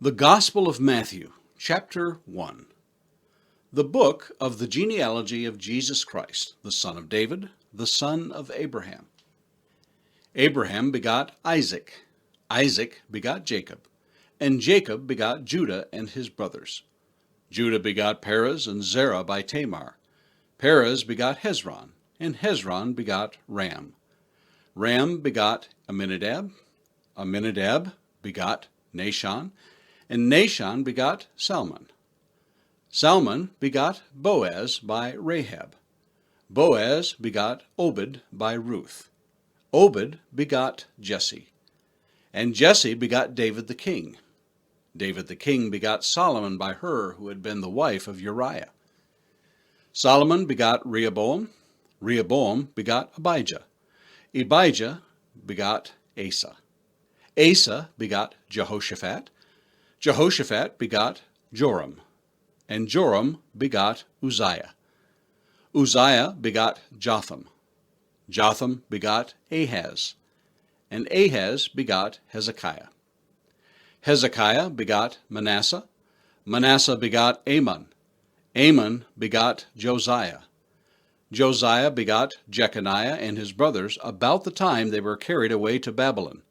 The Gospel of Matthew, chapter 1. The book of the genealogy of Jesus Christ, the son of David, the son of Abraham. Abraham begot Isaac. Isaac begot Jacob. And Jacob begot Judah and his brothers. Judah begot Perez and Zerah by Tamar. Perez begot Hezron, and Hezron begot Ram. Ram begot Amminadab. Amminadab begot Nahshon, and Nahshon begot Salmon. Salmon begot Boaz by Rahab. Boaz begot Obed by Ruth. Obed begot Jesse. And Jesse begot David the king. David the king begot Solomon by her who had been the wife of Uriah. Solomon begot Rehoboam. Rehoboam begot Abijah. Abijah begot Asa. Asa begot Jehoshaphat. Jehoshaphat begot Joram, and Joram begot Uzziah. Uzziah begot Jotham. Jotham begot Ahaz, and Ahaz begot Hezekiah. Hezekiah begot Manasseh. Manasseh begot Amon. Amon begot Josiah. Josiah begot Jeconiah and his brothers about the time they were carried away to Babylon.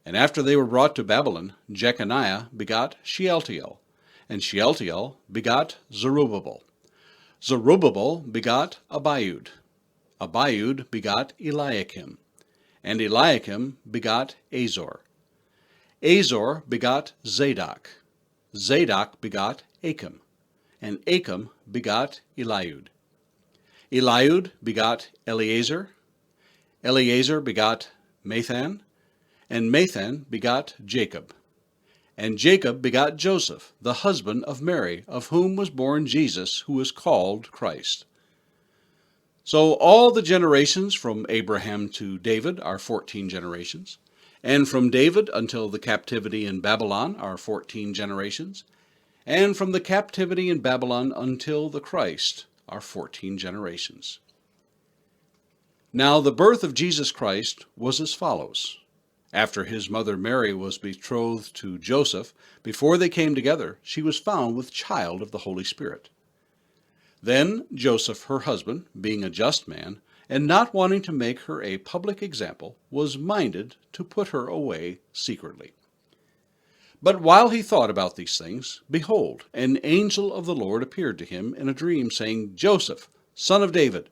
And after they were brought to Babylon, Jeconiah begot Shealtiel, and Shealtiel begot Zerubbabel. Zerubbabel begot Abiud. Abiud begot Eliakim, and Eliakim begot Azor. Azor begot Zadok. Zadok begot Achim, and Achim begot Eliud. Eliud begot Eleazar. Eleazar begot Mathan, and Mathan begot Jacob. And Jacob begot Joseph, the husband of Mary, of whom was born Jesus, who is called Christ. So all the generations from Abraham to David are 14 generations, and from David until the captivity in Babylon are 14 generations, and from the captivity in Babylon until the Christ are 14 generations. Now the birth of Jesus Christ was as follows. After his mother Mary was betrothed to Joseph, before they came together, she was found with child of the Holy Spirit. Then Joseph, her husband, being a just man, and not wanting to make her a public example, was minded to put her away secretly. But while he thought about these things, behold, an angel of the Lord appeared to him in a dream, saying, Joseph, son of David,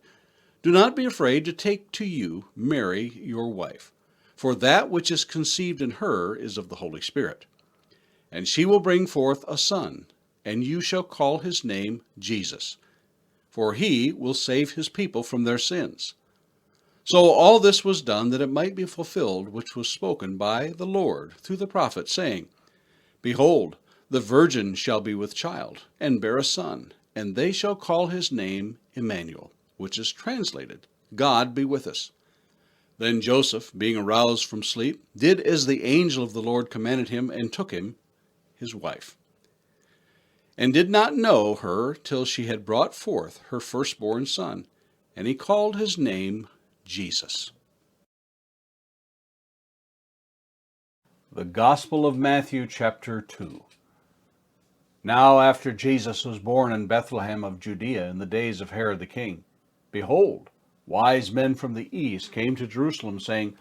do not be afraid to take to you Mary your wife, for that which is conceived in her is of the Holy Spirit. And she will bring forth a son, and you shall call his name Jesus, for he will save his people from their sins. So all this was done that it might be fulfilled which was spoken by the Lord through the prophet, saying, Behold, the virgin shall be with child, and bear a son, and they shall call his name Emmanuel, which is translated, God be with us. Then Joseph, being aroused from sleep, did as the angel of the Lord commanded him, and took him, his wife, and did not know her till she had brought forth her firstborn son, and he called his name Jesus. The Gospel of Matthew, chapter 2. Now after Jesus was born in Bethlehem of Judea in the days of Herod the king, behold, wise men from the east came to Jerusalem, saying,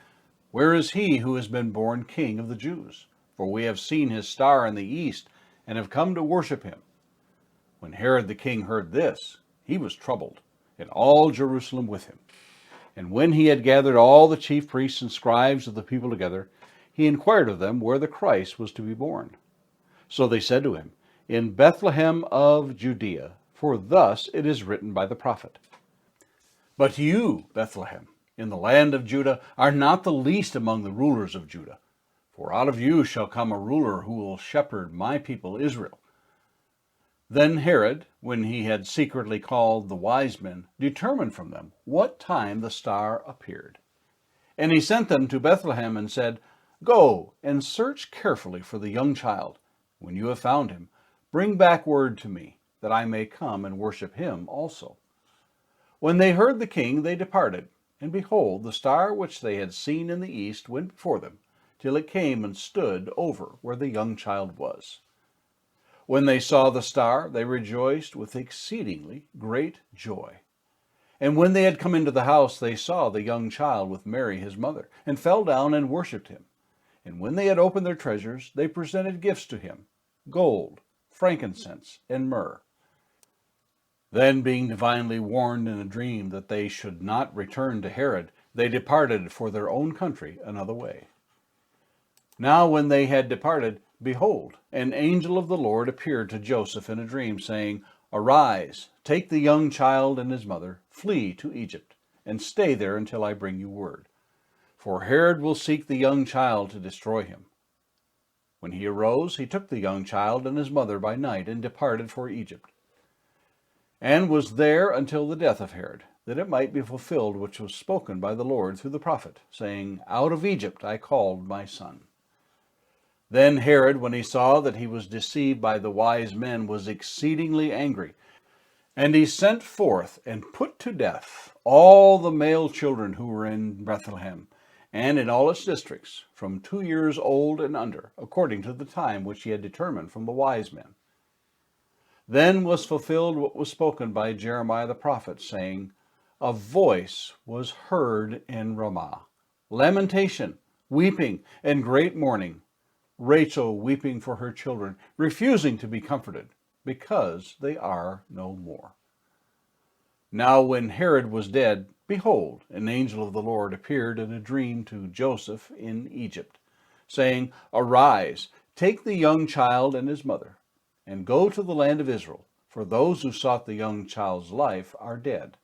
Where is he who has been born King of the Jews? For we have seen his star in the east, and have come to worship him. When Herod the king heard this, he was troubled, and all Jerusalem with him. And when he had gathered all the chief priests and scribes of the people together, he inquired of them where the Christ was to be born. So they said to him, In Bethlehem of Judea, for thus it is written by the prophet. But you, Bethlehem, in the land of Judah, are not the least among the rulers of Judah. For out of you shall come a ruler who will shepherd my people Israel. Then Herod, when he had secretly called the wise men, determined from them what time the star appeared. And he sent them to Bethlehem and said, Go and search carefully for the young child. When you have found him, bring back word to me, that I may come and worship him also. When they heard the king, they departed, and behold, the star which they had seen in the east went before them, till it came and stood over where the young child was. When they saw the star, they rejoiced with exceedingly great joy. And when they had come into the house, they saw the young child with Mary his mother, and fell down and worshipped him. And when they had opened their treasures, they presented gifts to him, gold, frankincense, and myrrh. Then, being divinely warned in a dream that they should not return to Herod, they departed for their own country another way. Now when they had departed, behold, an angel of the Lord appeared to Joseph in a dream, saying, Arise, take the young child and his mother, flee to Egypt, and stay there until I bring you word. For Herod will seek the young child to destroy him. When he arose, he took the young child and his mother by night, and departed for Egypt, and was there until the death of Herod, that it might be fulfilled which was spoken by the Lord through the prophet, saying, Out of Egypt I called my son. Then Herod, when he saw that he was deceived by the wise men, was exceedingly angry, and he sent forth and put to death all the male children who were in Bethlehem, and in all its districts, from 2 years old and under, according to the time which he had determined from the wise men. Then was fulfilled what was spoken by Jeremiah the prophet, saying, A voice was heard in Ramah, lamentation, weeping, and great mourning, Rachel weeping for her children, refusing to be comforted, because they are no more. Now when Herod was dead, behold, an angel of the Lord appeared in a dream to Joseph in Egypt, saying, Arise, take the young child and his mother, and go to the land of Israel, for those who sought the young child's life are dead.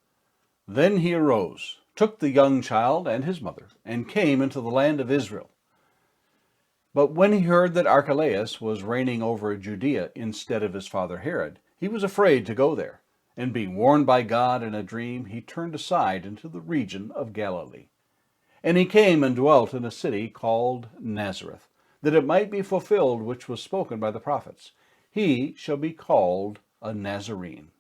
Then he arose, took the young child and his mother, and came into the land of Israel. But when he heard that Archelaus was reigning over Judea instead of his father Herod, he was afraid to go there, and being warned by God in a dream, he turned aside into the region of Galilee. And he came and dwelt in a city called Nazareth, that it might be fulfilled which was spoken by the prophets, He shall be called a Nazarene.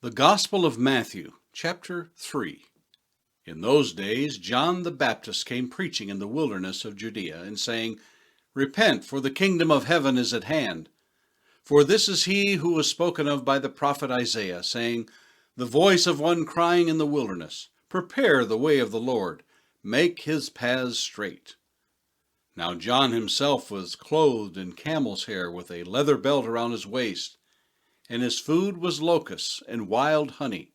The Gospel of Matthew, chapter 3. In those days John the Baptist came preaching in the wilderness of Judea, and saying, Repent, for the kingdom of heaven is at hand. For this is he who was spoken of by the prophet Isaiah, saying, The voice of one crying in the wilderness, Prepare the way of the Lord, make his paths straight. Now John himself was clothed in camel's hair, with a leather belt around his waist, and his food was locusts and wild honey.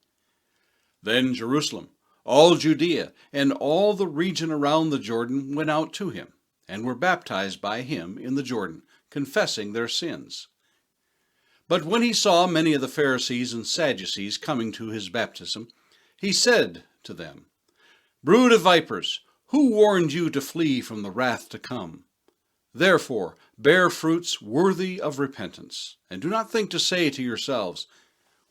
Then Jerusalem, all Judea, and all the region around the Jordan went out to him, and were baptized by him in the Jordan, confessing their sins. But when he saw many of the Pharisees and Sadducees coming to his baptism, he said to them, Brood of vipers, who warned you to flee from the wrath to come? Therefore bear fruits worthy of repentance, and do not think to say to yourselves,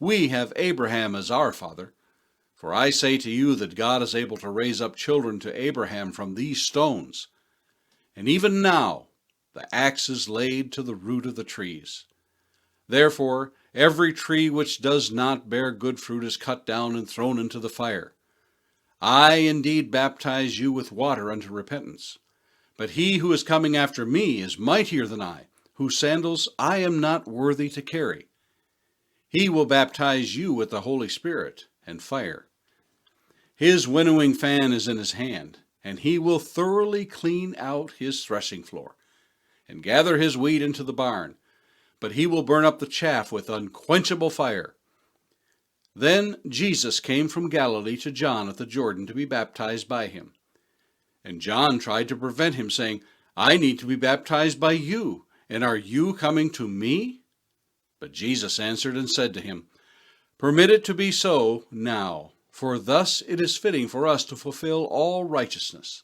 We have Abraham as our father. For I say to you that God is able to raise up children to Abraham from these stones. And even now the axe is laid to the root of the trees. Therefore every tree which does not bear good fruit is cut down and thrown into the fire. I indeed baptize you with water unto repentance. But he who is coming after me is mightier than I, whose sandals I am not worthy to carry. He will baptize you with the Holy Spirit and fire. His winnowing fan is in his hand, and he will thoroughly clean out his threshing floor, and gather his wheat into the barn, but he will burn up the chaff with unquenchable fire. Then Jesus came from Galilee to John at the Jordan to be baptized by him. And John tried to prevent him, saying, I need to be baptized by you, and are you coming to me? But Jesus answered and said to him, Permit it to be so now, for thus it is fitting for us to fulfill all righteousness.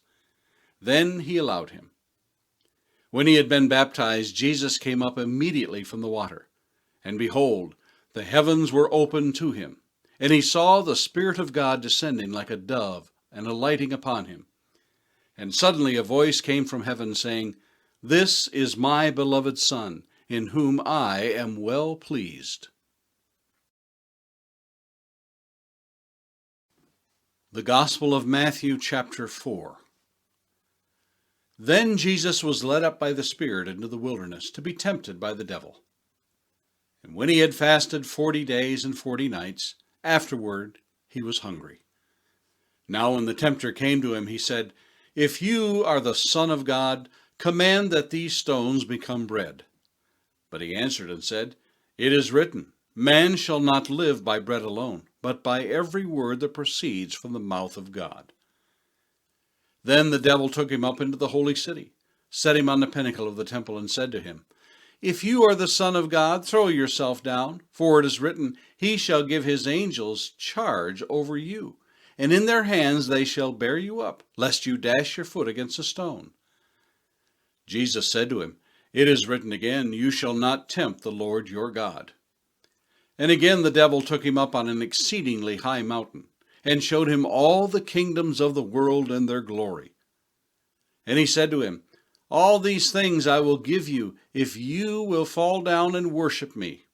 Then he allowed him. When he had been baptized, Jesus came up immediately from the water. And behold, the heavens were opened to him, and he saw the Spirit of God descending like a dove and alighting upon him. And suddenly a voice came from heaven, saying, This is my beloved Son, in whom I am well pleased. The Gospel of Matthew, chapter 4. Then Jesus was led up by the Spirit into the wilderness to be tempted by the devil. And when he had fasted 40 days and 40 nights, afterward he was hungry. Now when the tempter came to him, he said, "If you are the Son of God, command that these stones become bread." But he answered and said, "It is written, man shall not live by bread alone, but by every word that proceeds from the mouth of God." Then the devil took him up into the holy city, set him on the pinnacle of the temple, and said to him, "If you are the Son of God, throw yourself down, for it is written, he shall give his angels charge over you, and in their hands they shall bear you up, lest you dash your foot against a stone." Jesus said to him, "It is written again, you shall not tempt the Lord your God." And again the devil took him up on an exceedingly high mountain, and showed him all the kingdoms of the world and their glory. And he said to him, "All these things I will give you, if you will fall down and worship me."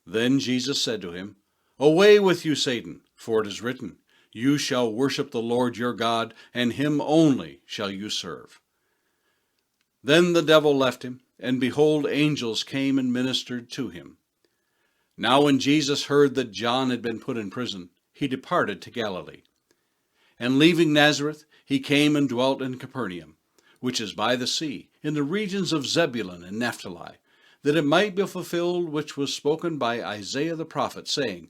Then Jesus said to him, "Away with you, Satan, for it is written, you shall worship the Lord your God, and him only shall you serve." Then the devil left him, and behold, angels came and ministered to him. Now when Jesus heard that John had been put in prison, he departed to Galilee. And leaving Nazareth, he came and dwelt in Capernaum, which is by the sea, in the regions of Zebulun and Naphtali, that it might be fulfilled which was spoken by Isaiah the prophet, saying,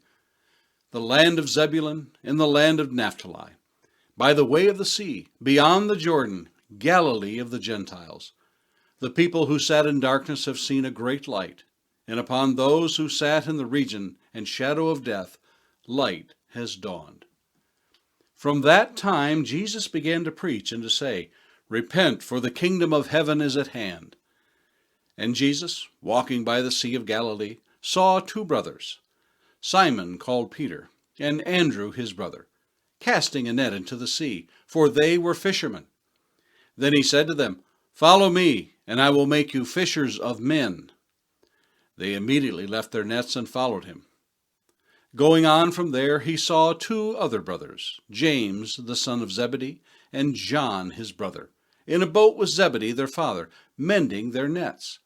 "The land of Zebulun and the land of Naphtali, by the way of the sea, beyond the Jordan, Galilee of the Gentiles. The people who sat in darkness have seen a great light, and upon those who sat in the region and shadow of death, light has dawned." From that time Jesus began to preach and to say, "Repent, for the kingdom of heaven is at hand." And Jesus, walking by the Sea of Galilee, saw two brothers, Simon called Peter, and Andrew his brother, casting a net into the sea, for they were fishermen. Then he said to them, "Follow me, and I will make you fishers of men." They immediately left their nets and followed him. Going on from there, he saw two other brothers, James the son of Zebedee, and John his brother, in a boat with Zebedee their father, mending their nets.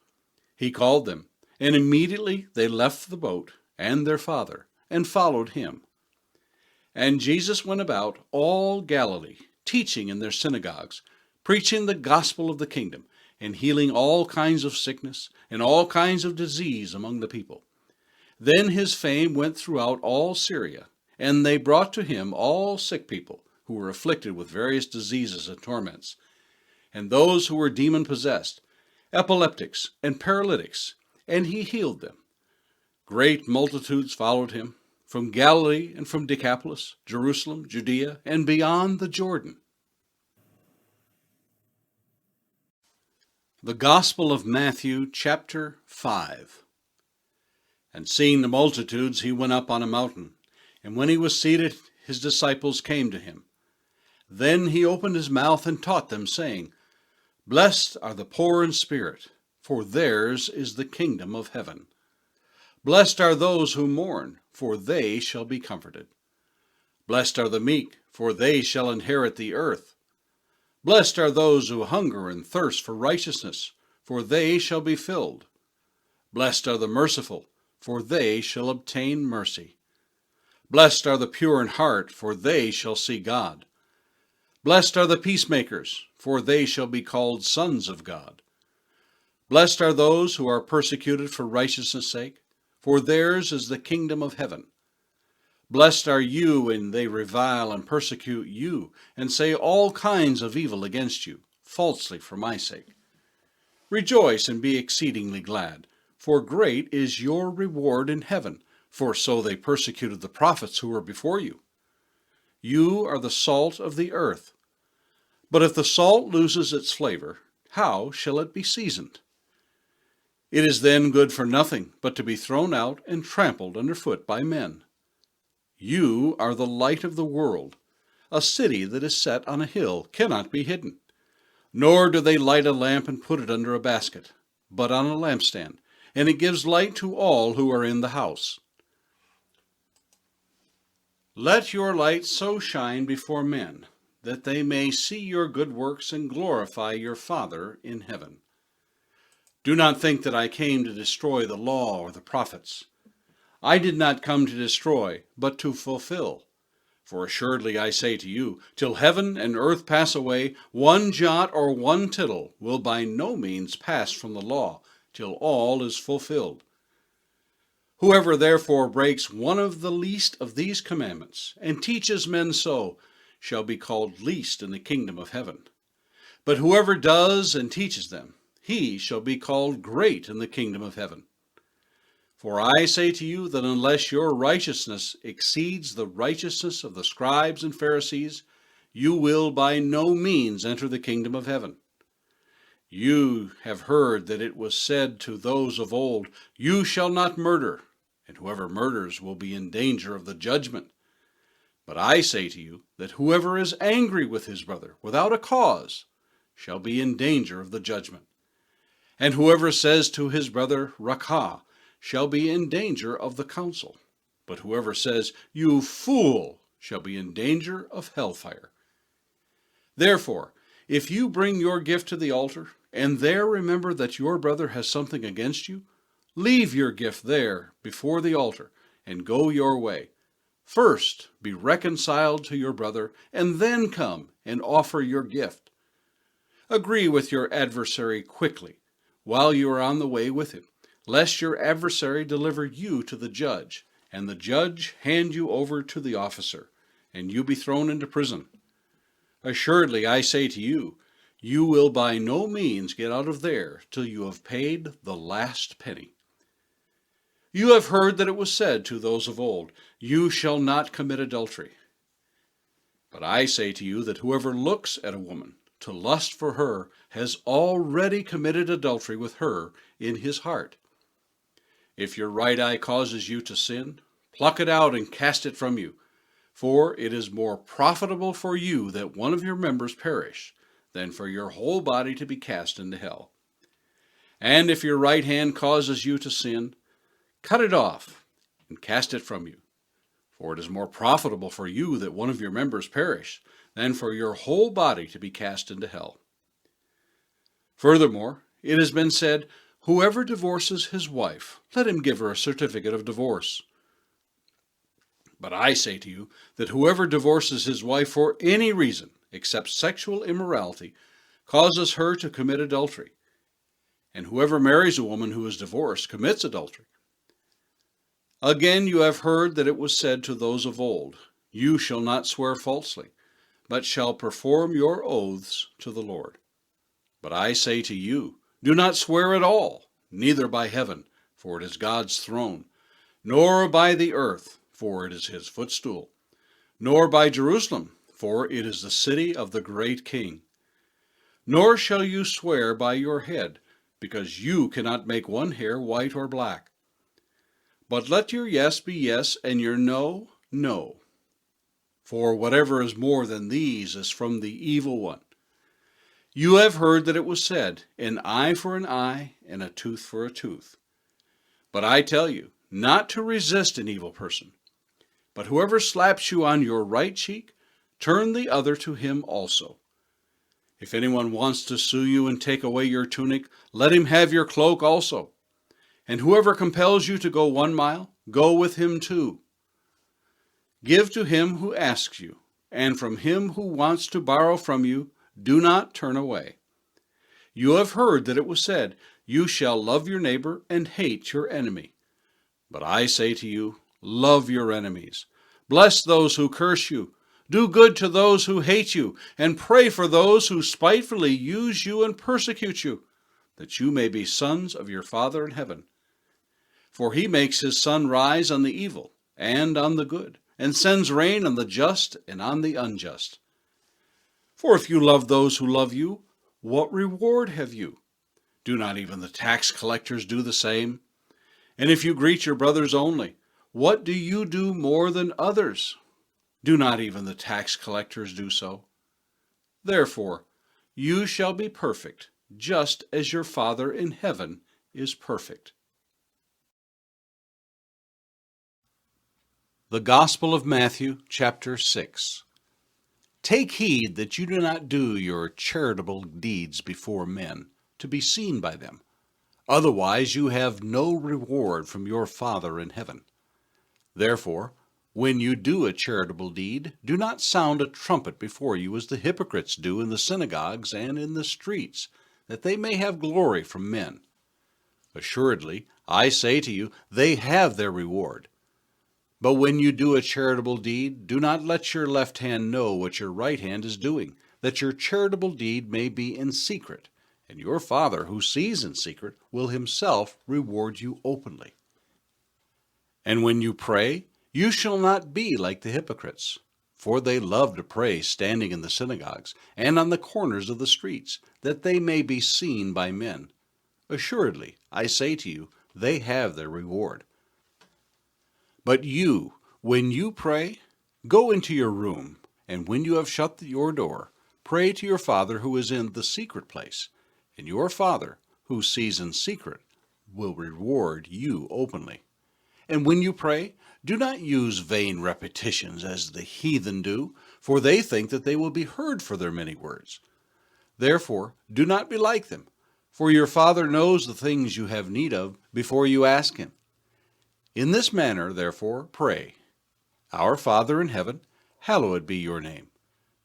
He called them, and immediately they left the boat and their father, and followed him. And Jesus went about all Galilee, teaching in their synagogues, preaching the gospel of the kingdom, and healing all kinds of sickness and all kinds of disease among the people. Then his fame went throughout all Syria, and they brought to him all sick people who were afflicted with various diseases and torments, and those who were demon-possessed, epileptics and paralytics, and he healed them. Great multitudes followed him, from Galilee and from Decapolis, Jerusalem, Judea, and beyond the Jordan. The Gospel of Matthew, chapter 5. And seeing the multitudes, he went up on a mountain, and when he was seated, his disciples came to him. Then he opened his mouth and taught them, saying, "Blessed are the poor in spirit, for theirs is the kingdom of heaven. Blessed are those who mourn, for they shall be comforted. Blessed are the meek, for they shall inherit the earth. Blessed are those who hunger and thirst for righteousness, for they shall be filled. Blessed are the merciful, for they shall obtain mercy. Blessed are the pure in heart, for they shall see God. Blessed are the peacemakers, for they shall be called sons of God. Blessed are those who are persecuted for righteousness' sake, for theirs is the kingdom of heaven. Blessed are you when they revile and persecute you, and say all kinds of evil against you, falsely for my sake. Rejoice and be exceedingly glad, for great is your reward in heaven, for so they persecuted the prophets who were before you. You are the salt of the earth. But if the salt loses its flavor, how shall it be seasoned? It is then good for nothing but to be thrown out and trampled underfoot by men. You are the light of the world. A city that is set on a hill cannot be hidden. Nor do they light a lamp and put it under a basket, but on a lampstand, and it gives light to all who are in the house. Let your light so shine before men, that they may see your good works and glorify your Father in heaven. Do not think that I came to destroy the law or the prophets. I did not come to destroy, but to fulfill. For assuredly I say to you, till heaven and earth pass away, one jot or one tittle will by no means pass from the law, till all is fulfilled. Whoever therefore breaks one of the least of these commandments, and teaches men so, shall be called least in the kingdom of heaven. But whoever does and teaches them, he shall be called great in the kingdom of heaven. For I say to you that unless your righteousness exceeds the righteousness of the scribes and Pharisees, you will by no means enter the kingdom of heaven. You have heard that it was said to those of old, You shall not murder, and whoever murders will be in danger of the judgment. But I say to you that whoever is angry with his brother without a cause shall be in danger of the judgment. And whoever says to his brother, Rakah, shall be in danger of the council. But whoever says, You fool, shall be in danger of hellfire. Therefore, if you bring your gift to the altar, and there remember that your brother has something against you, leave your gift there before the altar, and go your way. First be reconciled to your brother, and then come and offer your gift. Agree with your adversary quickly, while you are on the way with him, lest your adversary deliver you to the judge, and the judge hand you over to the officer, and you be thrown into prison. Assuredly, I say to you, you will by no means get out of there till you have paid the last penny. You have heard that it was said to those of old, You shall not commit adultery. But I say to you that whoever looks at a woman to lust for her has already committed adultery with her in his heart. If your right eye causes you to sin, pluck it out and cast it from you, for it is more profitable for you that one of your members perish than for your whole body to be cast into hell. And if your right hand causes you to sin, cut it off and cast it from you, for it is more profitable for you that one of your members perish than for your whole body to be cast into hell. Furthermore, it has been said, Whoever divorces his wife, let him give her a certificate of divorce. But I say to you that whoever divorces his wife for any reason except sexual immorality causes her to commit adultery. And whoever marries a woman who is divorced commits adultery. Again, you have heard that it was said to those of old, You shall not swear falsely, but shall perform your oaths to the Lord. But I say to you, do not swear at all, neither by heaven, for it is God's throne, nor by the earth, for it is his footstool, nor by Jerusalem, for it is the city of the great King. Nor shall you swear by your head, because you cannot make one hair white or black. But let your yes be yes, and your no, no. For whatever is more than these is from the evil one. You have heard that it was said, An eye for an eye, and a tooth for a tooth. But I tell you, not to resist an evil person. But whoever slaps you on your right cheek, turn the other to him also. If anyone wants to sue you and take away your tunic, let him have your cloak also. And whoever compels you to go 1 mile, go with him 2. Give to him who asks you, and from him who wants to borrow from you, do not turn away. You have heard that it was said, You shall love your neighbor and hate your enemy. But I say to you, love your enemies. Bless those who curse you. Do good to those who hate you, and pray for those who spitefully use you and persecute you, that you may be sons of your Father in heaven. For he makes his sun rise on the evil and on the good, and sends rain on the just and on the unjust. For if you love those who love you, what reward have you? Do not even the tax collectors do the same? And if you greet your brothers only, what do you do more than others? Do not even the tax collectors do so? Therefore, you shall be perfect, just as your Father in heaven is perfect. The Gospel of Matthew, chapter 6. Take heed that you do not do your charitable deeds before men, to be seen by them. Otherwise you have no reward from your Father in heaven. Therefore, when you do a charitable deed, do not sound a trumpet before you as the hypocrites do in the synagogues and in the streets, that they may have glory from men. Assuredly, I say to you, they have their reward. But when you do a charitable deed, do not let your left hand know what your right hand is doing, that your charitable deed may be in secret, and your Father who sees in secret will himself reward you openly. And when you pray, you shall not be like the hypocrites, for they love to pray standing in the synagogues and on the corners of the streets, that they may be seen by men. Assuredly, I say to you, they have their reward. But you, when you pray, go into your room, and when you have shut your door, pray to your Father who is in the secret place, and your Father, who sees in secret, will reward you openly. And when you pray, do not use vain repetitions as the heathen do, for they think that they will be heard for their many words. Therefore, do not be like them, for your Father knows the things you have need of before you ask him. In this manner, therefore, pray. Our Father in heaven, hallowed be your name.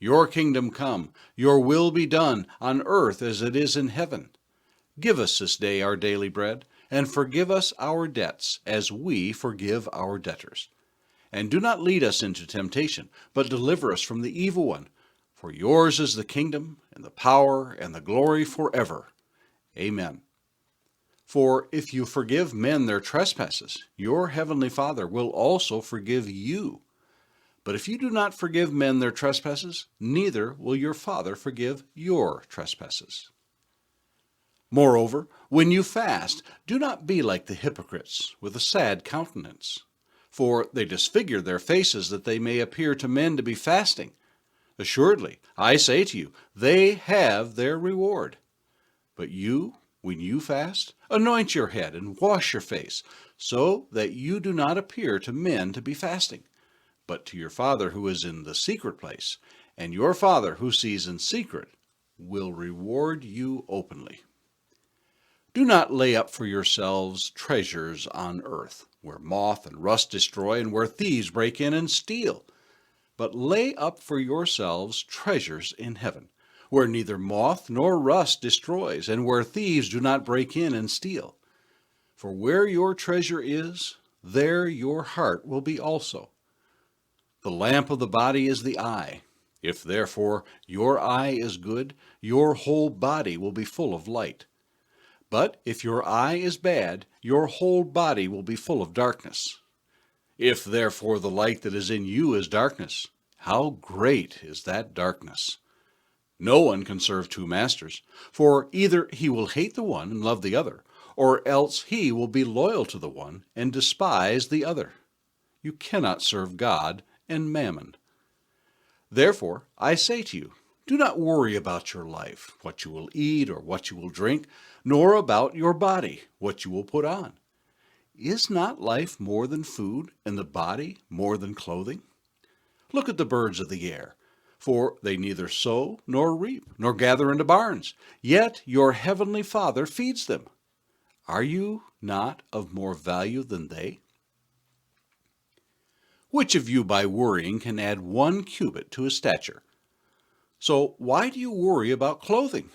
Your kingdom come, your will be done, on earth as it is in heaven. Give us this day our daily bread, and forgive us our debts, as we forgive our debtors. And do not lead us into temptation, but deliver us from the evil one. For yours is the kingdom, and the power, and the glory forever. Amen. For if you forgive men their trespasses, your heavenly Father will also forgive you. But if you do not forgive men their trespasses, neither will your Father forgive your trespasses. Moreover, when you fast, do not be like the hypocrites, with a sad countenance. For they disfigure their faces, that they may appear to men to be fasting. Assuredly, I say to you, they have their reward. But you, when you fast, anoint your head and wash your face, so that you do not appear to men to be fasting, but to your Father who is in the secret place, and your Father who sees in secret will reward you openly. Do not lay up for yourselves treasures on earth, where moth and rust destroy, and where thieves break in and steal. But lay up for yourselves treasures in heaven, where neither moth nor rust destroys, and where thieves do not break in and steal. For where your treasure is, there your heart will be also. The lamp of the body is the eye. If therefore your eye is good, your whole body will be full of light. But if your eye is bad, your whole body will be full of darkness. If therefore the light that is in you is darkness, how great is that darkness! No one can serve two masters, for either he will hate the one and love the other, or else he will be loyal to the one and despise the other. You cannot serve God and mammon. Therefore, I say to you, do not worry about your life, what you will eat or what you will drink, nor about your body, what you will put on. Is not life more than food, and the body more than clothing? Look at the birds of the air, for they neither sow nor reap, nor gather into barns, yet your heavenly Father feeds them. Are you not of more value than they? Which of you by worrying can add 1 cubit to his stature? So why do you worry about clothing?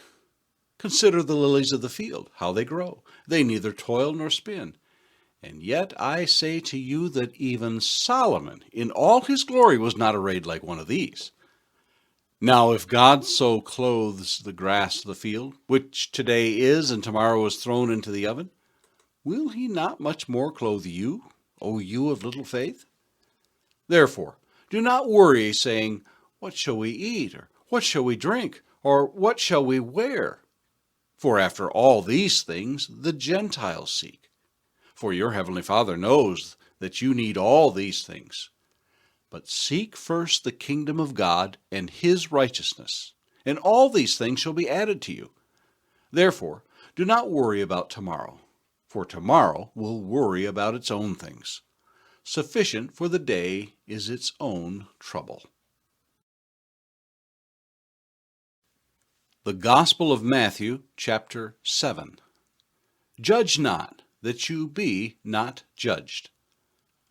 Consider the lilies of the field, how they grow. They neither toil nor spin. And yet I say to you that even Solomon in all his glory was not arrayed like one of these. Now if God so clothes the grass of the field, which today is and tomorrow is thrown into the oven, will he not much more clothe you, O you of little faith? Therefore, do not worry, saying, what shall we eat, or what shall we drink, or what shall we wear? For after all these things the Gentiles seek. For your heavenly Father knows that you need all these things. But seek first the kingdom of God and his righteousness, and all these things shall be added to you. Therefore, do not worry about tomorrow, for tomorrow will worry about its own things. Sufficient for the day is its own trouble. The Gospel of Matthew, chapter 7. Judge not, that you be not judged.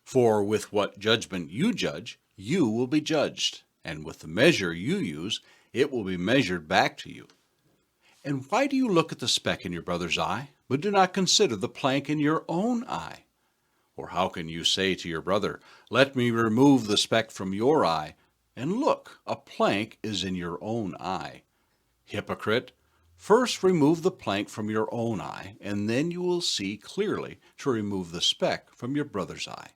For with what judgment you judge, you will be judged, and with the measure you use, it will be measured back to you. And why do you look at the speck in your brother's eye, but do not consider the plank in your own eye? Or how can you say to your brother, let me remove the speck from your eye, and look, a plank is in your own eye? Hypocrite, first remove the plank from your own eye, and then you will see clearly to remove the speck from your brother's eye.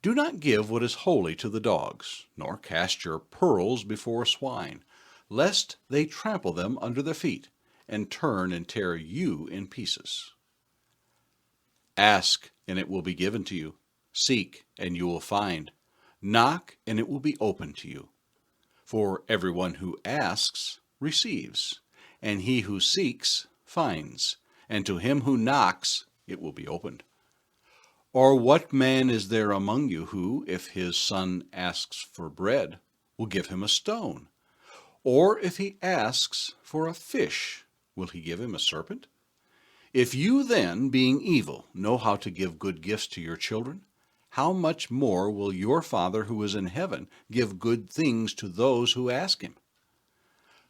Do not give what is holy to the dogs, nor cast your pearls before swine, lest they trample them under their feet, and turn and tear you in pieces. Ask, and it will be given to you. Seek, and you will find. Knock, and it will be opened to you. For everyone who asks receives, and he who seeks finds, and to him who knocks it will be opened. Or what man is there among you who, if his son asks for bread, will give him a stone? Or if he asks for a fish, will he give him a serpent? If you then, being evil, know how to give good gifts to your children, how much more will your Father who is in heaven give good things to those who ask him?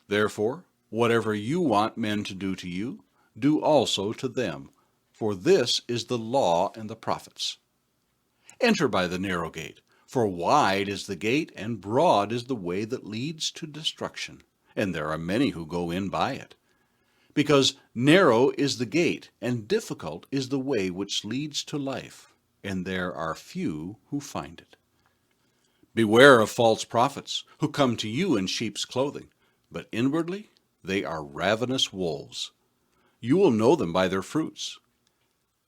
Therefore, whatever you want men to do to you, do also to them, for this is the law and the prophets. Enter by the narrow gate, for wide is the gate and broad is the way that leads to destruction, and there are many who go in by it. Because narrow is the gate, and difficult is the way which leads to life, and there are few who find it. Beware of false prophets, who come to you in sheep's clothing, but inwardly they are ravenous wolves. You will know them by their fruits.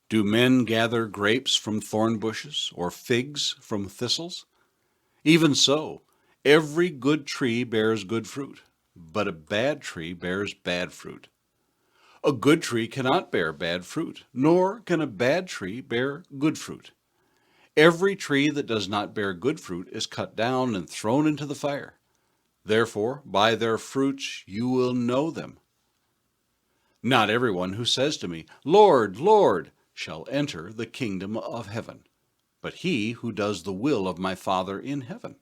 Do men gather grapes from thorn bushes, or figs from thistles? Even so, every good tree bears good fruit, but a bad tree bears bad fruit. A good tree cannot bear bad fruit, nor can a bad tree bear good fruit. Every tree that does not bear good fruit is cut down and thrown into the fire. Therefore, by their fruits you will know them. Not everyone who says to me, Lord, Lord, shall enter the kingdom of heaven, but he who does the will of my Father in heaven.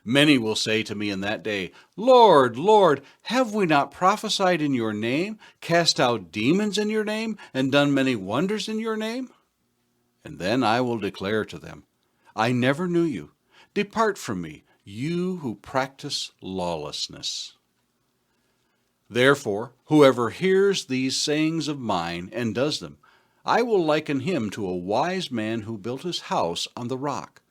Many will say to me in that day, Lord, Lord, have we not prophesied in your name, cast out demons in your name, and done many wonders in your name? And then I will declare to them, I never knew you. Depart from me, you who practice lawlessness. Therefore, whoever hears these sayings of mine and does them, I will liken him to a wise man who built his house on the rock.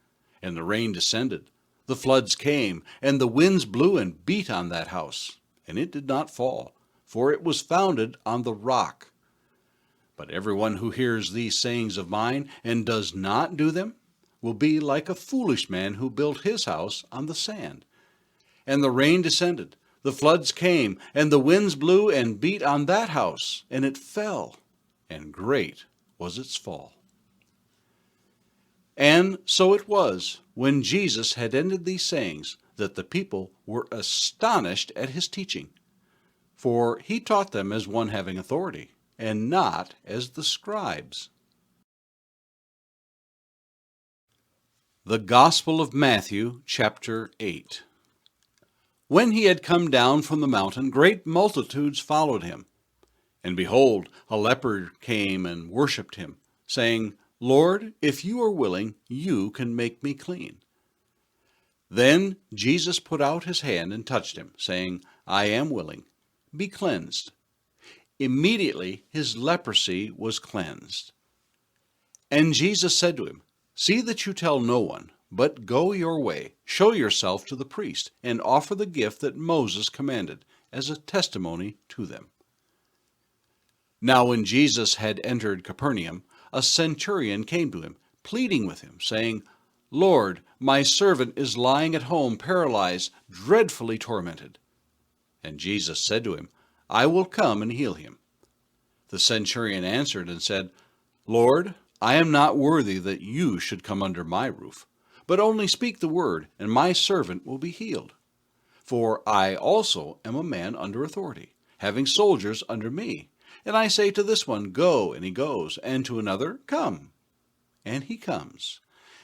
And the rain descended, the floods came, and the winds blew and beat on that house, and it did not fall, for it was founded on the rock. But everyone who hears these sayings of mine and does not do them will be like a foolish man who built his house on the sand. And the rain descended, the floods came, and the winds blew and beat on that house, and it fell, and great was its fall. And so it was, when Jesus had ended these sayings, that the people were astonished at his teaching. For he taught them as one having authority, and not as the scribes. The Gospel of Matthew, chapter 8. When he had come down from the mountain, great multitudes followed him. And behold, a leper came and worshipped him, saying, Lord, if you are willing, you can make me clean. Then Jesus put out his hand and touched him, saying, I am willing. Be cleansed. Immediately his leprosy was cleansed. And Jesus said to him, See that you tell no one, but go your way, show yourself to the priest, and offer the gift that Moses commanded, as a testimony to them. Now when Jesus had entered Capernaum, a centurion came to him, pleading with him, saying, Lord, my servant is lying at home, paralyzed, dreadfully tormented. And Jesus said to him, I will come and heal him. The centurion answered and said, Lord, I am not worthy that you should come under my roof, but only speak the word, and my servant will be healed. For I also am a man under authority, having soldiers under me. And I say to this one, Go, and he goes, and to another, Come, and he comes.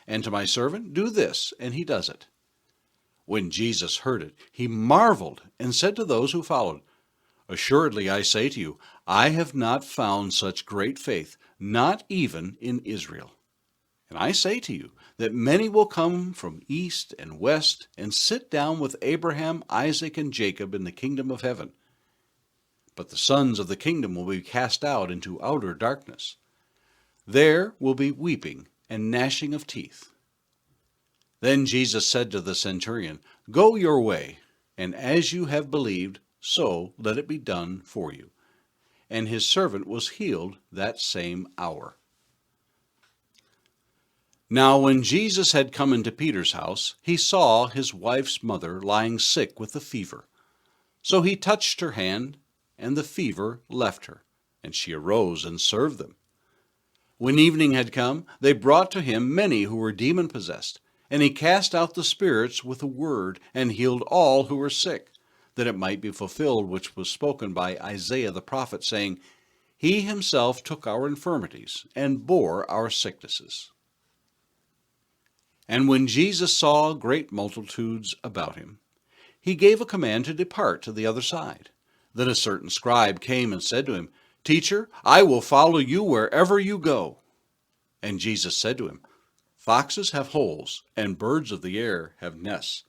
And to my servant, Do this, and he does it. When Jesus heard it, he marveled, and said to those who followed, Assuredly I say to you, I have not found such great faith, not even in Israel. And I say to you that many will come from east and west and sit down with Abraham, Isaac, and Jacob in the kingdom of heaven. But the sons of the kingdom will be cast out into outer darkness. There will be weeping and gnashing of teeth. Then Jesus said to the centurion, Go your way, and as you have believed, so let it be done for you. And his servant was healed that same hour. Now when Jesus had come into Peter's house, he saw his wife's mother lying sick with a fever. So he touched her hand, and the fever left her, and she arose and served them. When evening had come, they brought to him many who were demon-possessed, and he cast out the spirits with a word, and healed all who were sick, that it might be fulfilled which was spoken by Isaiah the prophet, saying, He himself took our infirmities, and bore our sicknesses. And when Jesus saw great multitudes about him, he gave a command to depart to the other side. Then a certain scribe came and said to him, Teacher, I will follow you wherever you go. And Jesus said to him, Foxes have holes, and birds of the air have nests,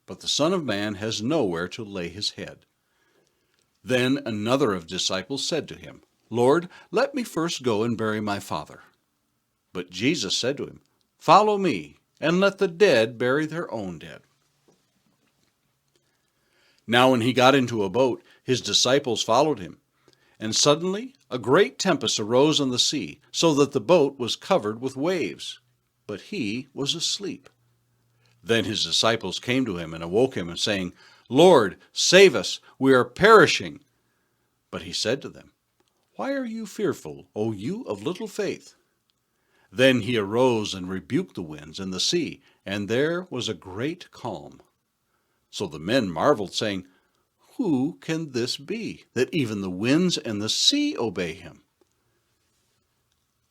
but the Son of Man has nowhere to lay his head. Then another of his disciples said to him, Lord, let me first go and bury my father. But Jesus said to him, Follow me, and let the dead bury their own dead. Now when he got into a boat, his disciples followed him. And suddenly a great tempest arose on the sea, so that the boat was covered with waves. But he was asleep. Then his disciples came to him and awoke him, and saying, Lord, save us, we are perishing. But he said to them, Why are you fearful, O you of little faith? Then he arose and rebuked the winds and the sea, and there was a great calm. So the men marveled, saying, Who can this be, that even the winds and the sea obey him?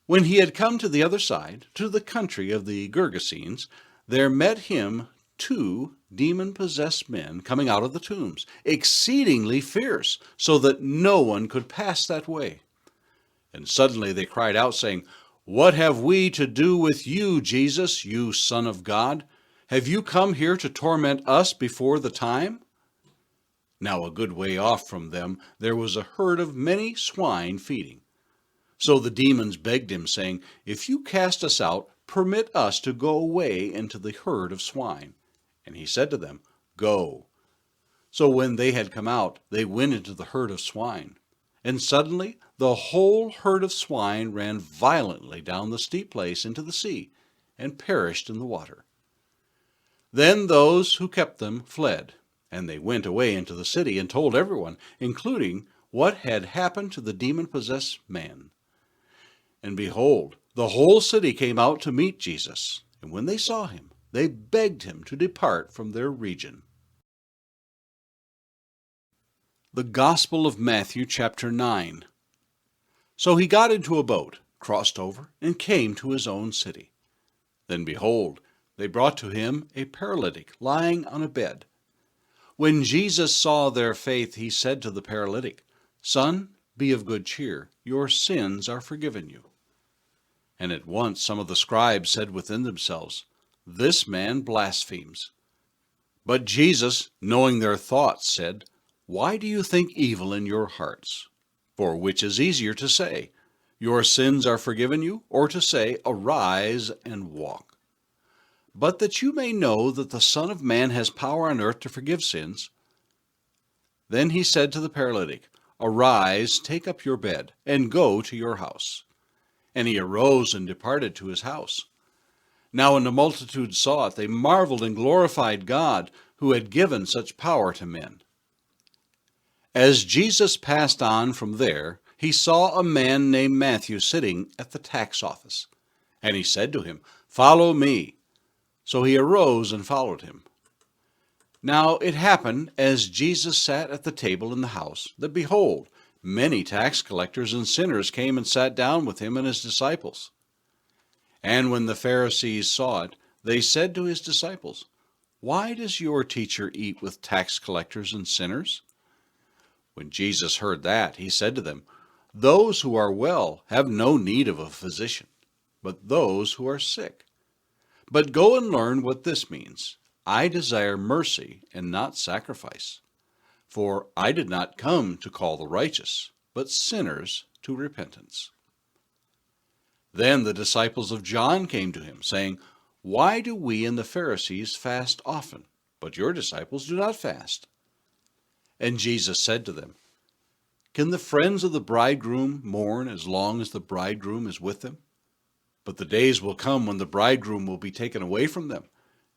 When he had come to the other side, to the country of the Gergesenes, there met him 2 demon-possessed men coming out of the tombs, exceedingly fierce, so that no one could pass that way. And suddenly they cried out, saying, What have we to do with you, Jesus, you Son of God? Have you come here to torment us before the time? Now a good way off from them there was a herd of many swine feeding. So the demons begged him, saying, If you cast us out, permit us to go away into the herd of swine. And he said to them, Go. So when they had come out, they went into the herd of swine. And suddenly the whole herd of swine ran violently down the steep place into the sea, and perished in the water. Then those who kept them fled, and they went away into the city and told everyone, including what had happened to the demon-possessed man. And behold, the whole city came out to meet Jesus, and when they saw him, they begged him to depart from their region. The Gospel of Matthew, chapter 9. So he got into a boat, crossed over, and came to his own city. Then behold, they brought to him a paralytic lying on a bed. When Jesus saw their faith, he said to the paralytic, Son, be of good cheer, your sins are forgiven you. And at once some of the scribes said within themselves, This man blasphemes. But Jesus, knowing their thoughts, said, Why do you think evil in your hearts? For which is easier to say, Your sins are forgiven you, or to say, Arise and walk? But that you may know that the Son of Man has power on earth to forgive sins. Then he said to the paralytic, Arise, take up your bed, and go to your house. And he arose and departed to his house. Now when the multitude saw it, they marveled and glorified God, who had given such power to men. As Jesus passed on from there, he saw a man named Matthew sitting at the tax office. And he said to him, "Follow me." So he arose and followed him. Now it happened, as Jesus sat at the table in the house, that behold, many tax collectors and sinners came and sat down with him and his disciples. And when the Pharisees saw it, they said to his disciples, "Why does your teacher eat with tax collectors and sinners?" When Jesus heard that, he said to them, "Those who are well have no need of a physician, but those who are sick. But go and learn what this means. I desire mercy and not sacrifice. For I did not come to call the righteous, but sinners to repentance." Then the disciples of John came to him, saying, "Why do we and the Pharisees fast often, but your disciples do not fast?" And Jesus said to them, "Can the friends of the bridegroom mourn as long as the bridegroom is with them? But the days will come when the bridegroom will be taken away from them,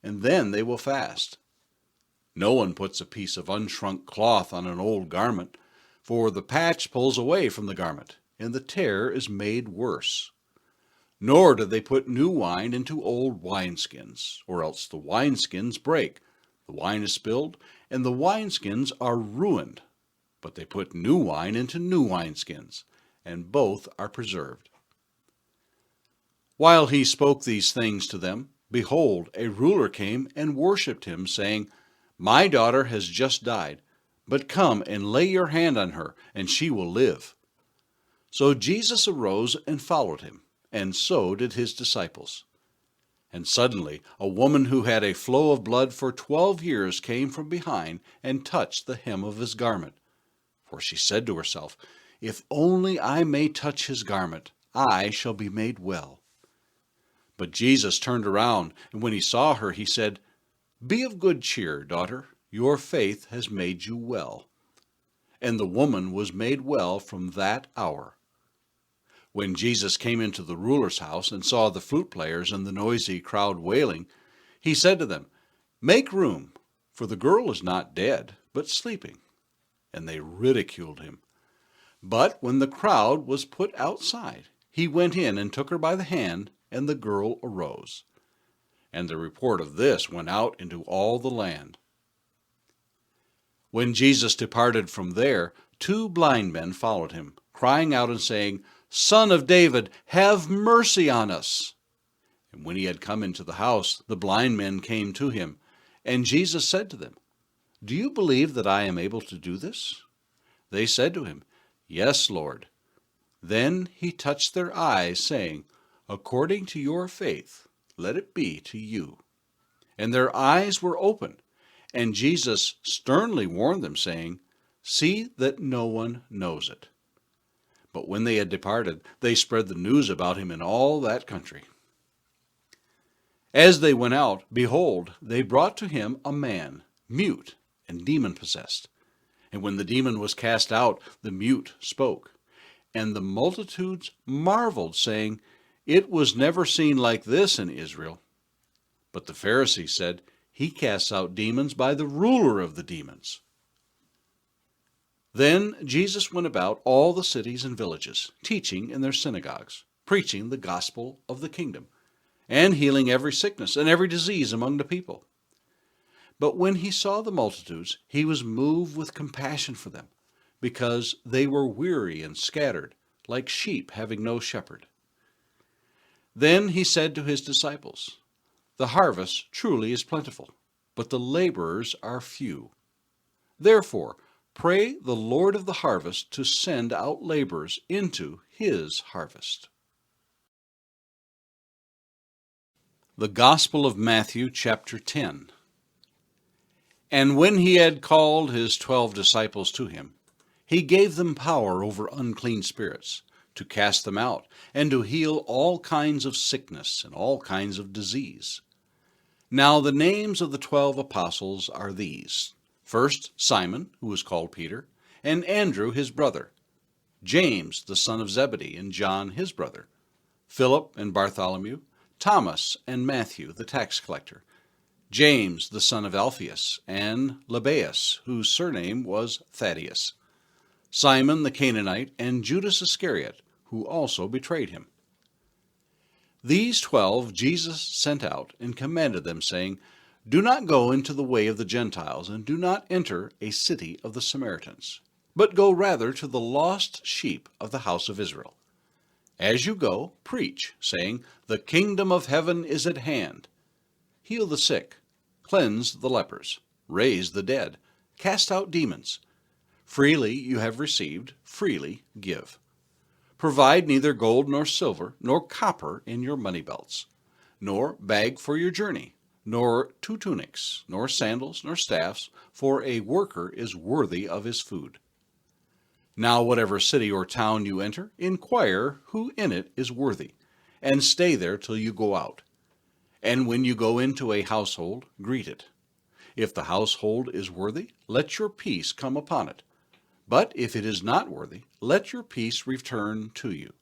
and then they will fast. No one puts a piece of unshrunk cloth on an old garment, for the patch pulls away from the garment, and the tear is made worse. Nor do they put new wine into old wineskins, or else the wineskins break, the wine is spilled, and the wineskins are ruined. But they put new wine into new wineskins, and both are preserved." While he spoke these things to them, behold, a ruler came and worshipped him, saying, "My daughter has just died, but come and lay your hand on her, and she will live." So Jesus arose and followed him, and so did his disciples. And suddenly a woman who had a flow of blood for 12 years came from behind and touched the hem of his garment. For she said to herself, "If only I may touch his garment, I shall be made well." But Jesus turned around, and when he saw her, he said, "Be of good cheer, daughter, your faith has made you well." And the woman was made well from that hour. When Jesus came into the ruler's house and saw the flute players and the noisy crowd wailing, he said to them, "Make room, for the girl is not dead, but sleeping." And they ridiculed him. But when the crowd was put outside, he went in and took her by the hand, and the girl arose. And the report of this went out into all the land. When Jesus departed from there, 2 blind men followed him, crying out and saying, "Son of David, have mercy on us." And when he had come into the house, the blind men came to him. And Jesus said to them, "Do you believe that I am able to do this?" They said to him, "Yes, Lord." Then he touched their eyes, saying, "According to your faith, let it be to you." And their eyes were opened. And Jesus sternly warned them, saying, "See that no one knows it." But when they had departed, they spread the news about him in all that country. As they went out, behold, they brought to him a man, mute and demon-possessed. And when the demon was cast out, the mute spoke. And the multitudes marveled, saying, "It was never seen like this in Israel." But the Pharisees said, "He casts out demons by the ruler of the demons." Then Jesus went about all the cities and villages, teaching in their synagogues, preaching the gospel of the kingdom, and healing every sickness and every disease among the people. But when he saw the multitudes, he was moved with compassion for them, because they were weary and scattered, like sheep having no shepherd. Then he said to his disciples, "The harvest truly is plentiful, but the laborers are few. Therefore, pray the Lord of the harvest to send out laborers into his harvest." The Gospel of Matthew, chapter 10. And when he had called his 12 disciples to him, he gave them power over unclean spirits, to cast them out, and to heal all kinds of sickness and all kinds of disease. Now the names of the 12 apostles are these: first, Simon, who was called Peter, and Andrew his brother, James the son of Zebedee, and John his brother, Philip and Bartholomew, Thomas and Matthew the tax collector, James the son of Alphaeus, and Lebbaeus, whose surname was Thaddeus, Simon the Canaanite, and Judas Iscariot, who also betrayed him. These 12 Jesus sent out and commanded them, saying, Do not go into the way of the Gentiles, and do not enter a city of the Samaritans, but go rather to the lost sheep of the house of Israel. As you go, preach, saying, The kingdom of heaven is at hand. Heal the sick, cleanse the lepers, raise the dead, cast out demons. Freely you have received, freely give. Provide neither gold nor silver nor copper in your money belts, nor bag for your journey, nor 2 tunics, nor sandals, nor staffs, for a worker is worthy of his food. Now whatever city or town you enter, inquire who in it is worthy, and stay there till you go out. And when you go into a household, greet it. If the household is worthy, let your peace come upon it. But if it is not worthy, let your peace return to you.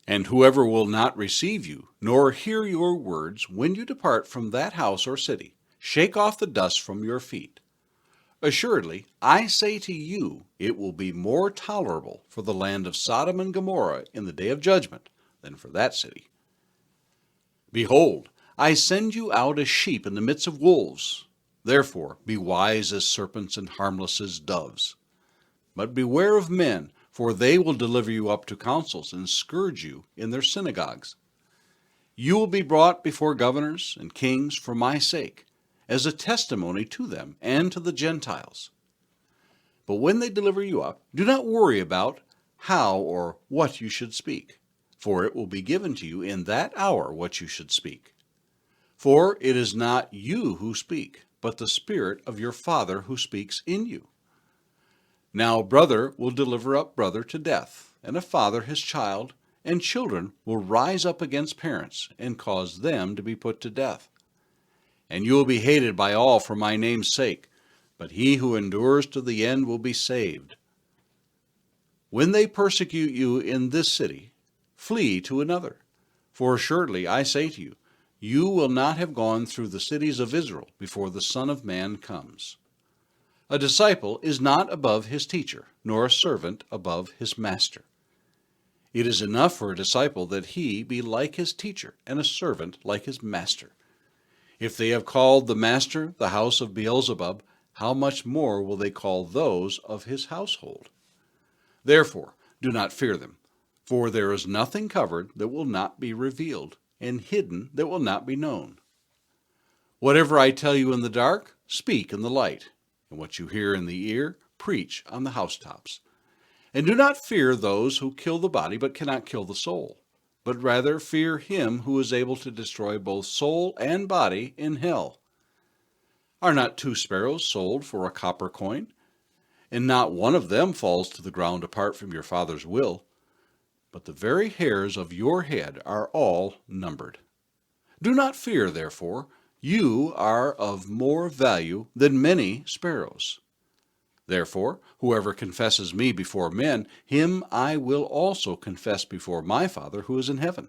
And whoever will not receive you, nor hear your words, when you depart from that house or city, shake off the dust from your feet. Assuredly, I say to you, it will be more tolerable for the land of Sodom and Gomorrah in the day of judgment than for that city. Behold, I send you out as sheep in the midst of wolves. Therefore, be wise as serpents and harmless as doves. But beware of men, for they will deliver you up to councils and scourge you in their synagogues. You will be brought before governors and kings for my sake, as a testimony to them and to the Gentiles. But when they deliver you up, do not worry about how or what you should speak, for it will be given to you in that hour what you should speak. For it is not you who speak, but the Spirit of your Father who speaks in you. Now brother will deliver up brother to death, and a father his child, and children will rise up against parents and cause them to be put to death. And you will be hated by all for my name's sake, but he who endures to the end will be saved. When they persecute you in this city, flee to another. For assuredly I say to you, you will not have gone through the cities of Israel before the Son of Man comes. A disciple is not above his teacher, nor a servant above his master. It is enough for a disciple that he be like his teacher, and a servant like his master. If they have called the master the house of Beelzebub, how much more will they call those of his household? Therefore, do not fear them, for there is nothing covered that will not be revealed, and hidden that will not be known. Whatever I tell you in the dark, speak in the light, and what you hear in the ear, preach on the housetops. And do not fear those who kill the body but cannot kill the soul, but rather fear him who is able to destroy both soul and body in hell. Are not 2 sparrows sold for a copper coin? And not one of them falls to the ground apart from your Father's will. But the very hairs of your head are all numbered. Do not fear, therefore, you are of more value than many sparrows. Therefore, whoever confesses me before men, him I will also confess before my Father who is in heaven.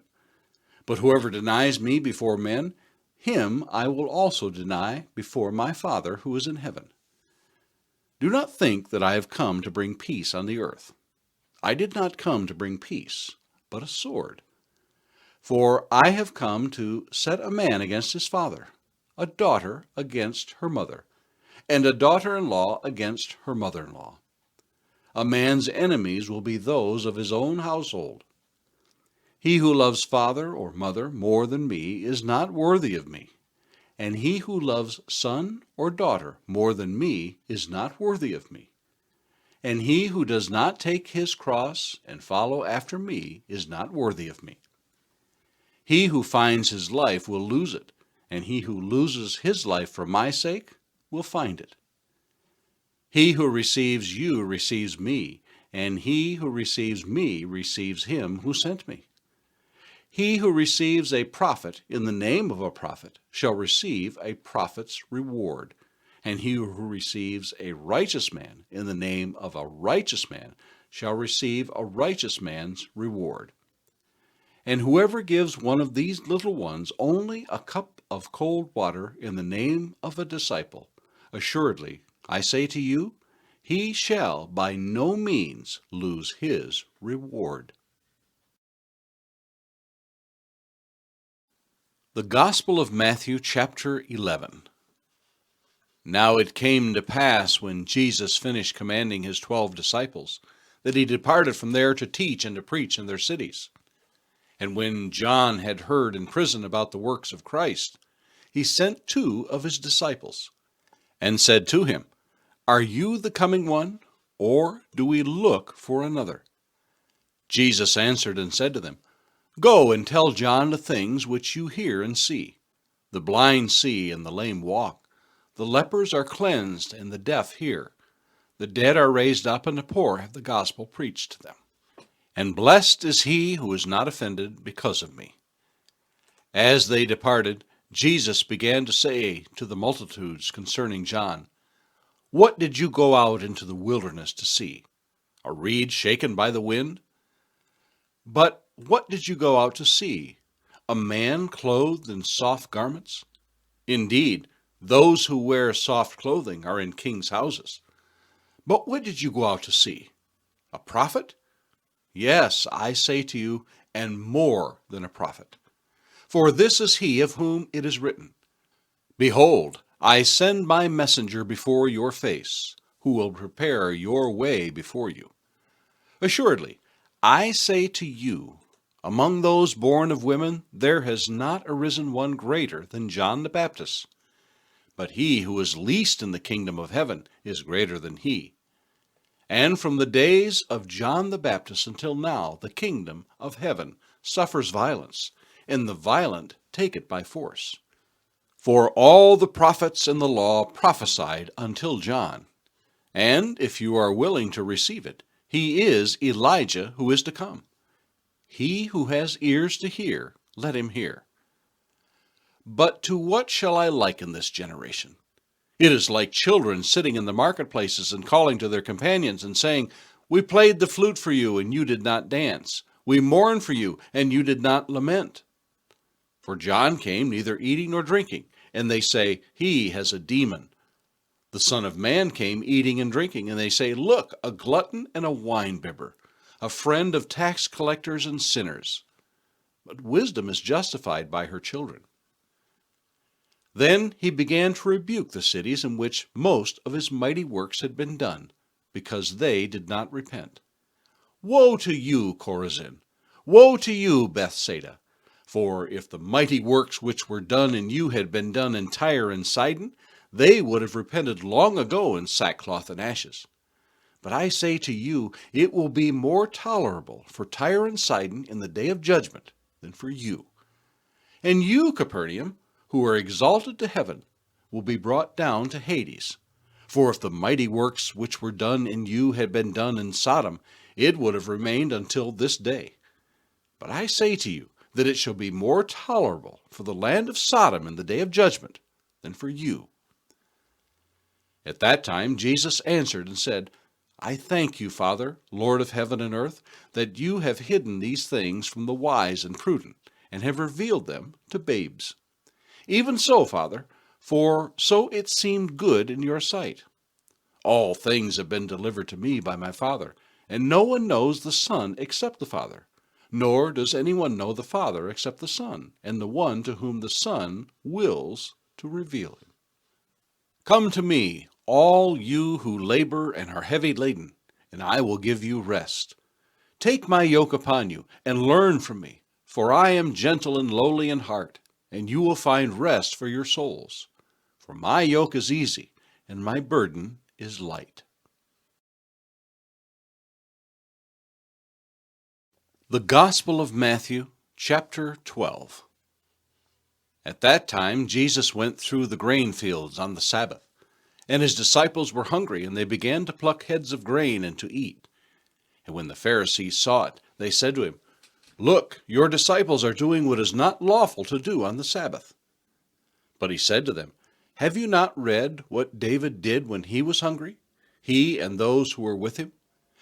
But whoever denies me before men, him I will also deny before my Father who is in heaven. Do not think that I have come to bring peace on the earth. I did not come to bring peace, but a sword. For I have come to set a man against his father, a daughter against her mother, and a daughter-in-law against her mother-in-law. A man's enemies will be those of his own household. He who loves father or mother more than me is not worthy of me, and he who loves son or daughter more than me is not worthy of me. And he who does not take his cross and follow after me is not worthy of me. He who finds his life will lose it, and he who loses his life for my sake will find it. He who receives you receives me, and he who receives me receives him who sent me. He who receives a prophet in the name of a prophet shall receive a prophet's reward, and he who receives a righteous man in the name of a righteous man shall receive a righteous man's reward. And whoever gives one of these little ones only a cup of cold water in the name of a disciple, assuredly, I say to you, he shall by no means lose his reward. The Gospel of Matthew, chapter 11. Now it came to pass when Jesus finished commanding his 12 disciples, that he departed from there to teach and to preach in their cities. And when John had heard in prison about the works of Christ, he sent 2 of his disciples, and said to him, Are you the coming one, or do we look for another? Jesus answered and said to them, Go and tell John the things which you hear and see. The blind see, and the lame walk. The lepers are cleansed, and the deaf hear. The dead are raised up, and the poor have the gospel preached to them. And blessed is he who is not offended because of me. As they departed, Jesus began to say to the multitudes concerning John, What did you go out into the wilderness to see? A reed shaken by the wind? But what did you go out to see? A man clothed in soft garments? Indeed, those who wear soft clothing are in kings' houses. But what did you go out to see? A prophet? Yes, I say to you, and more than a prophet. For this is he of whom it is written, Behold, I send my messenger before your face, who will prepare your way before you. Assuredly, I say to you, among those born of women, there has not arisen one greater than John the Baptist. But he who is least in the kingdom of heaven is greater than he. And from the days of John the Baptist until now, the kingdom of heaven suffers violence, and the violent take it by force. For all the prophets and the law prophesied until John. And if you are willing to receive it, he is Elijah who is to come. He who has ears to hear, let him hear. But to what shall I liken this generation? It is like children sitting in the marketplaces and calling to their companions and saying, We played the flute for you, and you did not dance. We mourned for you, and you did not lament. For John came neither eating nor drinking, and they say, He has a demon. The Son of Man came eating and drinking, and they say, Look, a glutton and a winebibber, a friend of tax collectors and sinners. But wisdom is justified by her children. Then he began to rebuke the cities in which most of his mighty works had been done, because they did not repent. Woe to you, Chorazin! Woe to you, Bethsaida! For if the mighty works which were done in you had been done in Tyre and Sidon, they would have repented long ago in sackcloth and ashes. But I say to you, it will be more tolerable for Tyre and Sidon in the day of judgment than for you. And you, Capernaum, who are exalted to heaven, will be brought down to Hades. For if the mighty works which were done in you had been done in Sodom, it would have remained until this day. But I say to you that it shall be more tolerable for the land of Sodom in the day of judgment than for you. At that time Jesus answered and said, I thank you, Father, Lord of heaven and earth, that you have hidden these things from the wise and prudent, and have revealed them to babes. Even so, Father, for so it seemed good in your sight. All things have been delivered to me by my Father, and no one knows the Son except the Father, nor does anyone know the Father except the Son, and the one to whom the Son wills to reveal him. Come to me, all you who labor and are heavy laden, and I will give you rest. Take my yoke upon you, and learn from me, for I am gentle and lowly in heart, and you will find rest for your souls. For my yoke is easy, and my burden is light. The Gospel of Matthew, chapter 12. At that time Jesus went through the grain fields on the Sabbath, and his disciples were hungry, and they began to pluck heads of grain and to eat. And when the Pharisees saw it, they said to him, Look, your disciples are doing what is not lawful to do on the Sabbath. But he said to them, Have you not read what David did when he was hungry, he and those who were with him?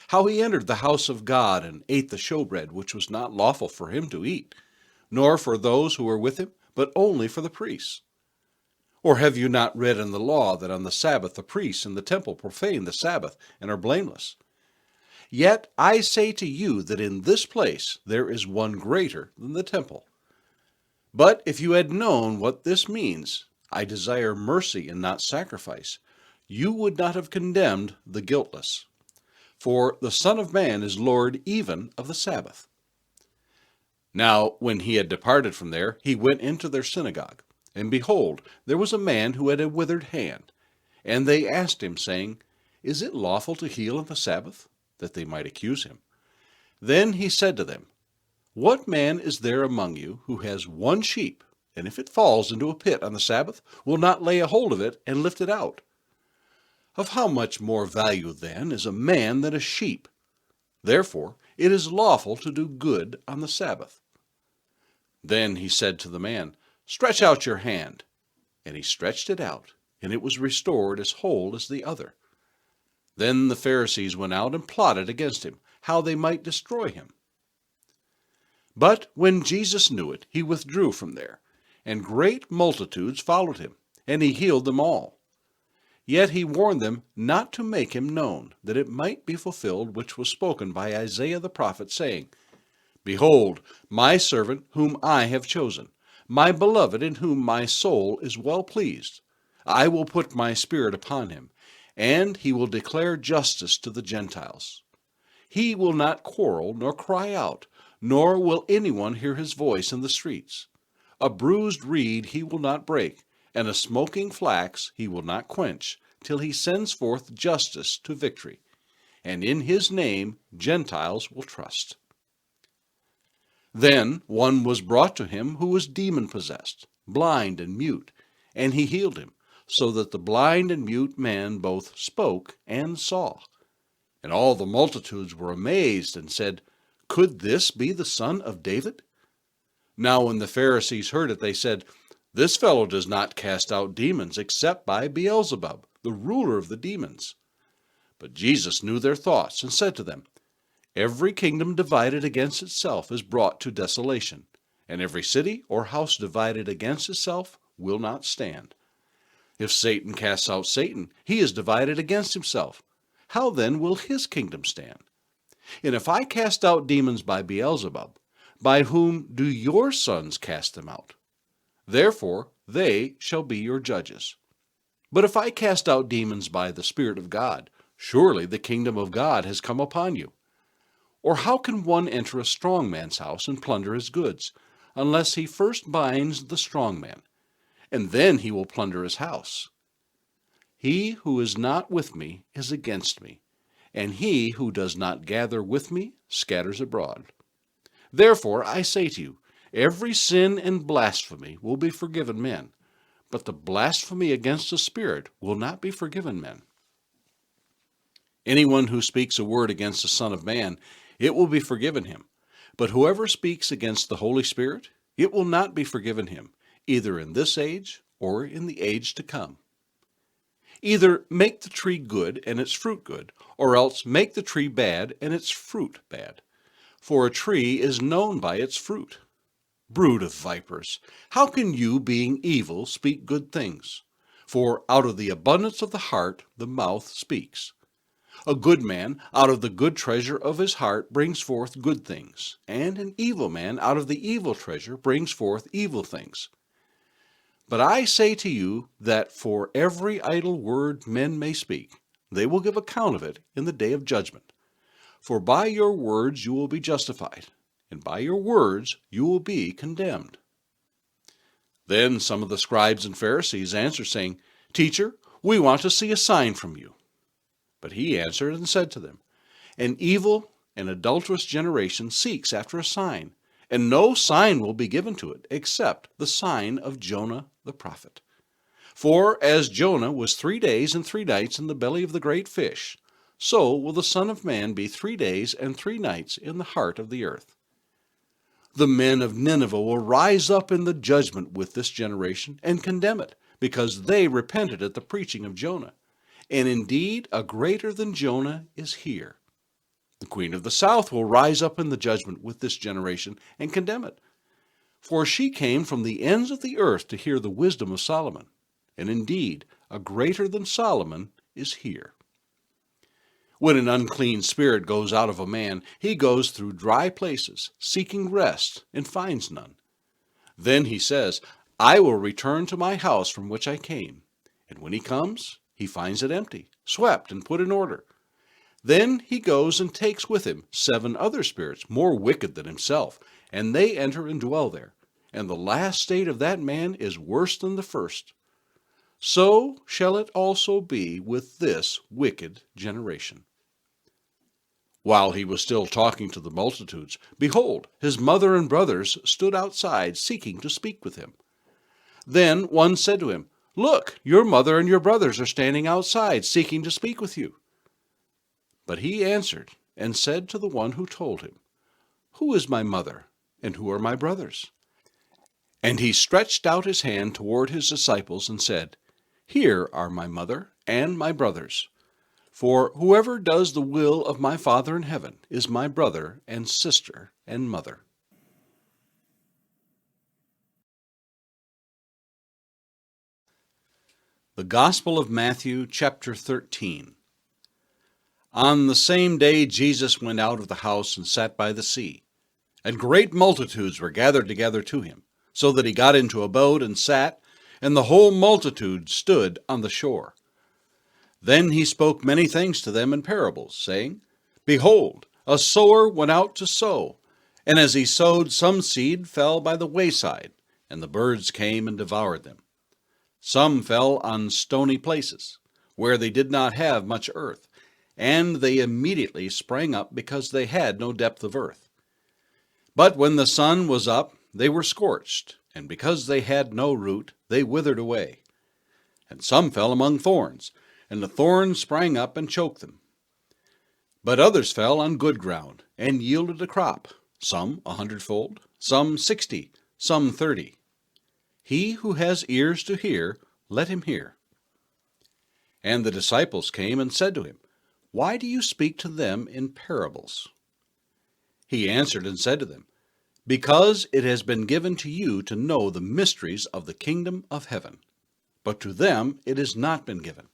How he entered the house of God and ate the showbread, which was not lawful for him to eat, nor for those who were with him, but only for the priests. Or have you not read in the law that on the Sabbath the priests in the temple profane the Sabbath and are blameless? Yet I say to you that in this place there is one greater than the temple. But if you had known what this means, I desire mercy and not sacrifice, you would not have condemned the guiltless. For the Son of Man is Lord even of the Sabbath." Now when he had departed from there, he went into their synagogue. And behold, there was a man who had a withered hand. And they asked him, saying, "Is it lawful to heal on the Sabbath?" That they might accuse him. Then he said to them, "What man is there among you who has one sheep, and if it falls into a pit on the Sabbath, will not lay a hold of it and lift it out? Of how much more value then is a man than a sheep? Therefore it is lawful to do good on the Sabbath." Then he said to the man, "Stretch out your hand." And he stretched it out, and it was restored as whole as the other. Then the Pharisees went out and plotted against him, how they might destroy him. But when Jesus knew it, he withdrew from there, and great multitudes followed him, and he healed them all. Yet he warned them not to make him known, that it might be fulfilled which was spoken by Isaiah the prophet, saying, "Behold, my servant whom I have chosen, my beloved in whom my soul is well pleased. I will put my spirit upon him, and he will declare justice to the Gentiles. He will not quarrel nor cry out, nor will anyone hear his voice in the streets. A bruised reed he will not break, and a smoking flax he will not quench, till he sends forth justice to victory. And in his name Gentiles will trust." Then one was brought to him who was demon-possessed, blind and mute, and he healed him, so that the blind and mute man both spoke and saw. And all the multitudes were amazed and said, "Could this be the son of David?" Now when the Pharisees heard it, they said, "This fellow does not cast out demons except by Beelzebub, the ruler of the demons." But Jesus knew their thoughts and said to them, "Every kingdom divided against itself is brought to desolation, and every city or house divided against itself will not stand. If Satan casts out Satan, he is divided against himself. How then will his kingdom stand? And if I cast out demons by Beelzebub, by whom do your sons cast them out? Therefore they shall be your judges. But if I cast out demons by the Spirit of God, surely the kingdom of God has come upon you. Or how can one enter a strong man's house and plunder his goods, unless he first binds the strong man, and then he will plunder his house? He who is not with me is against me, and he who does not gather with me scatters abroad. Therefore I say to you, every sin and blasphemy will be forgiven men, but the blasphemy against the Spirit will not be forgiven men. Anyone who speaks a word against the Son of Man, it will be forgiven him. But whoever speaks against the Holy Spirit, it will not be forgiven him, either in this age or in the age to come. Either make the tree good and its fruit good, or else make the tree bad and its fruit bad. For a tree is known by its fruit. Brood of vipers, how can you, being evil, speak good things? For out of the abundance of the heart the mouth speaks. A good man out of the good treasure of his heart brings forth good things, and an evil man out of the evil treasure brings forth evil things. But I say to you that for every idle word men may speak, they will give account of it in the day of judgment. For by your words you will be justified, and by your words you will be condemned. Then some of the scribes and Pharisees answered, saying, "Teacher, we want to see a sign from you." But he answered and said to them, "An evil and adulterous generation seeks after a sign, and no sign will be given to it except the sign of Jonah the prophet. For as Jonah was 3 days and 3 nights in the belly of the great fish, so will the Son of Man be 3 days and 3 nights in the heart of the earth. The men of Nineveh will rise up in the judgment with this generation and condemn it, because they repented at the preaching of Jonah. And indeed, a greater than Jonah is here. The queen of the south will rise up in the judgment with this generation and condemn it. For she came from the ends of the earth to hear the wisdom of Solomon. And indeed, a greater than Solomon is here. When an unclean spirit goes out of a man, he goes through dry places, seeking rest, and finds none. Then he says, I will return to my house from which I came. And when he comes, he finds it empty, swept, and put in order. Then he goes and takes with him 7 other spirits, more wicked than himself, and they enter and dwell there. And the last state of that man is worse than the first. So shall it also be with this wicked generation. While he was still talking to the multitudes, behold, his mother and brothers stood outside, seeking to speak with him. Then one said to him, Look, your mother and your brothers are standing outside, seeking to speak with you. But he answered and said to the one who told him, Who is my mother, and who are my brothers? And he stretched out his hand toward his disciples and said, Here are my mother and my brothers. For whoever does the will of my Father in heaven is my brother and sister and mother. The Gospel of Matthew, chapter 13. On the same day Jesus went out of the house and sat by the sea, and great multitudes were gathered together to him, so that he got into a boat and sat, and the whole multitude stood on the shore. Then he spoke many things to them in parables, saying, Behold, a sower went out to sow, and as he sowed, some seed fell by the wayside, and the birds came and devoured them. Some fell on stony places, where they did not have much earth, and they immediately sprang up because they had no depth of earth. But when the sun was up, they were scorched, and because they had no root, they withered away. And some fell among thorns, and the thorns sprang up and choked them. But others fell on good ground, and yielded a crop, some 100-fold, some 60, some 30. He who has ears to hear, let him hear. And the disciples came and said to him, Why do you speak to them in parables? He answered and said to them, Because it has been given to you to know the mysteries of the kingdom of heaven, but to them it has not been given.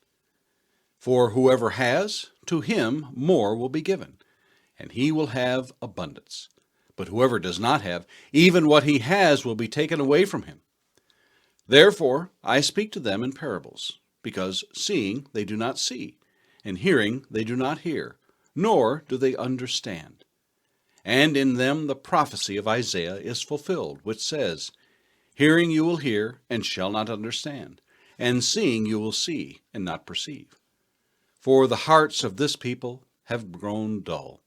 For whoever has, to him more will be given, and he will have abundance. But whoever does not have, even what he has will be taken away from him. Therefore I speak to them in parables, because seeing they do not see, and hearing they do not hear, nor do they understand. And in them the prophecy of Isaiah is fulfilled, which says, Hearing you will hear, and shall not understand, and seeing you will see, and not perceive. For the hearts of this people have grown dull.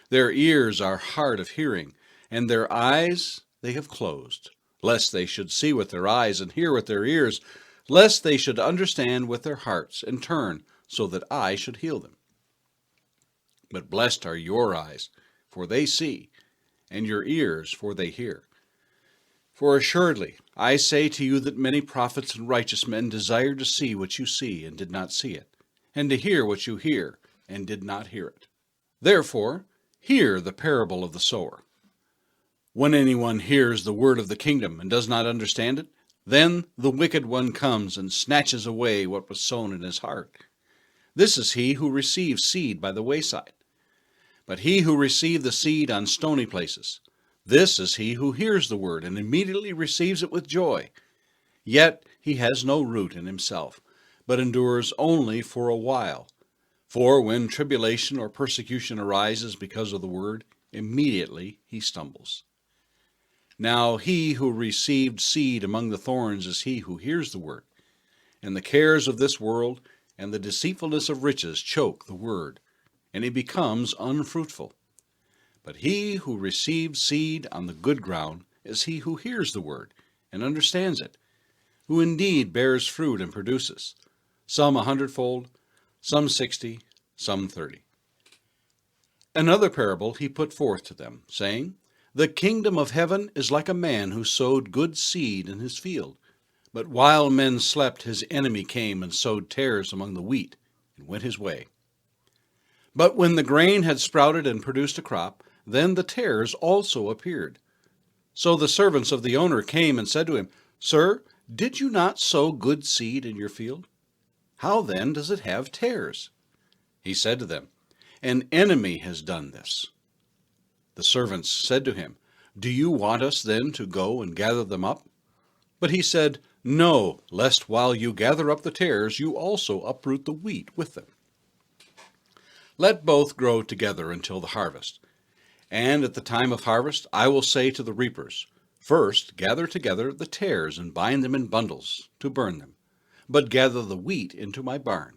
Their ears are hard of hearing, and their eyes they have closed, lest they should see with their eyes and hear with their ears, lest they should understand with their hearts and turn, so that I should heal them. But blessed are your eyes, for they see, and your ears, for they hear. For assuredly I say to you that many prophets and righteous men desired to see what you see, and did not see it, and to hear what you hear, and did not hear it. Therefore, hear the parable of the sower. When anyone hears the word of the kingdom and does not understand it, then the wicked one comes and snatches away what was sown in his heart. This is he who receives seed by the wayside. But he who received the seed on stony places, this is he who hears the word and immediately receives it with joy. Yet he has no root in himself, but endures only for a while. For when tribulation or persecution arises because of the word, immediately he stumbles. Now he who received seed among the thorns is he who hears the word, and the cares of this world and the deceitfulness of riches choke the word, and it becomes unfruitful. But he who received seed on the good ground is he who hears the word and understands it, who indeed bears fruit and produces, some 100-fold, some 60, some 30. Another parable he put forth to them, saying, The kingdom of heaven is like a man who sowed good seed in his field. But while men slept, his enemy came and sowed tares among the wheat, and went his way. But when the grain had sprouted and produced a crop, then the tares also appeared. So the servants of the owner came and said to him, Sir, did you not sow good seed in your field? How then does it have tares? He said to them, An enemy has done this. The servants said to him, Do you want us then to go and gather them up? But he said, No, lest while you gather up the tares, you also uproot the wheat with them. Let both grow together until the harvest. And at the time of harvest I will say to the reapers, First gather together the tares and bind them in bundles to burn them, but gather the wheat into my barn.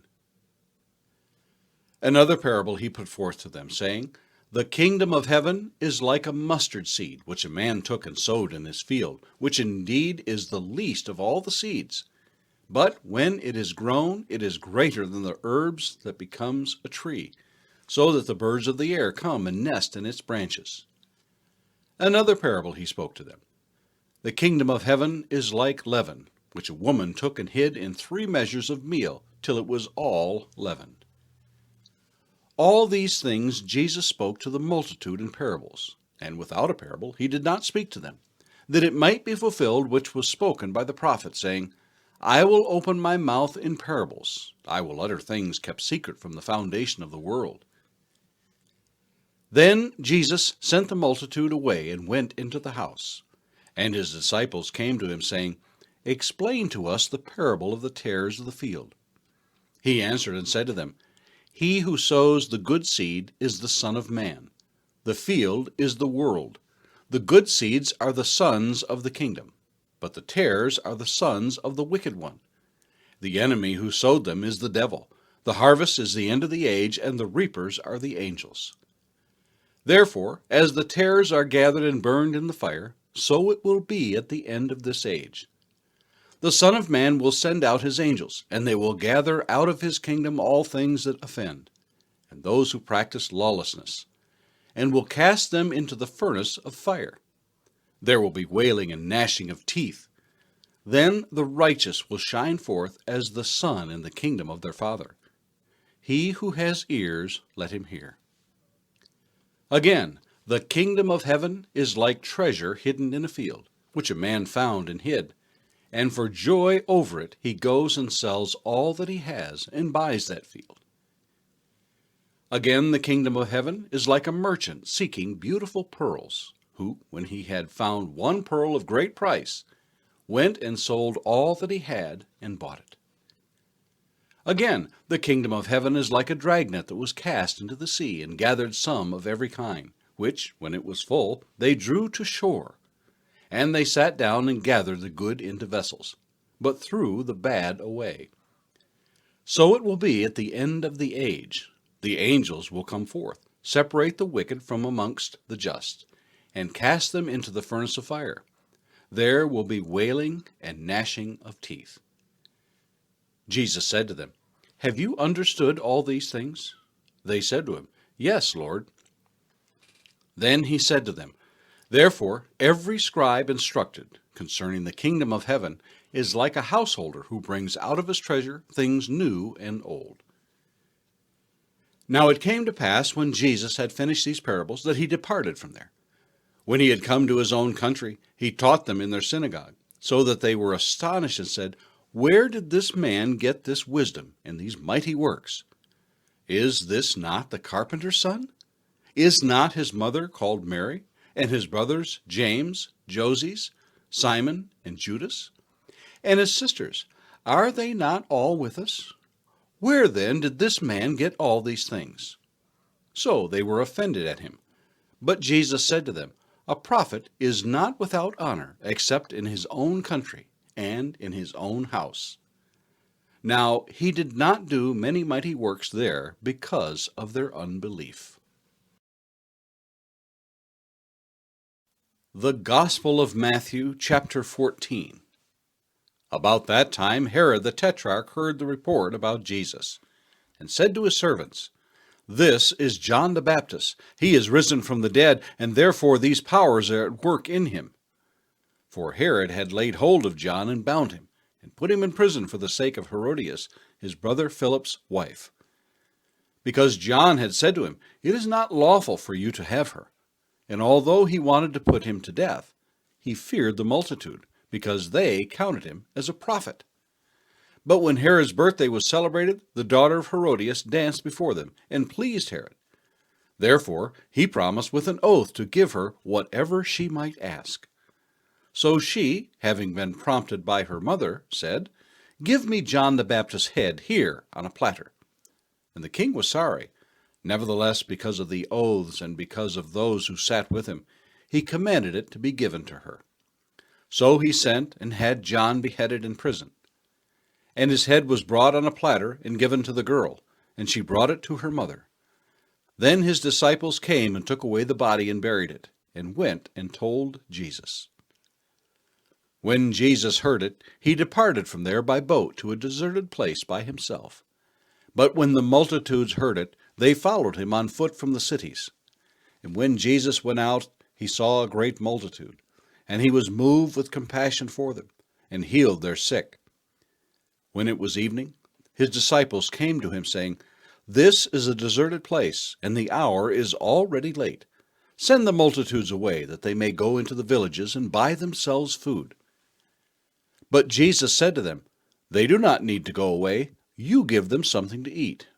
Another parable he put forth to them, saying, The kingdom of heaven is like a mustard seed, which a man took and sowed in his field, which indeed is the least of all the seeds. But when it is grown, it is greater than the herbs that becomes a tree, so that the birds of the air come and nest in its branches. Another parable he spoke to them. The kingdom of heaven is like leaven, which a woman took and hid in 3 measures of meal, till it was all leavened. All these things Jesus spoke to the multitude in parables, and without a parable he did not speak to them, that it might be fulfilled which was spoken by the prophet, saying, I will open my mouth in parables, I will utter things kept secret from the foundation of the world. Then Jesus sent the multitude away and went into the house. And his disciples came to him, saying, Explain to us the parable of the tares of the field. He answered and said to them, He who sows the good seed is the Son of Man. The field is the world. The good seeds are the sons of the kingdom, but the tares are the sons of the wicked one. The enemy who sowed them is the devil. The harvest is the end of the age, and the reapers are the angels. Therefore, as the tares are gathered and burned in the fire, so it will be at the end of this age. The Son of Man will send out his angels, and they will gather out of his kingdom all things that offend, and those who practice lawlessness, and will cast them into the furnace of fire. There will be wailing and gnashing of teeth. Then the righteous will shine forth as the sun in the kingdom of their Father. He who has ears, let him hear. Again, the kingdom of heaven is like treasure hidden in a field, which a man found and hid. And for joy over it he goes and sells all that he has and buys that field. Again, the kingdom of heaven is like a merchant seeking beautiful pearls, who, when he had found one pearl of great price, went and sold all that he had and bought it. Again, the kingdom of heaven is like a dragnet that was cast into the sea and gathered some of every kind, which, when it was full, they drew to shore. And they sat down and gathered the good into vessels, but threw the bad away. So it will be at the end of the age. The angels will come forth, separate the wicked from amongst the just, and cast them into the furnace of fire. There will be wailing and gnashing of teeth. Jesus said to them, Have you understood all these things? They said to him, Yes, Lord. Then he said to them, Therefore every scribe instructed concerning the kingdom of heaven is like a householder who brings out of his treasure things new and old. Now it came to pass, when Jesus had finished these parables, that he departed from there. When he had come to his own country, he taught them in their synagogue, so that they were astonished and said, Where did this man get this wisdom and these mighty works? Is this not the carpenter's son? Is not his mother called Mary, and his brothers James, Joses, Simon, and Judas? And his sisters, are they not all with us? Where then did this man get all these things? So they were offended at him. But Jesus said to them, A prophet is not without honor, except in his own country and in his own house. Now he did not do many mighty works there because of their unbelief. The Gospel of Matthew, chapter 14. About that time Herod the Tetrarch heard the report about Jesus, and said to his servants, This is John the Baptist. He is risen from the dead, and therefore these powers are at work in him. For Herod had laid hold of John and bound him, and put him in prison for the sake of Herodias, his brother Philip's wife. Because John had said to him, It is not lawful for you to have her. And although he wanted to put him to death, he feared the multitude, because they counted him as a prophet. But when Herod's birthday was celebrated, the daughter of Herodias danced before them, and pleased Herod. Therefore he promised with an oath to give her whatever she might ask. So she, having been prompted by her mother, said, "Give me John the Baptist's head here on a platter." And the king was sorry. Nevertheless, because of the oaths and because of those who sat with him, he commanded it to be given to her. So he sent and had John beheaded in prison. And his head was brought on a platter and given to the girl, and she brought it to her mother. Then his disciples came and took away the body and buried it, and went and told Jesus. When Jesus heard it, he departed from there by boat to a deserted place by himself. But when the multitudes heard it, they followed him on foot from the cities. And when Jesus went out, he saw a great multitude, and he was moved with compassion for them, and healed their sick. When it was evening, his disciples came to him, saying, "This is a deserted place, and the hour is already late. Send the multitudes away, that they may go into the villages and buy themselves food." But Jesus said to them, "They do not need to go away. You give them something to eat."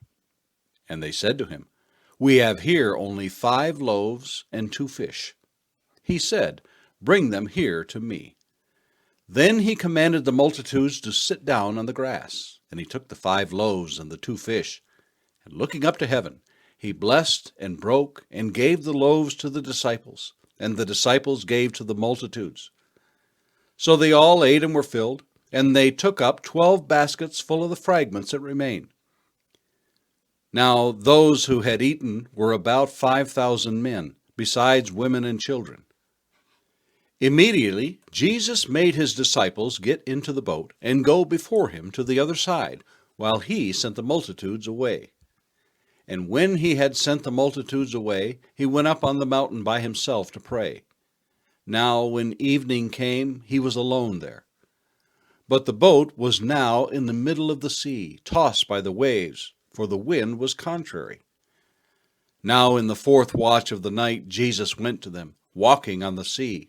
And they said to him, "We have here only 5 loaves and 2 fish." He said, "Bring them here to me." Then he commanded the multitudes to sit down on the grass. And he took the 5 loaves and the 2 fish, and looking up to heaven, he blessed and broke and gave the loaves to the disciples, and the disciples gave to the multitudes. So they all ate and were filled, and they took up 12 baskets full of the fragments that remained. Now those who had eaten were about 5,000 men, besides women and children. Immediately Jesus made his disciples get into the boat and go before him to the other side, while he sent the multitudes away. And when he had sent the multitudes away, he went up on the mountain by himself to pray. Now when evening came, he was alone there. But the boat was now in the middle of the sea, tossed by the waves, for the wind was contrary. Now in the 4th watch of the night Jesus went to them, walking on the sea.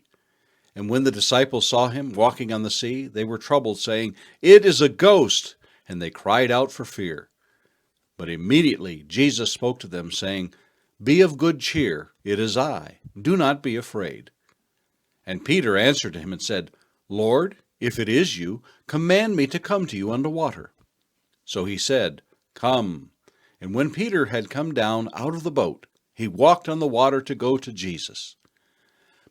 And when the disciples saw him walking on the sea, they were troubled, saying, "It is a ghost!" And they cried out for fear. But immediately Jesus spoke to them, saying, "Be of good cheer, it is I. Do not be afraid." And Peter answered him and said, "Lord, if it is you, command me to come to you on the water." So he said, "Come." And when Peter had come down out of the boat, he walked on the water to go to Jesus.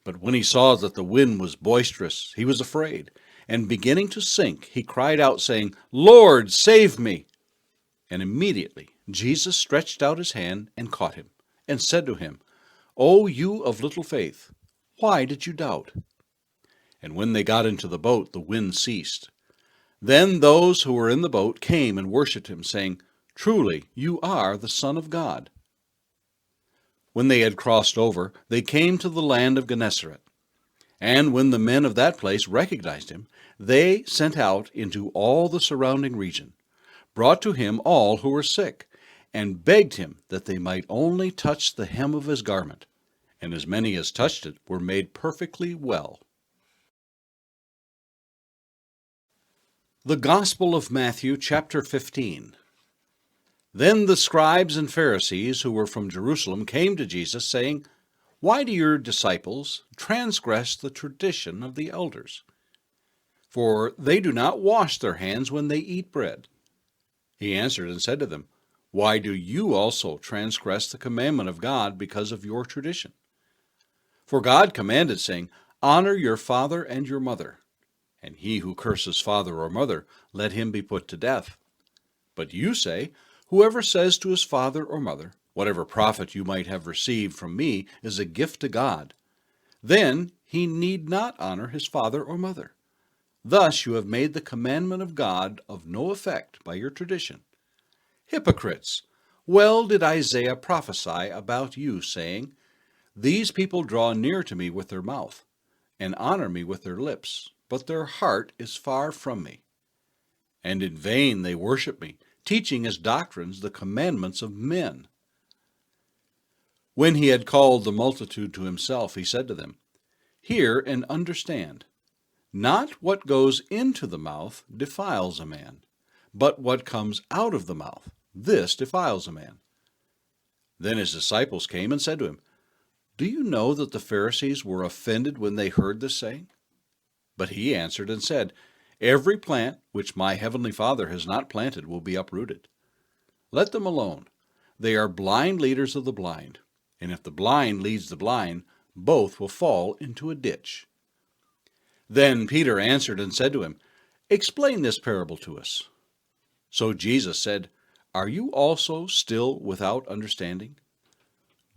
But when he saw that the wind was boisterous, he was afraid, and beginning to sink, he cried out, saying, "Lord, save me!" And immediately Jesus stretched out his hand and caught him, and said to him, "O you of little faith, why did you doubt?" And when they got into the boat, the wind ceased. Then those who were in the boat came and worshipped him, saying, "Truly you are the Son of God." When they had crossed over, they came to the land of Gennesaret. And when the men of that place recognized him, they sent out into all the surrounding region, brought to him all who were sick, and begged him that they might only touch the hem of his garment. And as many as touched it were made perfectly well. The Gospel of Matthew, chapter 15. Then the scribes and Pharisees who were from Jerusalem came to Jesus, saying, "Why do your disciples transgress the tradition of the elders? For they do not wash their hands when they eat bread." He answered and said to them, "Why do you also transgress the commandment of God because of your tradition? For God commanded, saying, 'Honor your father and your mother,' and he who curses father or mother, let him be put to death. But you say, 'Whoever says to his father or mother, whatever profit you might have received from me is a gift to God,' then he need not honor his father or mother. Thus you have made the commandment of God of no effect by your tradition. Hypocrites! Well did Isaiah prophesy about you, saying, 'These people draw near to me with their mouth, and honor me with their lips, but their heart is far from me. And in vain they worship me, teaching as doctrines the commandments of men.'" When he had called the multitude to himself, he said to them, "Hear and understand. Not what goes into the mouth defiles a man, but what comes out of the mouth, this defiles a man. Then his disciples came and said to him, "Do you know that the Pharisees were offended when they heard this saying?" But he answered and said, "Every plant which my heavenly Father has not planted will be uprooted. Let them alone. They are blind leaders of the blind. And if the blind leads the blind, both will fall into a ditch." Then Peter answered and said to him, "Explain this parable to us." So Jesus said, "Are you also still without understanding?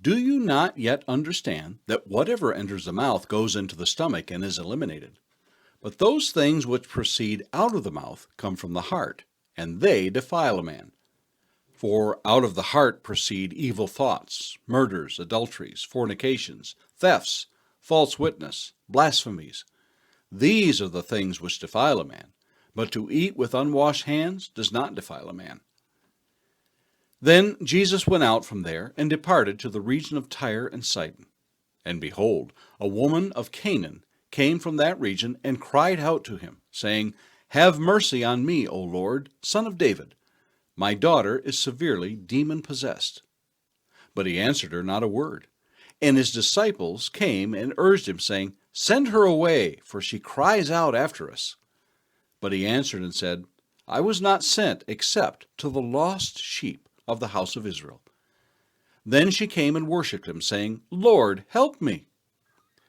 Do you not yet understand that whatever enters the mouth goes into the stomach and is eliminated? But those things which proceed out of the mouth come from the heart, and they defile a man. For out of the heart proceed evil thoughts, murders, adulteries, fornications, thefts, false witness, blasphemies. These are the things which defile a man, but to eat with unwashed hands does not defile a man." Then Jesus went out from there and departed to the region of Tyre and Sidon. And behold, a woman of Canaan came from that region and cried out to him, saying, "Have mercy on me, O Lord, Son of David. My daughter is severely demon-possessed." But he answered her not a word. And his disciples came and urged him, saying, "Send her away, for she cries out after us." But he answered and said, "I was not sent except to the lost sheep of the house of Israel." Then she came and worshipped him, saying, "Lord, help me."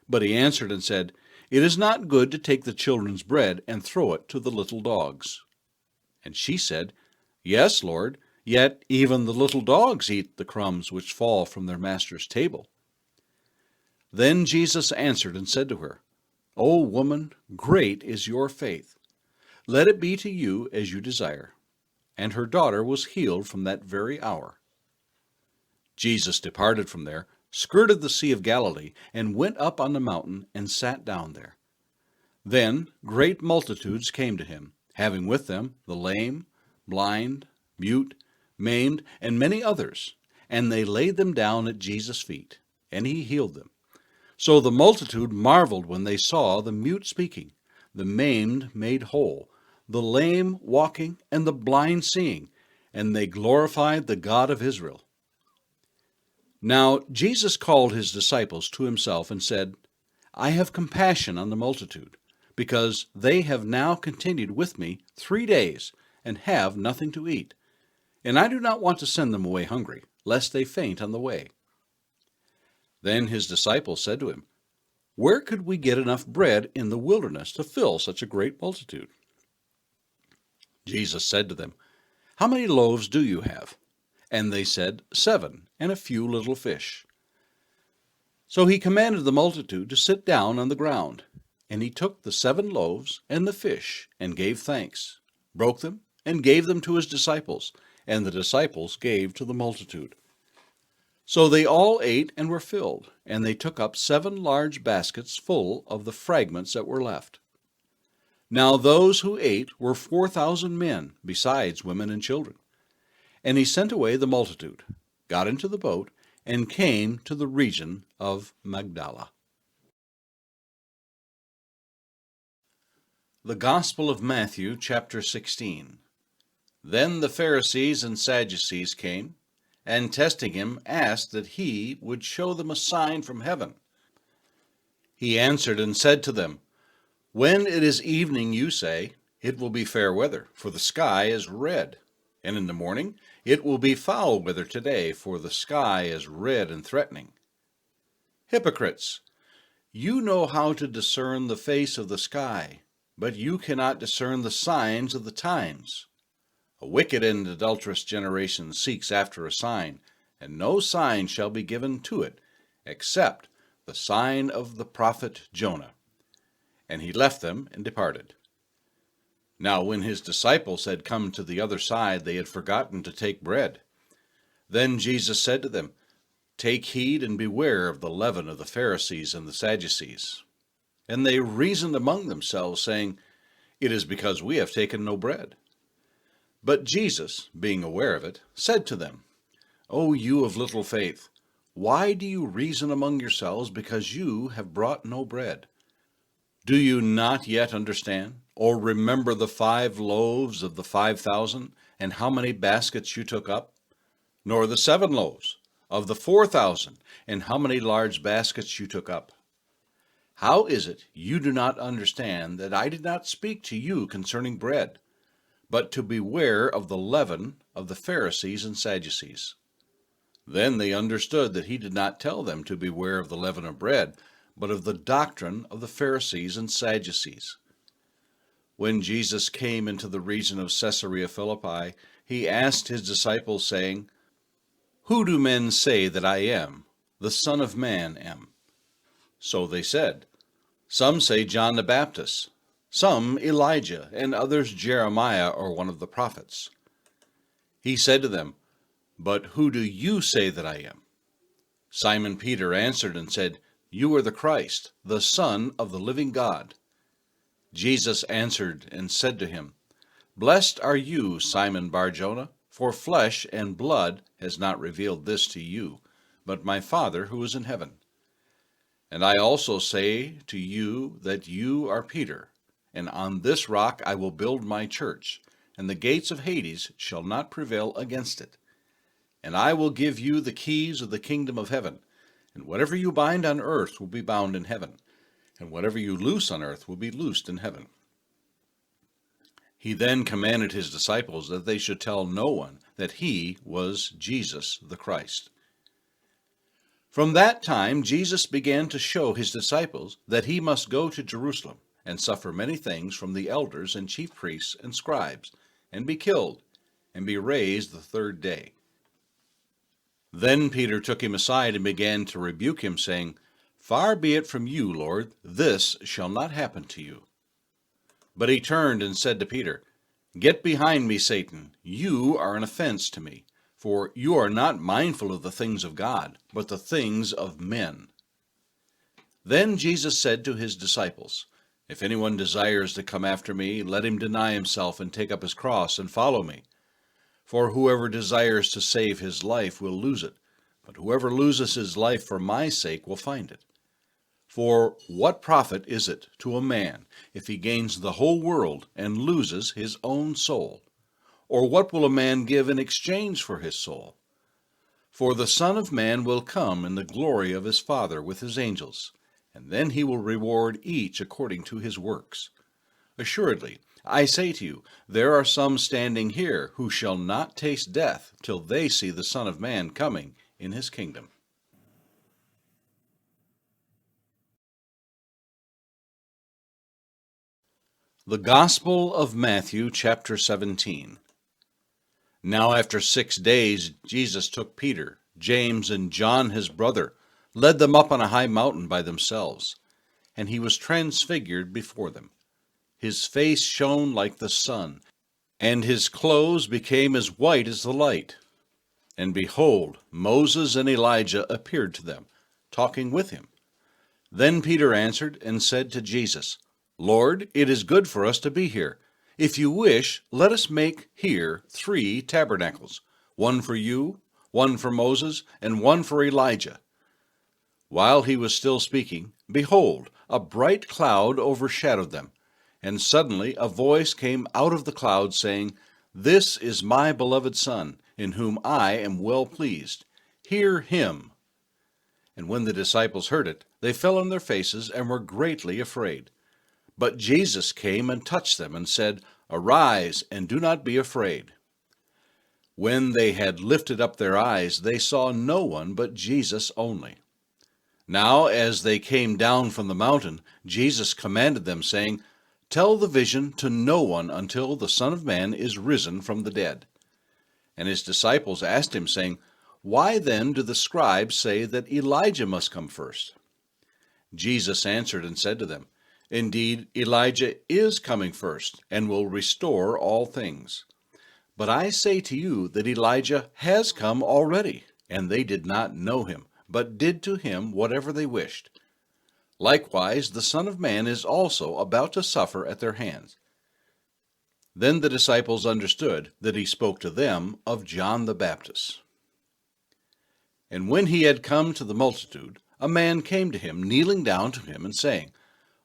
But he answered and said, "It is not good to take the children's bread and throw it to the little dogs." And she said, "Yes, Lord, yet even the little dogs eat the crumbs which fall from their master's table." Then Jesus answered and said to her, "O woman, great is your faith. Let it be to you as you desire." And her daughter was healed from that very hour. Jesus departed from there, skirted the Sea of Galilee, and went up on the mountain and sat down there. Then great multitudes came to him, having with them the lame, blind, mute, maimed, and many others, and they laid them down at Jesus' feet, and he healed them. So the multitude marveled when they saw the mute speaking, the maimed made whole, the lame walking, and the blind seeing, and they glorified the God of Israel. Now Jesus called his disciples to himself and said, "I have compassion on the multitude, because they have now continued with me 3 days, and have nothing to eat. And I do not want to send them away hungry, lest they faint on the way." Then his disciples said to him, "Where could we get enough bread in the wilderness to fill such a great multitude?" Jesus said to them, "How many loaves do you have?" And they said, 7, and a few little fish. So he commanded the multitude to sit down on the ground. And he took the 7 loaves and the fish, and gave thanks, broke them, and gave them to his disciples, and the disciples gave to the multitude. So they all ate and were filled, and they took up 7 large baskets full of the fragments that were left. Now those who ate were 4,000 men, besides women and children. And he sent away the multitude, got into the boat, and came to the region of Magdala. The Gospel of Matthew, chapter 16. Then the Pharisees and Sadducees came, and testing him, asked that he would show them a sign from heaven. He answered and said to them, "When it is evening, you say, 'It will be fair weather, for the sky is red.' And in the morning, 'It will be foul weather today, for the sky is red and threatening.' Hypocrites, you know how to discern the face of the sky, but you cannot discern the signs of the times. A wicked and adulterous generation seeks after a sign, and no sign shall be given to it, except the sign of the prophet Jonah." And he left them and departed. Now when his disciples had come to the other side, they had forgotten to take bread. Then Jesus said to them, "Take heed and beware of the leaven of the Pharisees and the Sadducees." And they reasoned among themselves, saying, "It is because we have taken no bread." But Jesus, being aware of it, said to them, "O you of little faith, why do you reason among yourselves because you have brought no bread? Do you not yet understand, or remember the 5 loaves of the 5,000, and how many baskets you took up? Nor the 7 loaves, of the 4,000, and how many large baskets you took up? How is it you do not understand that I did not speak to you concerning bread, but to beware of the leaven of the Pharisees and Sadducees?" Then they understood that he did not tell them to beware of the leaven of bread, but of the doctrine of the Pharisees and Sadducees. When Jesus came into the region of Caesarea Philippi, he asked his disciples, saying, "Who do men say that I am, the Son of Man, am?" So they said, "Some say John the Baptist, some Elijah, and others Jeremiah or one of the prophets." He said to them, "But who do you say that I am?" Simon Peter answered and said, "You are the Christ, the Son of the living God." Jesus answered and said to him, "Blessed are you, Simon Bar-Jonah, for flesh and blood has not revealed this to you, but my Father who is in heaven. And I also say to you that you are Peter, and on this rock I will build my church, and the gates of Hades shall not prevail against it. And I will give you the keys of the kingdom of heaven, and whatever you bind on earth will be bound in heaven, and whatever you loose on earth will be loosed in heaven." He then commanded his disciples that they should tell no one that he was Jesus the Christ. From that time Jesus began to show his disciples that he must go to Jerusalem and suffer many things from the elders and chief priests and scribes, and be killed, and be raised the third day. Then Peter took him aside and began to rebuke him, saying, "Far be it from you, Lord, this shall not happen to you." But he turned and said to Peter, "Get behind me, Satan. You are an offense to me, for you are not mindful of the things of God, but the things of men." Then Jesus said to his disciples, "If anyone desires to come after me, let him deny himself and take up his cross and follow me. For whoever desires to save his life will lose it, but whoever loses his life for my sake will find it. For what profit is it to a man if he gains the whole world and loses his own soul? Or what will a man give in exchange for his soul? For the Son of Man will come in the glory of his Father with his angels, and then he will reward each according to his works. Assuredly, I say to you, there are some standing here who shall not taste death till they see the Son of Man coming in his kingdom." The Gospel of Matthew, chapter 17. Now after 6 days Jesus took Peter, James, and John his brother, led them up on a high mountain by themselves, and he was transfigured before them. His face shone like the sun, and his clothes became as white as the light. And behold, Moses and Elijah appeared to them, talking with him. Then Peter answered and said to Jesus, "Lord, it is good for us to be here. If you wish, let us make here 3 tabernacles, one for you, one for Moses, and one for Elijah." While he was still speaking, behold, a bright cloud overshadowed them. And suddenly a voice came out of the cloud, saying, "This is my beloved Son, in whom I am well pleased. Hear him." And when the disciples heard it, they fell on their faces and were greatly afraid. But Jesus came and touched them and said, "Arise, and do not be afraid." When they had lifted up their eyes, they saw no one but Jesus only. Now as they came down from the mountain, Jesus commanded them, saying, "Tell the vision to no one until the Son of Man is risen from the dead." And his disciples asked him, saying, "Why then do the scribes say that Elijah must come first?" Jesus answered and said to them, "Indeed, Elijah is coming first, and will restore all things. But I say to you that Elijah has come already, and they did not know him, but did to him whatever they wished. Likewise, the Son of Man is also about to suffer at their hands." Then the disciples understood that he spoke to them of John the Baptist. And when he had come to the multitude, a man came to him, kneeling down to him and saying,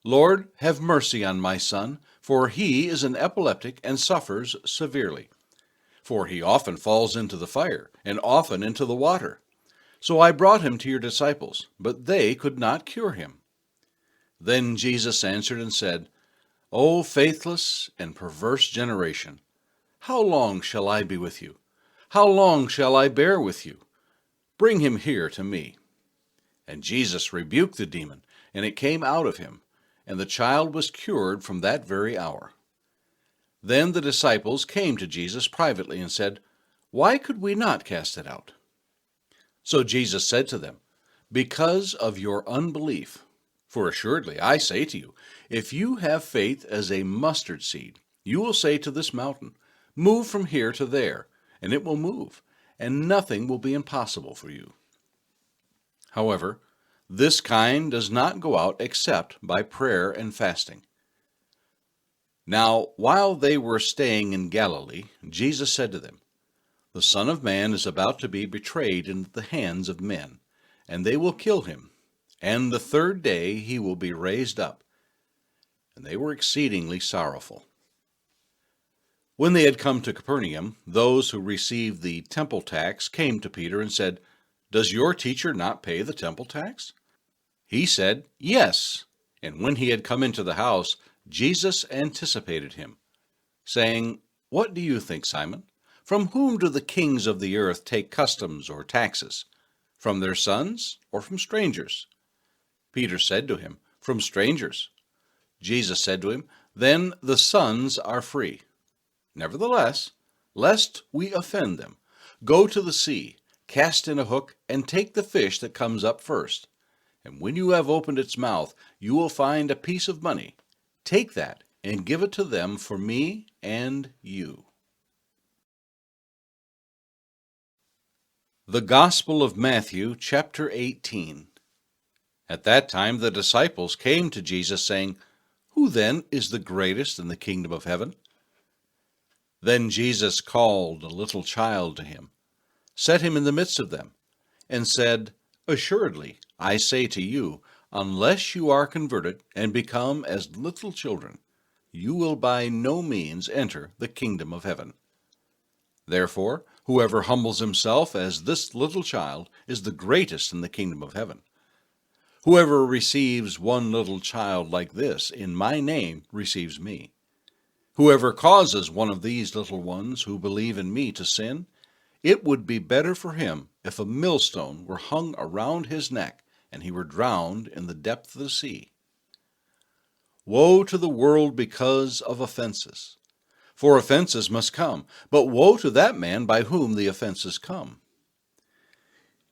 "Lord, have mercy on my son, for he is an epileptic and suffers severely. For he often falls into the fire, and often into the water. So I brought him to your disciples, but they could not cure him. Then Jesus answered and said, O faithless and perverse generation, how long shall I be with you? How long shall I bear with you? Bring him here to me. And Jesus rebuked the demon, and it came out of him, and the child was cured from that very hour. Then the disciples came to Jesus privately and said, Why could we not cast it out? So Jesus said to them, Because of your unbelief. For assuredly I say to you, if you have faith as a mustard seed, you will say to this mountain, Move from here to there, and it will move, and nothing will be impossible for you. However, this kind does not go out except by prayer and fasting. Now, while they were staying in Galilee, Jesus said to them, The Son of Man is about to be betrayed into the hands of men, and they will kill him, and the third day he will be raised up. And they were exceedingly sorrowful. When they had come to Capernaum, those who received the temple tax came to Peter and said, Does your teacher not pay the temple tax? He said, Yes. And when he had come into the house, Jesus anticipated him, saying, What do you think, Simon? From whom do the kings of the earth take customs or taxes? From their sons or from strangers? Peter said to him, From strangers. Jesus said to him, Then the sons are free. Nevertheless, lest we offend them, go to the sea, cast in a hook, and take the fish that comes up first. And when you have opened its mouth, you will find a piece of money. Take that and give it to them for me and you. The Gospel of Matthew, chapter 18. At that time the disciples came to Jesus, saying, Who then is the greatest in the kingdom of heaven? Then Jesus called a little child to him, set him in the midst of them, and said, Assuredly, I say to you, unless you are converted and become as little children, you will by no means enter the kingdom of heaven. Therefore, whoever humbles himself as this little child is the greatest in the kingdom of heaven. Whoever receives one little child like this in my name receives me. Whoever causes one of these little ones who believe in me to sin, it would be better for him if a millstone were hung around his neck and he were drowned in the depth of the sea. Woe to the world because of offenses! For offenses must come, but woe to that man by whom the offenses come.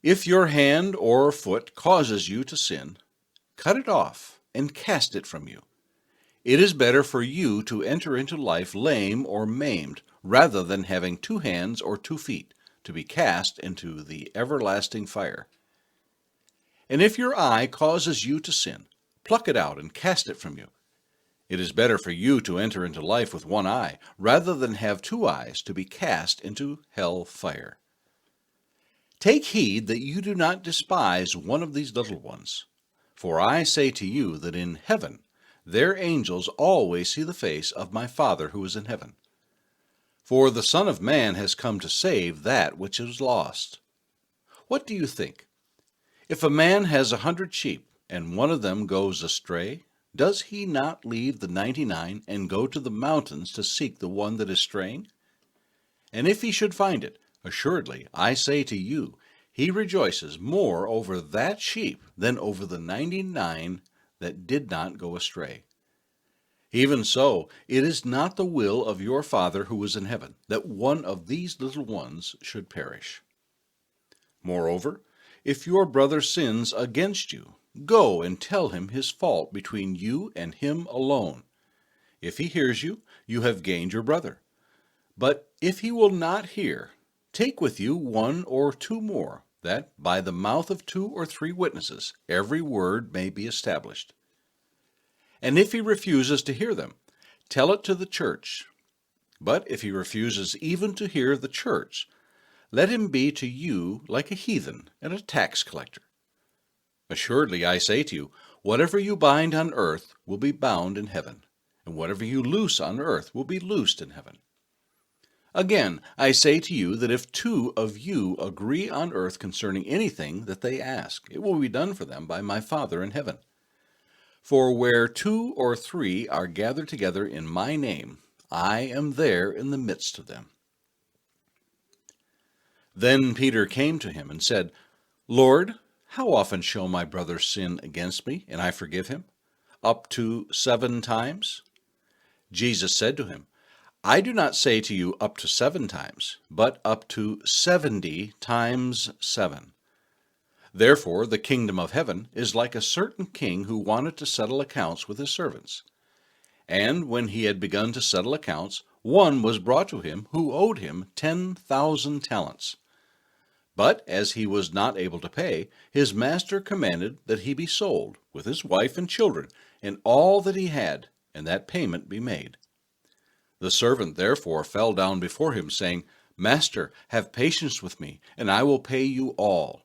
If your hand or foot causes you to sin, cut it off and cast it from you. It is better for you to enter into life lame or maimed, rather than having 2 hands or 2 feet, to be cast into the everlasting fire. And if your eye causes you to sin, pluck it out and cast it from you. It is better for you to enter into life with 1 eye, rather than have 2 eyes to be cast into hell fire. Take heed that you do not despise one of these little ones. For I say to you that in heaven their angels always see the face of my Father who is in heaven. For the Son of Man has come to save that which is lost. What do you think? If a man has 100 sheep, and one of them goes astray, does he not leave the 99 and go to the mountains to seek the one that is straying? And if he should find it, assuredly, I say to you, he rejoices more over that sheep than over the 99 that did not go astray. Even so, it is not the will of your Father who is in heaven that one of these little ones should perish. Moreover, if your brother sins against you, go and tell him his fault between you and him alone. If he hears you, you have gained your brother. But if he will not hear, take with you 1 or 2 more, that by the mouth of 2 or 3 witnesses every word may be established. And if he refuses to hear them, tell it to the church. But if he refuses even to hear the church, let him be to you like a heathen and a tax collector. Assuredly, I say to you, whatever you bind on earth will be bound in heaven, and whatever you loose on earth will be loosed in heaven. Again, I say to you that if two of you agree on earth concerning anything that they ask, it will be done for them by my Father in heaven. For where two or three are gathered together in my name, I am there in the midst of them. Then Peter came to him and said, Lord, how often shall my brother sin against me, and I forgive him? Up to 7 times? Jesus said to him, I do not say to you up to 7 times, but up to 70 times 7. Therefore the kingdom of heaven is like a certain king who wanted to settle accounts with his servants. And when he had begun to settle accounts, one was brought to him who owed him 10,000 talents. But as he was not able to pay, his master commanded that he be sold, with his wife and children, and all that he had, and that payment be made. The servant therefore fell down before him, saying, Master, have patience with me, and I will pay you all.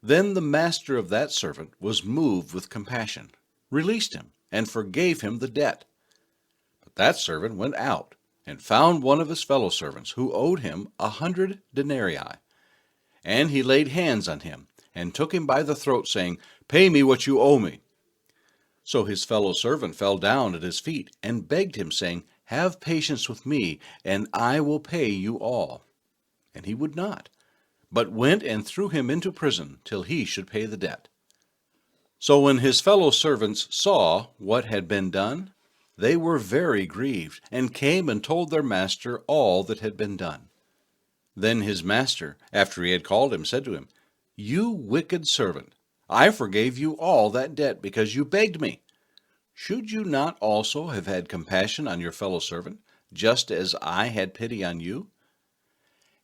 Then the master of that servant was moved with compassion, released him, and forgave him the debt. But that servant went out, and found one of his fellow servants, who owed him 100 denarii. And he laid hands on him, and took him by the throat, saying, Pay me what you owe me. So his fellow servant fell down at his feet, and begged him, saying, Have patience with me, and I will pay you all. And he would not, but went and threw him into prison till he should pay the debt. So when his fellow servants saw what had been done, they were very grieved, and came and told their master all that had been done. Then his master, after he had called him, said to him, You wicked servant, I forgave you all that debt because you begged me. Should you not also have had compassion on your fellow servant, just as I had pity on you?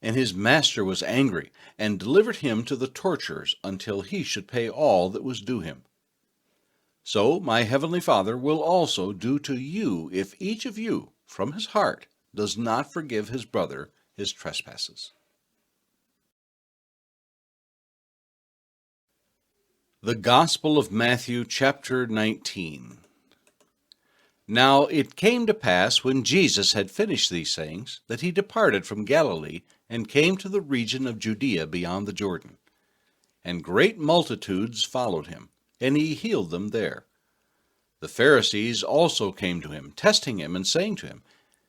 And his master was angry, and delivered him to the torturers until he should pay all that was due him. So my heavenly Father will also do to you if each of you, from his heart, does not forgive his brother his trespasses. The Gospel of Matthew, chapter 19. Now it came to pass, when Jesus had finished these sayings, that he departed from Galilee, and came to the region of Judea beyond the Jordan. And great multitudes followed him, and he healed them there. The Pharisees also came to him, testing him, and saying to him,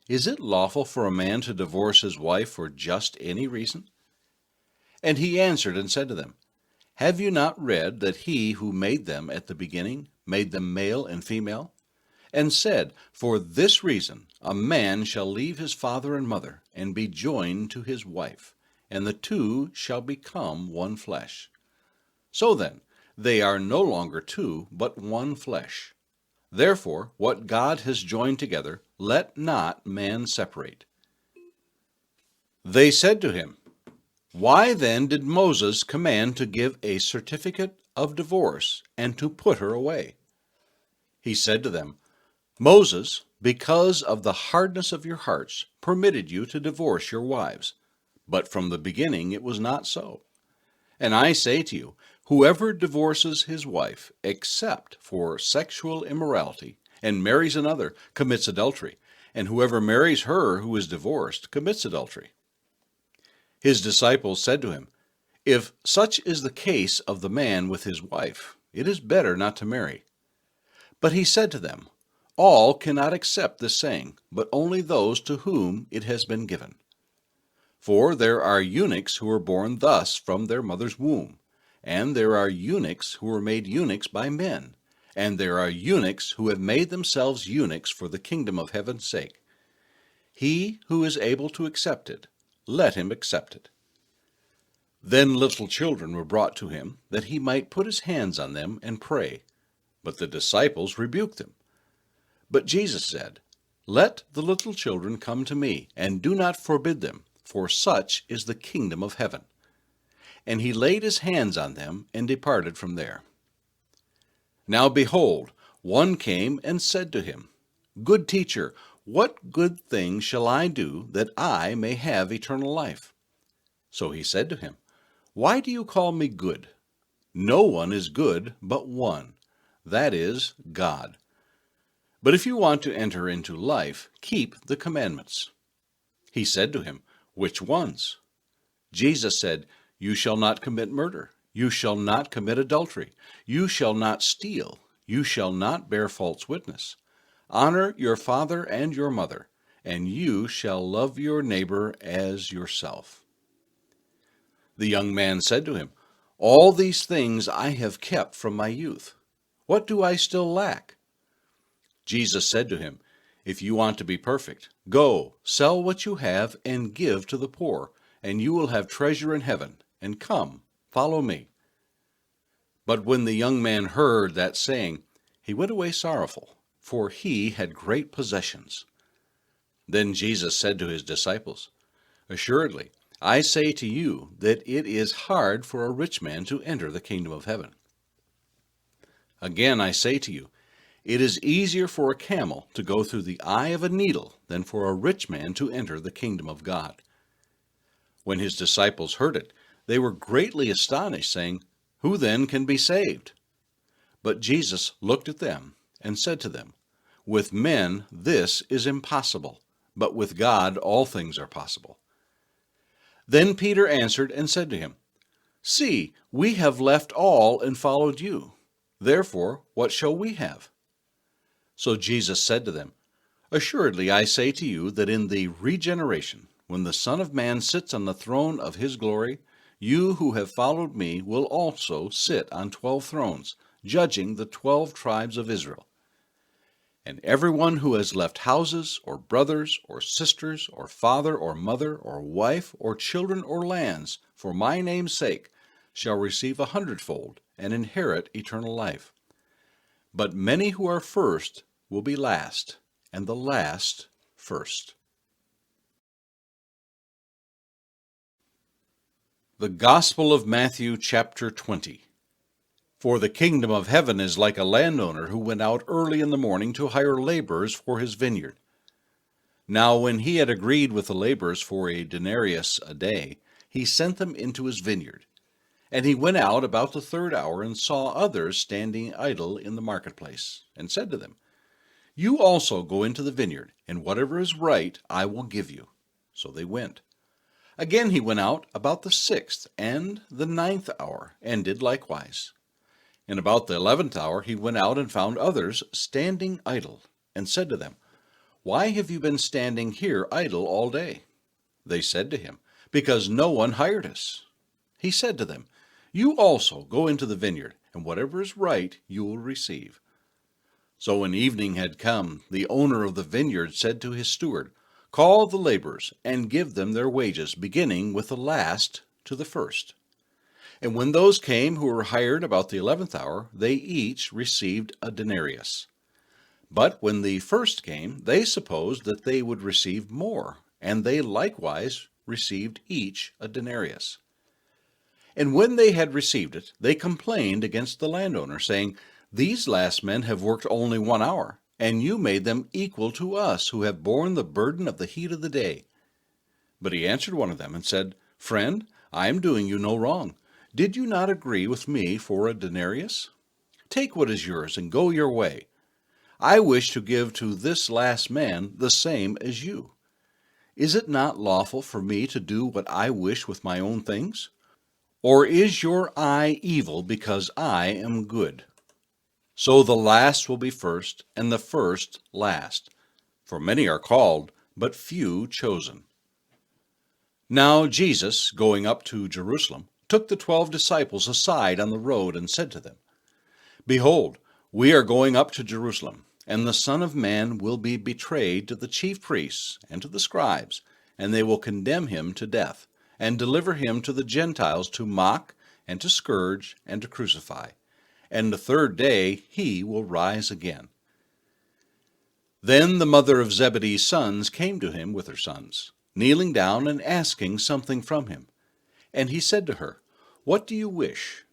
Is it lawful for a man to divorce his wife for just any reason? And he answered and said to them, Have you not read that he who made them at the beginning made them male and female? And said, For this reason a man shall leave his father and mother, and be joined to his wife, and the two shall become one flesh. So then, they are no longer two, but one flesh. Therefore, what God has joined together, let not man separate. They said to him, Why then did Moses command to give a certificate of divorce, and to put her away? He said to them, Moses, because of the hardness of your hearts, permitted you to divorce your wives. But from the beginning it was not so. And I say to you, whoever divorces his wife, except for sexual immorality, and marries another, commits adultery, and whoever marries her who is divorced commits adultery. His disciples said to him, If such is the case of the man with his wife, it is better not to marry. But he said to them, All cannot accept this saying, but only those to whom it has been given. For there are eunuchs who are born thus from their mother's womb, and there are eunuchs who are made eunuchs by men, and there are eunuchs who have made themselves eunuchs for the kingdom of heaven's sake. He who is able to accept it, let him accept it. Then little children were brought to him, that he might put his hands on them and pray. But the disciples rebuked them. But Jesus said, Let the little children come to me, and do not forbid them, for such is the kingdom of heaven. And he laid his hands on them, and departed from there. Now behold, one came and said to him, Good teacher, what good thing shall I do, that I may have eternal life? So he said to him, Why do you call me good? No one is good but one, that is, God. But if you want to enter into life, keep the commandments. He said to him, "Which ones?" Jesus said, "You shall not commit murder. You shall not commit adultery. You shall not steal. You shall not bear false witness. Honor your father and your mother, and you shall love your neighbor as yourself." The young man said to him, "All these things I have kept from my youth. What do I still lack?" Jesus said to him, "If you want to be perfect, go, sell what you have and give to the poor, and you will have treasure in heaven, and come, follow me." But when the young man heard that saying, he went away sorrowful, for he had great possessions. Then Jesus said to his disciples, "Assuredly, I say to you that it is hard for a rich man to enter the kingdom of heaven. Again I say to you, it is easier for a camel to go through the eye of a needle than for a rich man to enter the kingdom of God." When his disciples heard it, they were greatly astonished, saying, "Who then can be saved?" But Jesus looked at them and said to them, "With men this is impossible, but with God all things are possible." Then Peter answered and said to him, "See, we have left all and followed you. Therefore, what shall we have?" So Jesus said to them, "Assuredly I say to you that in the regeneration, when the Son of Man sits on the throne of his glory, you who have followed me will also sit on 12 thrones, judging the 12 tribes of Israel. And everyone who has left houses, or brothers, or sisters, or father, or mother, or wife, or children, or lands, for my name's sake, shall receive 100-fold and inherit eternal life. But many who are first will be last, and the last first." The Gospel of Matthew, chapter 20. For the kingdom of heaven is like a landowner who went out early in the morning to hire laborers for his vineyard. Now when he had agreed with the laborers for a denarius a day, he sent them into his vineyard. And he went out about the 3rd hour and saw others standing idle in the marketplace, and said to them, "You also go into the vineyard, and whatever is right I will give you." So they went. Again he went out about the 6th and the 9th hour, and did likewise. And about the 11th hour he went out and found others standing idle, and said to them, "Why have you been standing here idle all day?" They said to him, "Because no one hired us." He said to them, "You also go into the vineyard, and whatever is right you will receive." So when evening had come, the owner of the vineyard said to his steward, "Call the laborers, and give them their wages, beginning with the last to the first." And when those came who were hired about the 11th hour, they each received a denarius. But when the first came, they supposed that they would receive more, and they likewise received each a denarius. And when they had received it, they complained against the landowner, saying, "These last men have worked only 1 hour, and you made them equal to us, who have borne the burden of the heat of the day." But he answered one of them and said, "Friend, I am doing you no wrong. Did you not agree with me for a denarius? Take what is yours and go your way. I wish to give to this last man the same as you. Is it not lawful for me to do what I wish with my own things? Or is your eye evil because I am good?" So the last will be first, and the first last. For many are called, but few chosen. Now Jesus, going up to Jerusalem, took the 12 disciples aside on the road and said to them, "Behold, we are going up to Jerusalem, and the Son of Man will be betrayed to the chief priests and to the scribes, and they will condemn him to death, and deliver him to the Gentiles to mock, and to scourge, and to crucify. And the 3rd day he will rise again." Then the mother of Zebedee's sons came to him with her sons, kneeling down and asking something from him. And he said to her, "What do you wish?"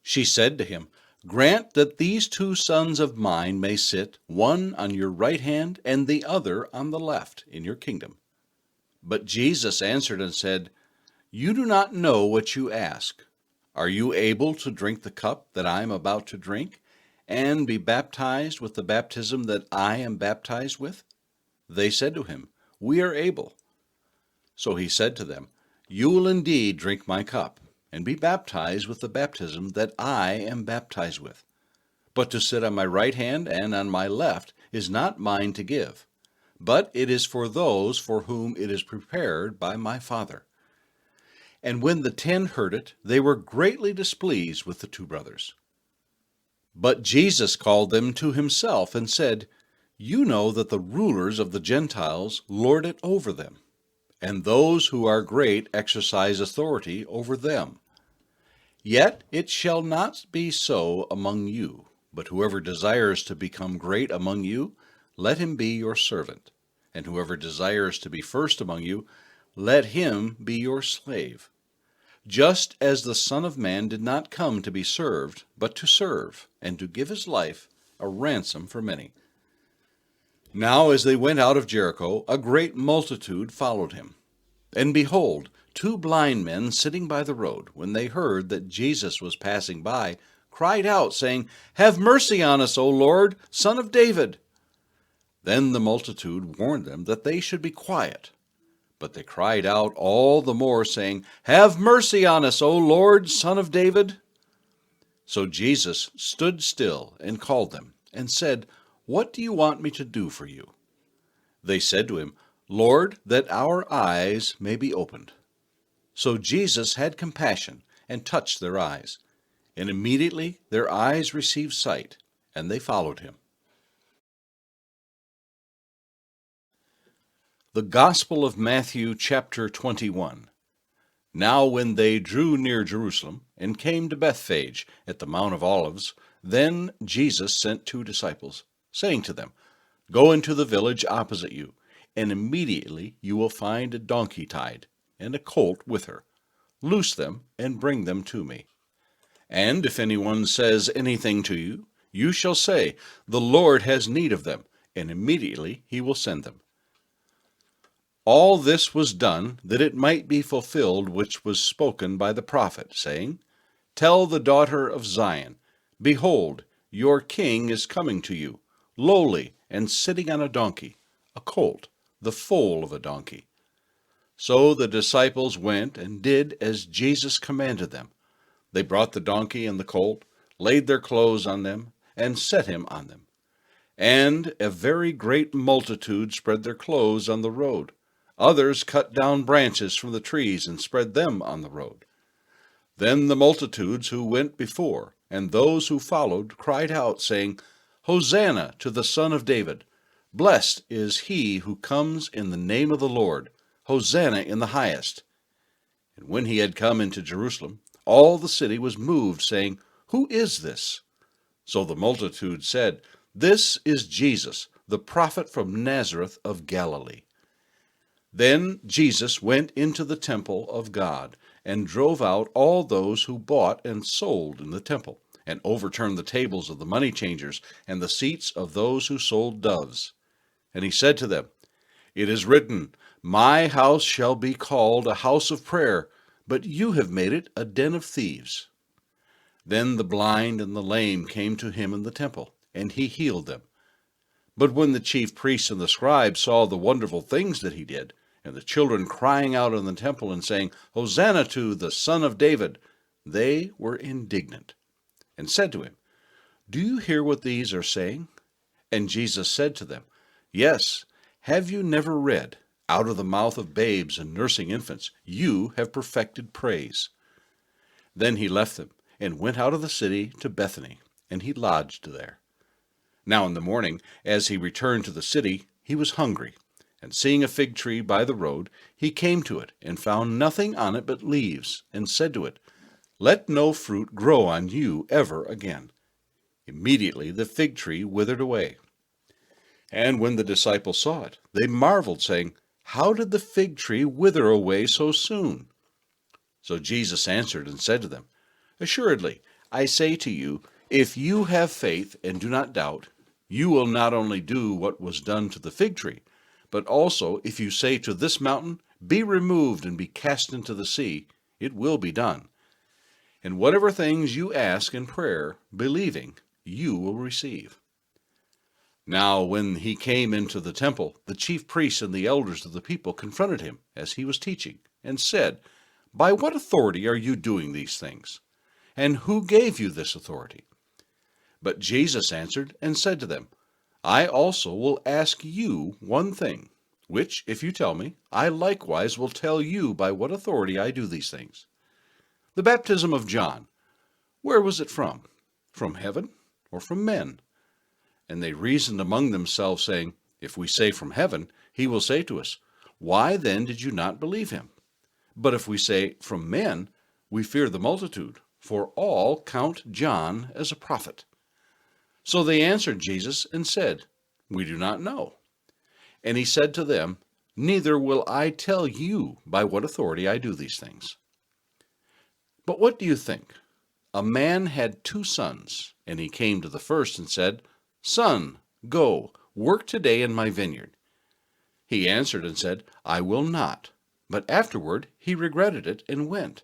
She said to him, "Grant that these 2 sons of mine may sit, one on your right hand and the other on the left, in your kingdom." But Jesus answered and said, "You do not know what you ask. Are you able to drink the cup that I am about to drink, and be baptized with the baptism that I am baptized with?" They said to him, "We are able." So he said to them, You will indeed drink my cup, and be baptized with the baptism that I am baptized with. But to sit on my right hand and on my left is not mine to give, but it is for those for whom it is prepared by my Father. And when the 10 heard it, they were greatly displeased with the 2 brothers. But Jesus called them to himself and said, You know that the rulers of the Gentiles lord it over them, and those who are great exercise authority over them. Yet it shall not be so among you, but whoever desires to become great among you, let him be your servant, and whoever desires to be first among you, let him be your slave. Just as the Son of Man did not come to be served, but to serve, and to give his life a ransom for many. Now as they went out of Jericho, a great multitude followed him. And behold, 2 blind men sitting by the road, when they heard that Jesus was passing by, cried out, saying, Have mercy on us, O Lord, Son of David. Then the multitude warned them that they should be quiet. But they cried out all the more, saying, Have mercy on us, O Lord, Son of David. So Jesus stood still and called them, and said, What do you want me to do for you? They said to him, Lord, that our eyes may be opened. So Jesus had compassion and touched their eyes, and immediately their eyes received sight, and they followed him. The Gospel of Matthew, chapter 21. Now when they drew near Jerusalem, and came to Bethphage at the Mount of Olives, then Jesus sent 2 disciples, saying to them, Go into the village opposite you, and immediately you will find a donkey tied, and a colt with her. Loose them, and bring them to me. And if anyone says anything to you, you shall say, The Lord has need of them, and immediately he will send them. All this was done, that it might be fulfilled which was spoken by the prophet, saying, Tell the daughter of Zion, Behold, your king is coming to you, lowly, and sitting on a donkey, a colt, the foal of a donkey. So the disciples went and did as Jesus commanded them. They brought the donkey and the colt, laid their clothes on them, and set him on them. And a very great multitude spread their clothes on the road. Others cut down branches from the trees and spread them on the road. Then the multitudes who went before, and those who followed, cried out, saying, Hosanna to the Son of David! Blessed is he who comes in the name of the Lord! Hosanna in the highest! And when he had come into Jerusalem, all the city was moved, saying, Who is this? So the multitude said, This is Jesus, the prophet from Nazareth of Galilee. Then Jesus went into the temple of God, and drove out all those who bought and sold in the temple, and overturned the tables of the money changers and the seats of those who sold doves. And he said to them, It is written, My house shall be called a house of prayer, but you have made it a den of thieves. Then the blind and the lame came to him in the temple, and he healed them. But when the chief priests and the scribes saw the wonderful things that he did, and the children crying out in the temple and saying, Hosanna to the Son of David, they were indignant, and said to him, Do you hear what these are saying? And Jesus said to them, Yes, have you never read, Out of the mouth of babes and nursing infants, you have perfected praise? Then he left them, and went out of the city to Bethany, and he lodged there. Now in the morning, as he returned to the city, he was hungry. And seeing a fig tree by the road, he came to it, and found nothing on it but leaves, and said to it, Let no fruit grow on you ever again. Immediately the fig tree withered away. And when the disciples saw it, they marveled, saying, How did the fig tree wither away so soon? So Jesus answered and said to them, Assuredly, I say to you, if you have faith and do not doubt, you will not only do what was done to the fig tree, but also if you say to this mountain, Be removed and be cast into the sea, it will be done. And whatever things you ask in prayer, believing, you will receive. Now when he came into the temple, the chief priests and the elders of the people confronted him as he was teaching, and said, "By what authority are you doing these things? And who gave you this authority?" But Jesus answered and said to them, "I also will ask you one thing, which, if you tell me, I likewise will tell you by what authority I do these things. The baptism of John, where was it from? From heaven or from men?" And they reasoned among themselves, saying, "If we say from heaven, he will say to us, 'Why then did you not believe him?' But if we say from men, we fear the multitude, for all count John as a prophet." So they answered Jesus and said, "We do not know." And he said to them, "Neither will I tell you by what authority I do these things. But what do you think? A man had 2 sons, and he came to the first and said, 'Son, go, work today in my vineyard.' He answered and said, 'I will not.' But afterward he regretted it and went.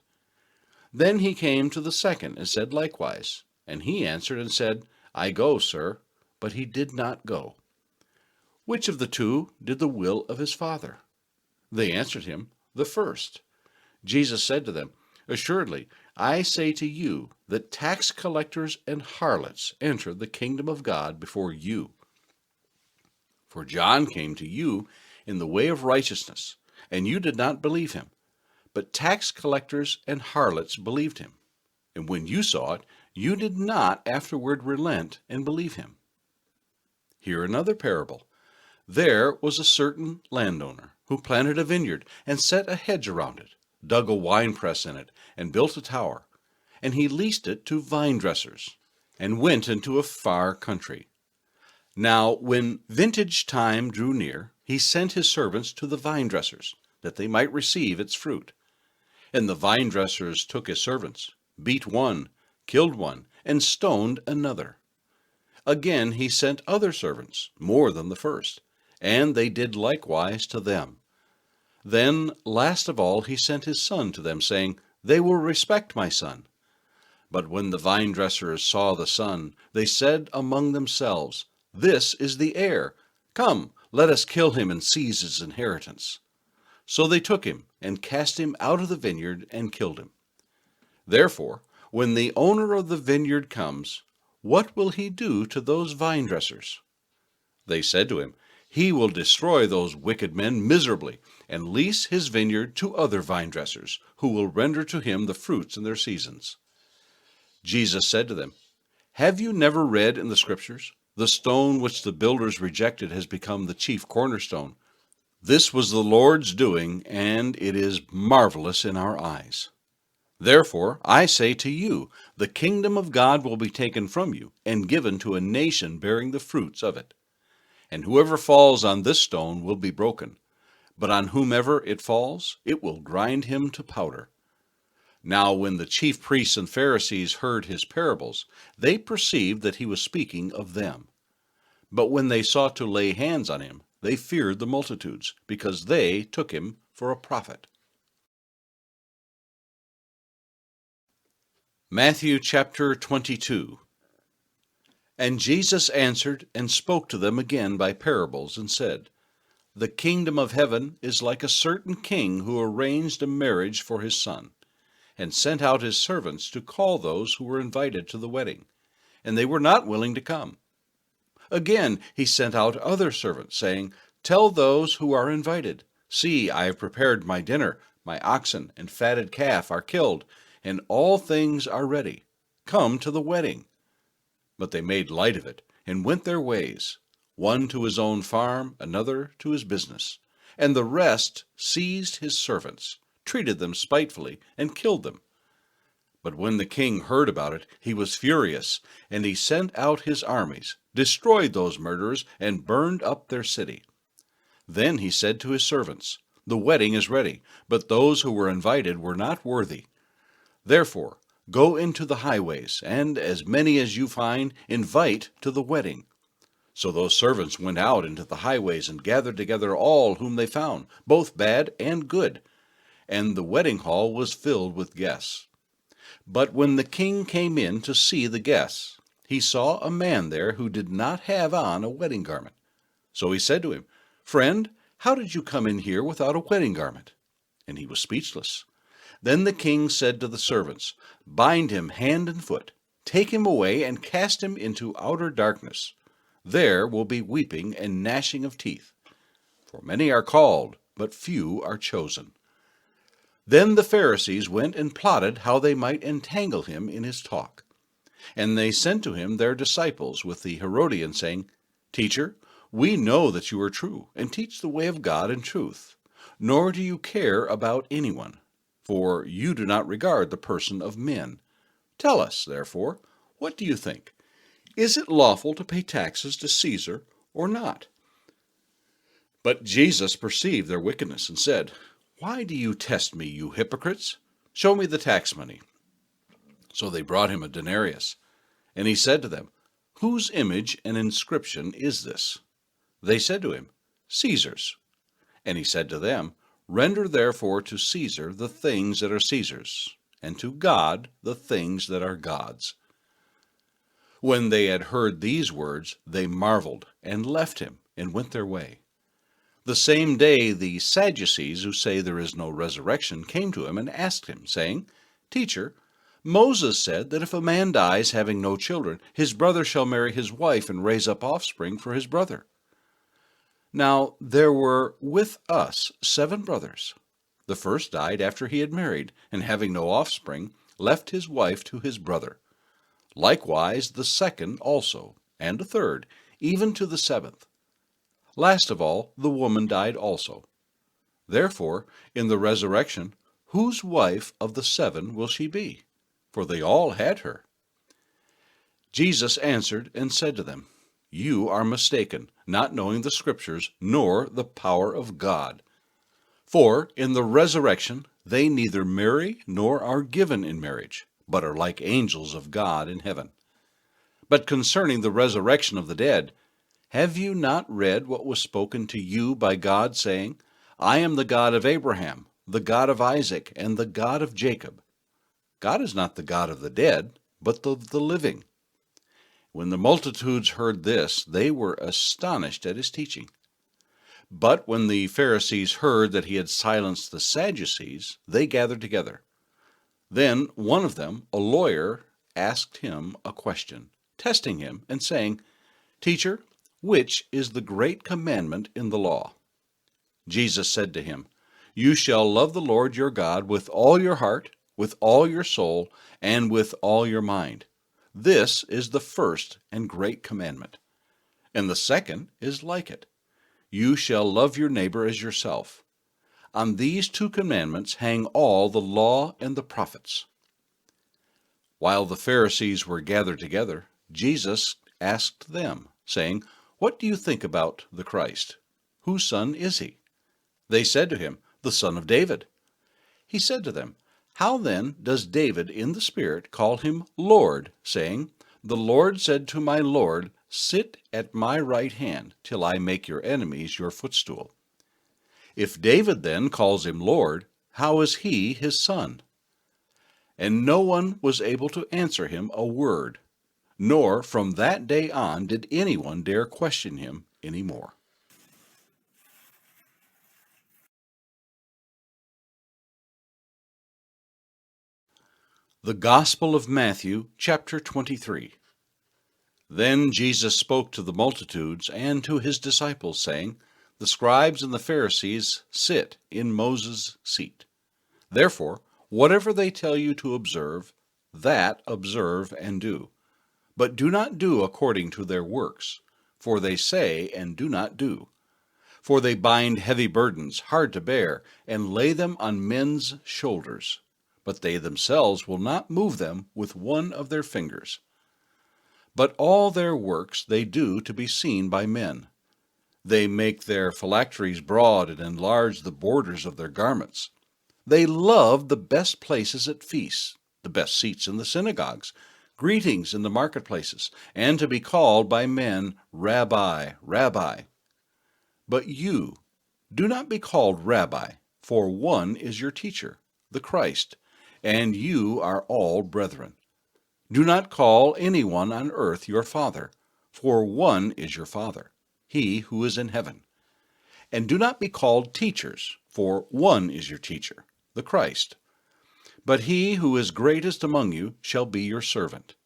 Then he came to the second and said likewise. And he answered and said, 'I go, sir.' But he did not go. Which of the 2 did the will of his father?" They answered him, "The first." Jesus said to them, "Assuredly, I say to you that tax collectors and harlots enter the kingdom of God before you. For John came to you in the way of righteousness, and you did not believe him. But tax collectors and harlots believed him. And when you saw it, you did not afterward relent and believe him. Hear another parable. There was a certain landowner who planted a vineyard and set a hedge around it, dug a winepress in it, and built a tower. And he leased it to vine dressers, and went into a far country. Now when vintage time drew near, he sent his servants to the vine dressers, that they might receive its fruit. And the vine dressers took his servants, beat one, killed one, and stoned another. Again he sent other servants, more than the first, and they did likewise to them. Then, last of all, he sent his son to them, saying, 'They will respect my son.' But when the vine dressers saw the son, they said among themselves, 'This is the heir. Come, let us kill him and seize his inheritance.' So they took him and cast him out of the vineyard and killed him. Therefore, when the owner of the vineyard comes, what will he do to those vine dressers?" They said to him, "He will destroy those wicked men miserably, and lease his vineyard to other vine dressers, who will render to him the fruits in their seasons." Jesus said to them, "Have you never read in the Scriptures, 'The stone which the builders rejected has become the chief cornerstone'? This was the Lord's doing, and it is marvelous in our eyes. Therefore, I say to you, the kingdom of God will be taken from you and given to a nation bearing the fruits of it. And whoever falls on this stone will be broken, but on whomever it falls, it will grind him to powder." Now when the chief priests and Pharisees heard his parables, they perceived that he was speaking of them. But when they sought to lay hands on him, they feared the multitudes, because they took him for a prophet. Matthew chapter 22. And Jesus answered and spoke to them again by parables, and said, "The kingdom of heaven is like a certain king who arranged a marriage for his son, and sent out his servants to call those who were invited to the wedding, and they were not willing to come. Again he sent out other servants, saying, 'Tell those who are invited, see, I have prepared my dinner, my oxen and fatted calf are killed, and all things are ready. Come to the wedding.' But they made light of it, and went their ways, one to his own farm, another to his business. And the rest seized his servants, treated them spitefully, and killed them. But when the king heard about it, he was furious, and he sent out his armies, destroyed those murderers, and burned up their city. Then he said to his servants, 'The wedding is ready, but those who were invited were not worthy. Therefore, go into the highways, and as many as you find, invite to the wedding.' So those servants went out into the highways and gathered together all whom they found, both bad and good, and the wedding hall was filled with guests. But when the king came in to see the guests, he saw a man there who did not have on a wedding garment. So he said to him, "Friend, how did you come in here without a wedding garment?" And he was speechless. Then the king said to the servants, "Bind him hand and foot, take him away and cast him into outer darkness. There will be weeping and gnashing of teeth. For many are called, but few are chosen." Then the Pharisees went and plotted how they might entangle him in his talk. And they sent to him their disciples with the Herodian, saying, "Teacher, we know that you are true, and teach the way of God in truth, nor do you care about anyone, for you do not regard the person of men. Tell us, therefore, what do you think? Is it lawful to pay taxes to Caesar or not?" But Jesus perceived their wickedness and said, "Why do you test me, you hypocrites? Show me the tax money." So they brought him a denarius, and he said to them, "Whose image and inscription is this?" They said to him, "Caesar's." And he said to them, "Render therefore to Caesar the things that are Caesar's, and to God the things that are God's." When they had heard these words, they marveled, and left him, and went their way. The same day the Sadducees, who say there is no resurrection, came to him and asked him, saying, "Teacher, Moses said that if a man dies having no children, his brother shall marry his wife and raise up offspring for his brother. Now there were with us 7 brothers. The first died after he had married, and having no offspring, left his wife to his brother. Likewise the second also, and a third, even to the 7th. Last of all, the woman died also. Therefore, in the resurrection, whose wife of the 7 will she be? For they all had her." Jesus answered and said to them, "You are mistaken, not knowing the Scriptures, nor the power of God. For in the resurrection they neither marry nor are given in marriage, but are like angels of God in heaven. But concerning the resurrection of the dead, have you not read what was spoken to you by God, saying, 'I am the God of Abraham, the God of Isaac, and the God of Jacob'? God is not the God of the dead, but of the living." When the multitudes heard this, they were astonished at his teaching. But when the Pharisees heard that he had silenced the Sadducees, they gathered together. Then one of them, a lawyer, asked him a question, testing him, and saying, "Teacher, which is the great commandment in the law?" Jesus said to him, "You shall love the Lord your God with all your heart, with all your soul, and with all your mind. This is the first and great commandment. And the second is like it. You shall love your neighbor as yourself. On these 2 commandments hang all the law and the prophets." While the Pharisees were gathered together, Jesus asked them, saying, "What do you think about the Christ? Whose son is he?" They said to him, "The son of David." He said to them, "How then does David in the Spirit call him Lord, saying, 'The Lord said to my Lord, Sit at my right hand, till I make your enemies your footstool'? If David then calls him Lord, how is he his son?" And no one was able to answer him a word, nor from that day on did anyone dare question him any more. The Gospel of Matthew, chapter 23. Then Jesus spoke to the multitudes and to his disciples, saying, "The scribes and the Pharisees sit in Moses' seat. Therefore, whatever they tell you to observe, that observe and do. But do not do according to their works, for they say and do not do. For they bind heavy burdens, hard to bear, and lay them on men's shoulders, but they themselves will not move them with one of their fingers. But all their works they do to be seen by men. They make their phylacteries broad and enlarge the borders of their garments. They love the best places at feasts, the best seats in the synagogues, greetings in the marketplaces, and to be called by men, 'Rabbi, Rabbi.' But you, do not be called Rabbi, for one is your teacher, the Christ, and you are all brethren. Do not call anyone on earth your father, for one is your Father, he who is in heaven. And do not be called teachers, for one is your teacher, the Christ. But he who is greatest among you shall be your servant.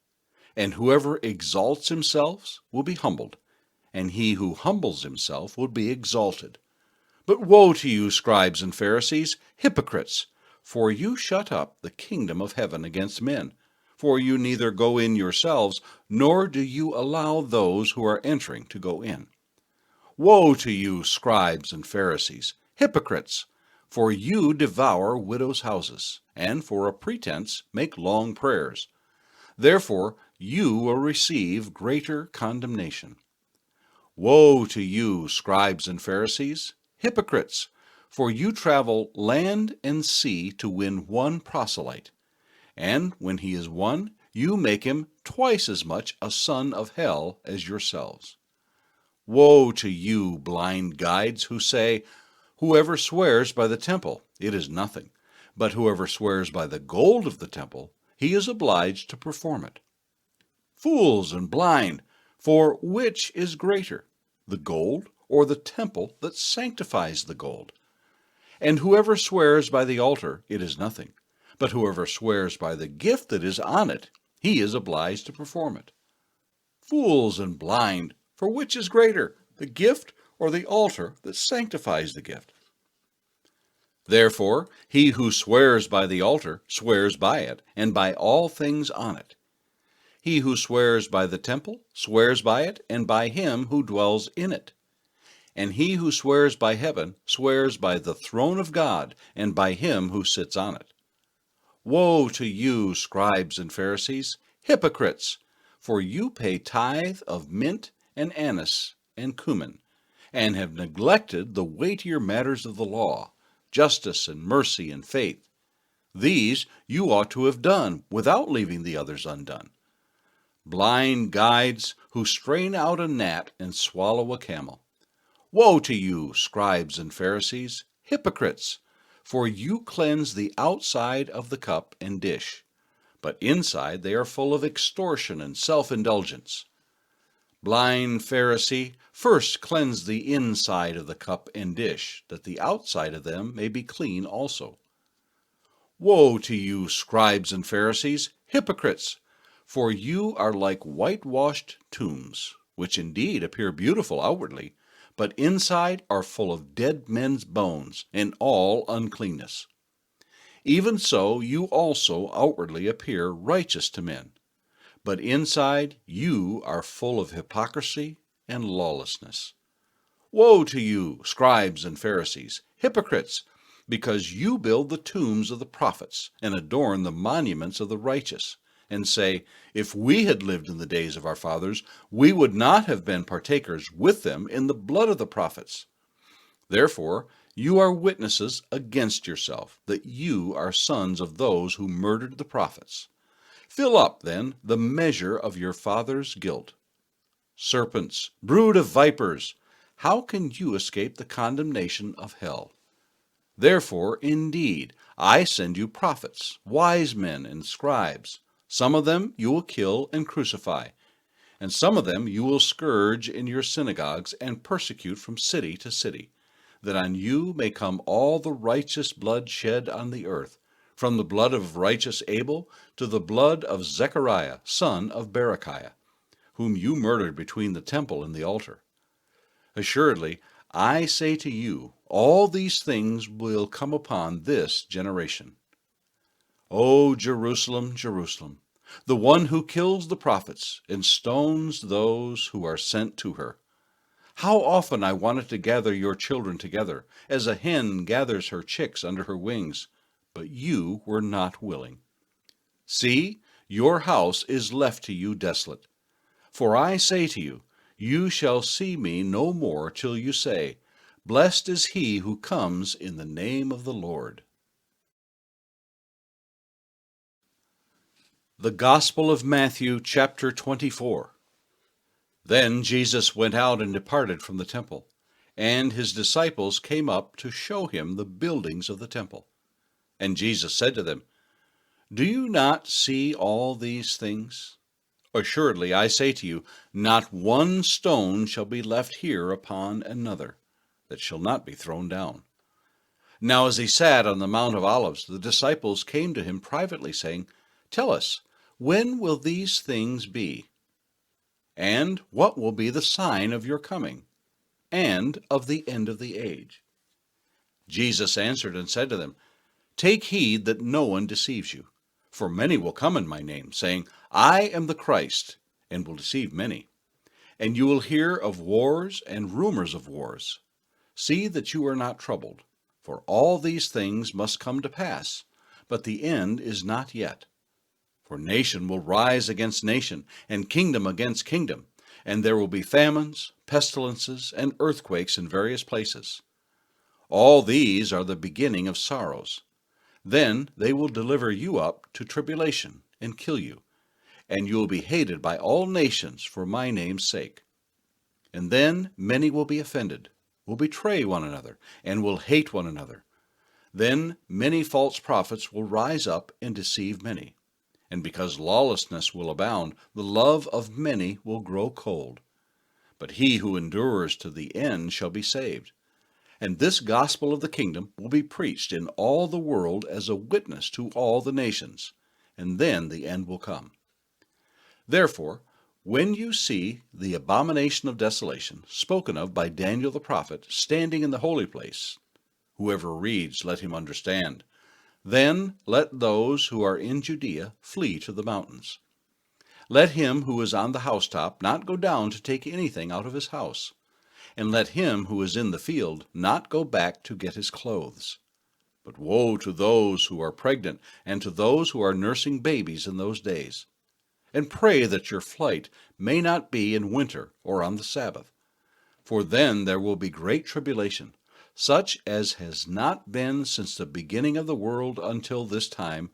And whoever exalts himself will be humbled, and he who humbles himself will be exalted. But woe to you, scribes and Pharisees, hypocrites! For you shut up the kingdom of heaven against men. For you neither go in yourselves, nor do you allow those who are entering to go in. Woe to you, scribes and Pharisees, hypocrites! For you devour widows' houses, and for a pretense make long prayers. Therefore you will receive greater condemnation. Woe to you, scribes and Pharisees, hypocrites! For you travel land and sea to win one proselyte. And when he is won, you make him twice as much a son of hell as yourselves. Woe to you, blind guides, who say, "Whoever swears by the temple, it is nothing. But whoever swears by the gold of the temple, he is obliged to perform it." Fools and blind! For which is greater, the gold or the temple that sanctifies the gold? And whoever swears by the altar, it is nothing. But whoever swears by the gift that is on it, he is obliged to perform it. Fools and blind! For which is greater, the gift or the altar that sanctifies the gift? Therefore, he who swears by the altar swears by it, and by all things on it. He who swears by the temple swears by it, and by him who dwells in it. And he who swears by heaven swears by the throne of God, and by him who sits on it. Woe to you, scribes and Pharisees, hypocrites! For you pay tithe of mint and anise and cumin, and have neglected the weightier matters of the law, justice and mercy and faith. These you ought to have done without leaving the others undone. Blind guides who strain out a gnat and swallow a camel. Woe to you, scribes and Pharisees, hypocrites! For you cleanse the outside of the cup and dish, but inside they are full of extortion and self-indulgence. Blind Pharisee, first cleanse the inside of the cup and dish, that the outside of them may be clean also. Woe to you, scribes and Pharisees, hypocrites! For you are like whitewashed tombs, which indeed appear beautiful outwardly, but inside are full of dead men's bones and all uncleanness. Even so you also outwardly appear righteous to men, but inside you are full of hypocrisy and lawlessness. Woe to you, scribes and Pharisees, hypocrites! Because you build the tombs of the prophets and adorn the monuments of the righteous, and say, "If we had lived in the days of our fathers, we would not have been partakers with them in the blood of the prophets." Therefore you are witnesses against yourself, that you are sons of those who murdered the prophets. Fill up, then, the measure of your father's guilt. Serpents, brood of vipers, how can you escape the condemnation of hell? Therefore, indeed, I send you prophets, wise men, and scribes. Some of them you will kill and crucify, and some of them you will scourge in your synagogues and persecute from city to city, that on you may come all the righteous blood shed on the earth, from the blood of righteous Abel to the blood of Zechariah, son of Berechiah, whom you murdered between the temple and the altar. Assuredly, I say to you, all these things will come upon this generation. O Jerusalem, Jerusalem, the one who kills the prophets and stones those who are sent to her. How often I wanted to gather your children together, as a hen gathers her chicks under her wings, but you were not willing. See, your house is left to you desolate. For I say to you, you shall see me no more till you say, "Blessed is he who comes in the name of the Lord." The Gospel of Matthew, chapter 24. Then Jesus went out and departed from the temple, and his disciples came up to show him the buildings of the temple. And Jesus said to them, Do you not see all these things? Assuredly, I say to you, not one stone shall be left here upon another, that shall not be thrown down. Now as he sat on the Mount of Olives, the disciples came to him privately, saying, Tell us, when will these things be? And what will be the sign of your coming, and of the end of the age? Jesus answered and said to them, Take heed that no one deceives you. For many will come in my name, saying, I am the Christ, and will deceive many. And you will hear of wars and rumors of wars. See that you are not troubled, for all these things must come to pass, but the end is not yet. For nation will rise against nation, and kingdom against kingdom, and there will be famines, pestilences, and earthquakes in various places. All these are the beginning of sorrows. Then they will deliver you up to tribulation and kill you, and you will be hated by all nations for my name's sake. And then many will be offended, will betray one another, and will hate one another. Then many false prophets will rise up and deceive many. And because lawlessness will abound, the love of many will grow cold. But he who endures to the end shall be saved. And this gospel of the kingdom will be preached in all the world as a witness to all the nations, and then the end will come. Therefore, when you see the abomination of desolation spoken of by Daniel the prophet standing in the holy place, whoever reads, let him understand. Then let those who are in Judea flee to the mountains. Let him who is on the housetop not go down to take anything out of his house. And let him who is in the field not go back to get his clothes. But woe to those who are pregnant, and to those who are nursing babies in those days. And pray that your flight may not be in winter or on the Sabbath. For then there will be great tribulation, such as has not been since the beginning of the world until this time,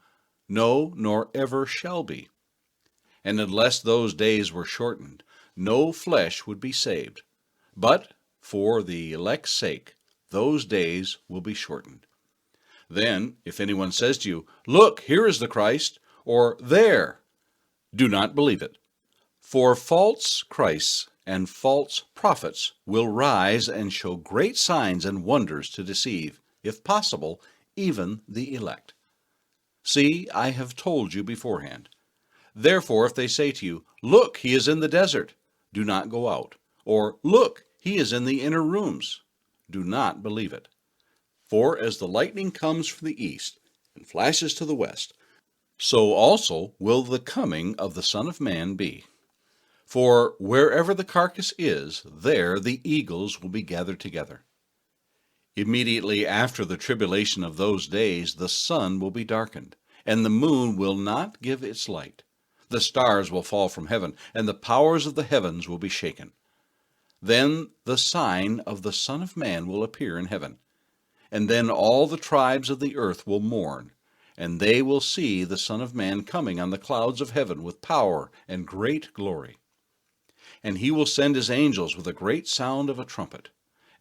no, nor ever shall be. And unless those days were shortened, no flesh would be saved. But for the elect's sake, those days will be shortened. Then, if anyone says to you, Look, here is the Christ, or there, do not believe it. For false Christs and false prophets will rise and show great signs and wonders to deceive, if possible, even the elect. See, I have told you beforehand. Therefore, if they say to you, Look, he is in the desert, do not go out. Or, Look, he is in the inner rooms. Do not believe it. For as the lightning comes from the east and flashes to the west, so also will the coming of the Son of Man be. For wherever the carcass is, there the eagles will be gathered together. Immediately after the tribulation of those days, the sun will be darkened, and the moon will not give its light. The stars will fall from heaven, and the powers of the heavens will be shaken. Then the sign of the Son of Man will appear in heaven. And then all the tribes of the earth will mourn, and they will see the Son of Man coming on the clouds of heaven with power and great glory. And he will send his angels with a great sound of a trumpet,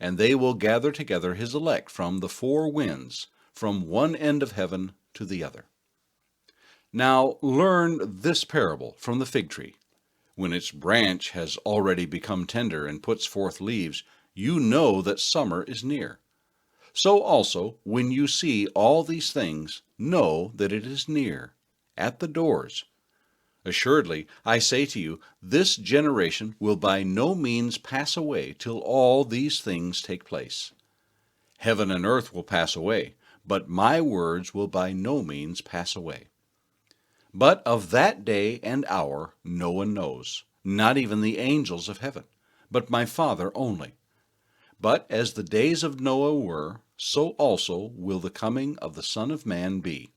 and they will gather together his elect from the four winds, from one end of heaven to the other. Now learn this parable from the fig tree. When its branch has already become tender and puts forth leaves, you know that summer is near. So also, when you see all these things, know that it is near, at the doors. Assuredly, I say to you, this generation will by no means pass away till all these things take place. Heaven and earth will pass away, but my words will by no means pass away. But of that day and hour no one knows, not even the angels of heaven, but my Father only. But as the days of Noah were, so also will the coming of the Son of Man be.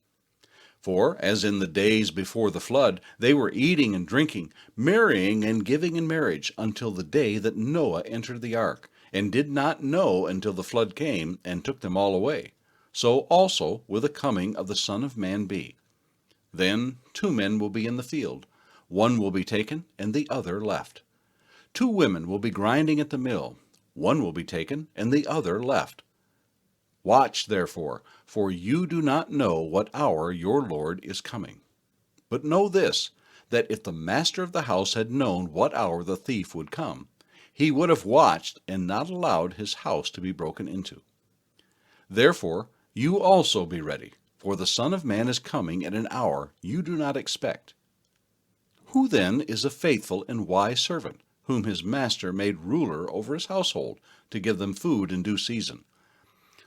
For as in the days before the flood, they were eating and drinking, marrying and giving in marriage, until the day that Noah entered the ark, and did not know until the flood came and took them all away, so also will the coming of the Son of Man be. Then 2 men will be in the field, one will be taken and the other left. 2 women will be grinding at the mill, one will be taken and the other left. Watch therefore, for you do not know what hour your Lord is coming. But know this, that if the master of the house had known what hour the thief would come, he would have watched and not allowed his house to be broken into. Therefore you also be ready, for the Son of Man is coming at an hour you do not expect. Who then is a faithful and wise servant, whom his master made ruler over his household, to give them food in due season?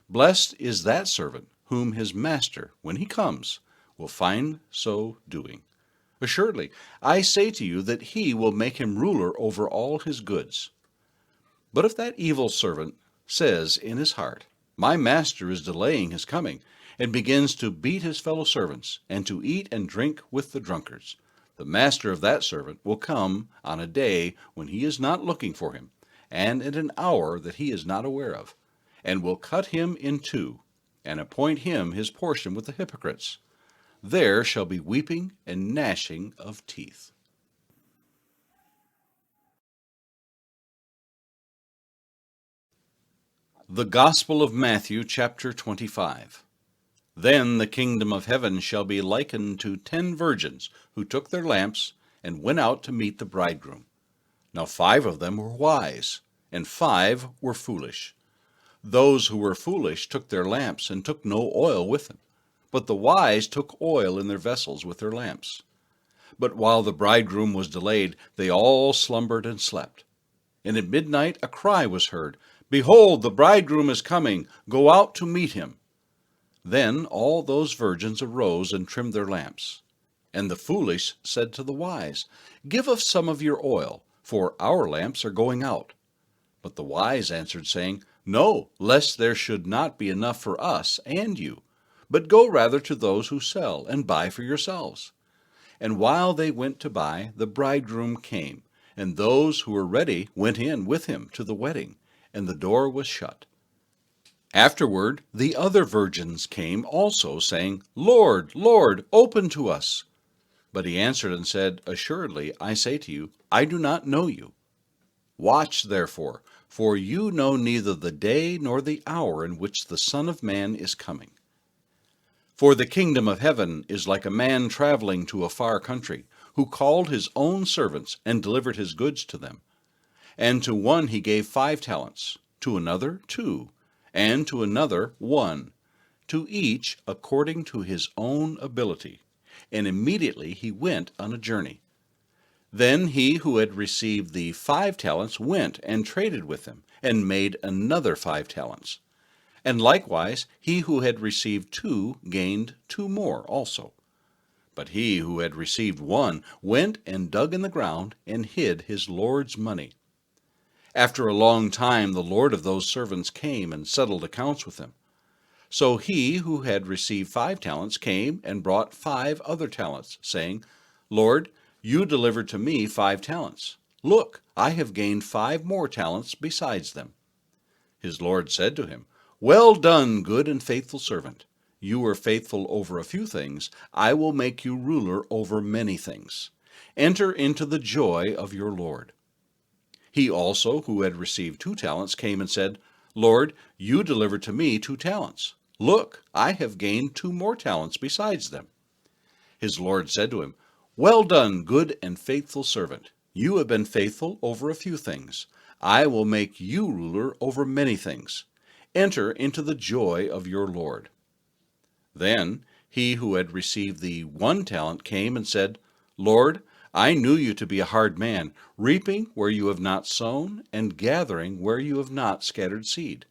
Blessed is that servant whom his master, when he comes, will find so doing. Assuredly, I say to you that he will make him ruler over all his goods. But if that evil servant says in his heart, My master is delaying his coming, and begins to beat his fellow servants, and to eat and drink with the drunkards, the master of that servant will come on a day when he is not looking for him, and at an hour that he is not aware of, and will cut him in two, and appoint him his portion with the hypocrites. There shall be weeping and gnashing of teeth. The Gospel of Matthew, chapter 25. Then the kingdom of heaven shall be likened to 10 virgins, who took their lamps and went out to meet the bridegroom. Now 5 of them were wise, and 5 were foolish. Those who were foolish took their lamps and took no oil with them, but the wise took oil in their vessels with their lamps. But while the bridegroom was delayed, they all slumbered and slept. And at midnight a cry was heard, Behold, the bridegroom is coming, go out to meet him. Then all those virgins arose and trimmed their lamps. And the foolish said to the wise, Give us some of your oil, for our lamps are going out. But the wise answered, saying, No, lest there should not be enough for us and you, but go rather to those who sell, and buy for yourselves. And while they went to buy, the bridegroom came, and those who were ready went in with him to the wedding, and the door was shut. Afterward the other virgins came also, saying, Lord, Lord, open to us. But he answered and said, Assuredly, I say to you, I do not know you. Watch therefore, for you know neither the day nor the hour in which the Son of Man is coming. For the kingdom of heaven is like a man traveling to a far country, who called his own servants and delivered his goods to them. And to one he gave 5 talents, to another 2, and to another 1, to each according to his own ability. And immediately he went on a journey. Then he who had received the 5 talents went and traded with them, and made another 5 talents. And likewise he who had received 2 gained 2 more also. But he who had received 1 went and dug in the ground, and hid his Lord's money. After a long time the Lord of those servants came and settled accounts with them. So he who had received 5 talents came and brought 5 other talents, saying, Lord, you delivered to me 5 talents. Look, I have gained 5 more talents besides them. His Lord said to him, Well done, good and faithful servant. You were faithful over a few things. I will make you ruler over many things. Enter into the joy of your Lord. He also, who had received 2 talents, came and said, Lord, you delivered to me 2 talents. Look, I have gained 2 more talents besides them. His Lord said to him, Well done, good and faithful servant. You have been faithful over a few things. I will make you ruler over many things. Enter into the joy of your Lord. Then he who had received the 1 talent came and said, Lord, I knew you to be a hard man, reaping where you have not sown, and gathering where you have not scattered seed.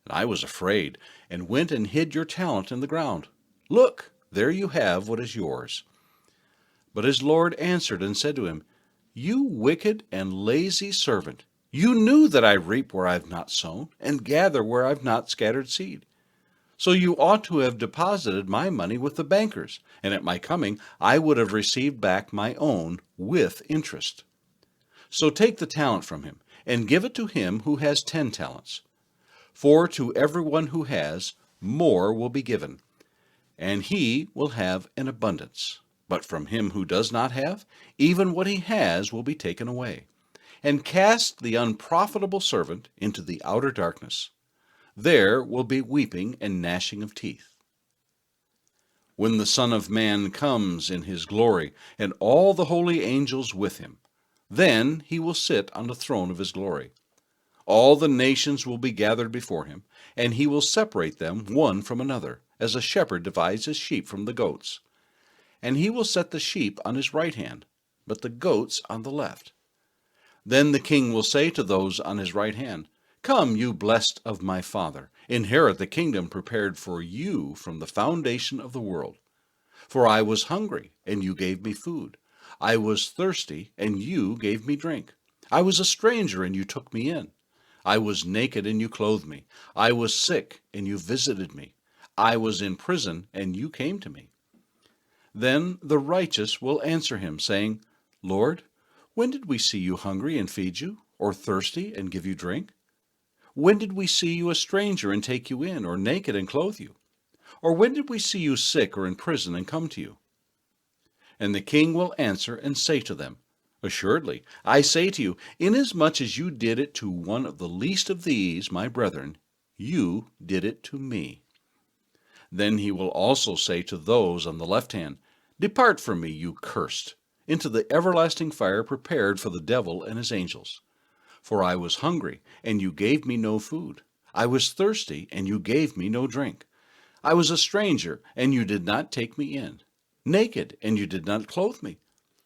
And I was afraid, and went and hid your talent in the ground. Look, there you have what is yours. But his Lord answered and said to him, You wicked and lazy servant, you knew that I reap where I have not sown, and gather where I have not scattered seed. So you ought to have deposited my money with the bankers, and at my coming I would have received back my own with interest. So take the talent from him, and give it to him who has 10 talents. For to everyone who has, more will be given, and he will have an abundance. But from him who does not have, even what he has will be taken away. And cast the unprofitable servant into the outer darkness. There will be weeping and gnashing of teeth. When the Son of Man comes in his glory, and all the holy angels with him, then he will sit on the throne of his glory. All the nations will be gathered before him, and he will separate them one from another, as a shepherd divides his sheep from the goats. And he will set the sheep on his right hand, but the goats on the left. Then the king will say to those on his right hand, Come, you blessed of my Father, inherit the kingdom prepared for you from the foundation of the world. For I was hungry, and you gave me food. I was thirsty, and you gave me drink. I was a stranger, and you took me in. I was naked, and you clothed me. I was sick, and you visited me. I was in prison, and you came to me. Then the righteous will answer him, saying, Lord, when did we see you hungry and feed you, or thirsty and give you drink? When did we see you a stranger and take you in, or naked and clothe you? Or when did we see you sick or in prison and come to you? And the king will answer and say to them, Assuredly, I say to you, inasmuch as you did it to one of the least of these, my brethren, you did it to me. Then he will also say to those on the left hand, Depart from me, you cursed, into the everlasting fire prepared for the devil and his angels. For I was hungry, and you gave me no food. I was thirsty, and you gave me no drink. I was a stranger, and you did not take me in. Naked, and you did not clothe me.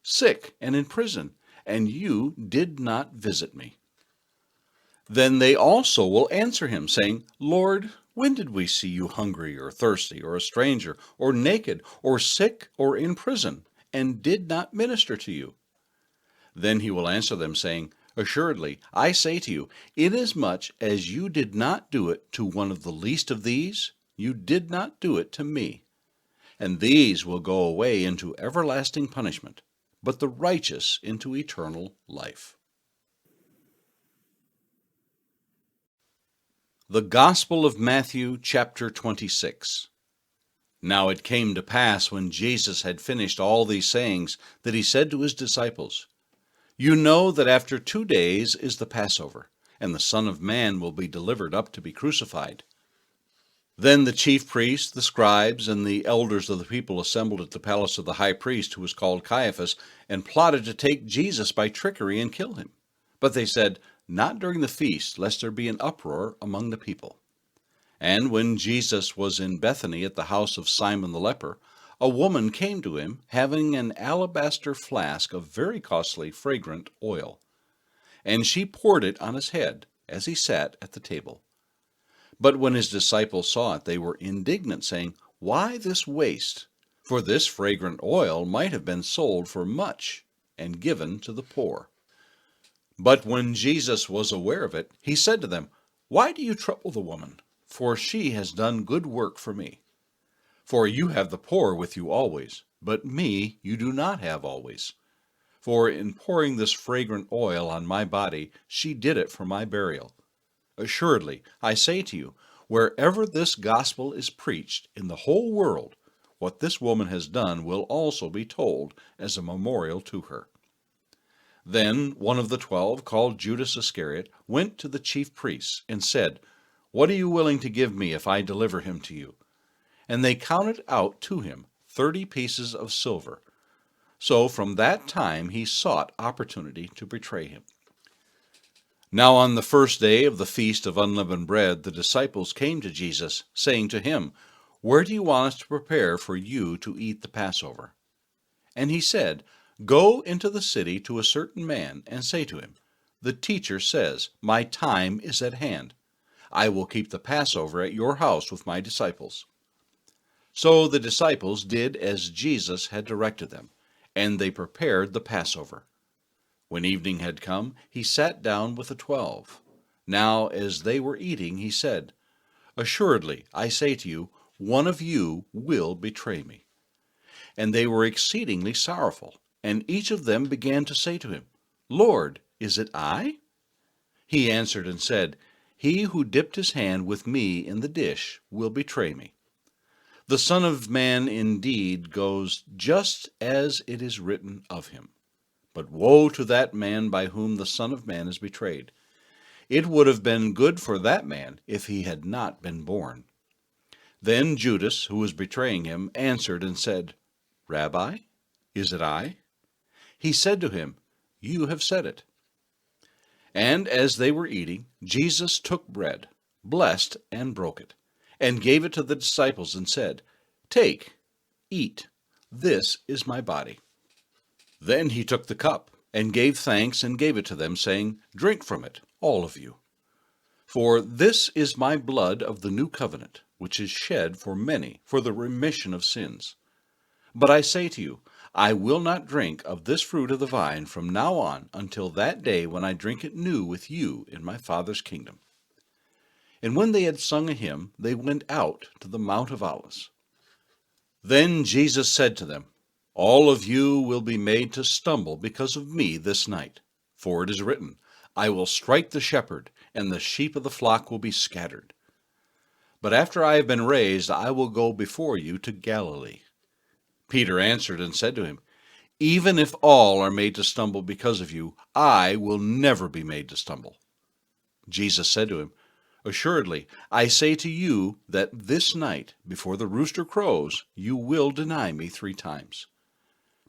Sick and in prison, and you did not visit me. Then they also will answer him, saying, Lord, when did we see you hungry or thirsty or a stranger or naked or sick or in prison, and did not minister to you? Then he will answer them, saying, Assuredly, I say to you, inasmuch as you did not do it to one of the least of these, you did not do it to me. And these will go away into everlasting punishment, but the righteous into eternal life. The Gospel of Matthew, chapter 26. Now it came to pass, when Jesus had finished all these sayings, that he said to his disciples, You know that after 2 days is the Passover, and the Son of Man will be delivered up to be crucified. Then the chief priests, the scribes, and the elders of the people assembled at the palace of the high priest, who was called Caiaphas, and plotted to take Jesus by trickery and kill him. But they said, Not during the feast, lest there be an uproar among the people. And when Jesus was in Bethany at the house of Simon the leper, a woman came to him, having an alabaster flask of very costly fragrant oil. And she poured it on his head, as he sat at the table. But when his disciples saw it, they were indignant, saying, Why this waste? For this fragrant oil might have been sold for much, and given to the poor. But when Jesus was aware of it, he said to them, Why do you trouble the woman? For she has done good work for me. For you have the poor with you always, but me you do not have always. For in pouring this fragrant oil on my body, she did it for my burial. Assuredly, I say to you, wherever this gospel is preached in the whole world, what this woman has done will also be told as a memorial to her. Then one of the 12, called Judas Iscariot, went to the chief priests and said, What are you willing to give me if I deliver him to you? And they counted out to him 30 pieces of silver. So from that time he sought opportunity to betray him. Now on the first day of the feast of unleavened bread, the disciples came to Jesus, saying to him, Where do you want us to prepare for you to eat the Passover? And he said, Go into the city to a certain man, and say to him, The teacher says, My time is at hand. I will keep the Passover at your house with my disciples. So the disciples did as Jesus had directed them, and they prepared the Passover. When evening had come, he sat down with the 12. Now as they were eating, he said, Assuredly, I say to you, one of you will betray me. And they were exceedingly sorrowful, and each of them began to say to him, Lord, is it I? He answered and said, He who dipped his hand with me in the dish will betray me. The Son of Man indeed goes just as it is written of him. But woe to that man by whom the Son of Man is betrayed. It would have been good for that man if he had not been born." Then Judas, who was betraying him, answered and said, "Rabbi, is it I?" He said to him, "You have said it." And as they were eating, Jesus took bread, blessed and broke it, and gave it to the disciples and said, "Take, eat, this is my body." Then he took the cup and gave thanks and gave it to them, saying, "Drink from it, all of you. For this is my blood of the new covenant, which is shed for many for the remission of sins. But I say to you, I will not drink of this fruit of the vine from now on until that day when I drink it new with you in my Father's kingdom." And when they had sung a hymn, they went out to the Mount of Olives. Then Jesus said to them, "All of you will be made to stumble because of me this night. For it is written, I will strike the shepherd, and the sheep of the flock will be scattered. But after I have been raised, I will go before you to Galilee." Peter answered and said to him, "Even if all are made to stumble because of you, I will never be made to stumble." Jesus said to him, "Assuredly, I say to you that this night, before the rooster crows, you will deny me 3 times.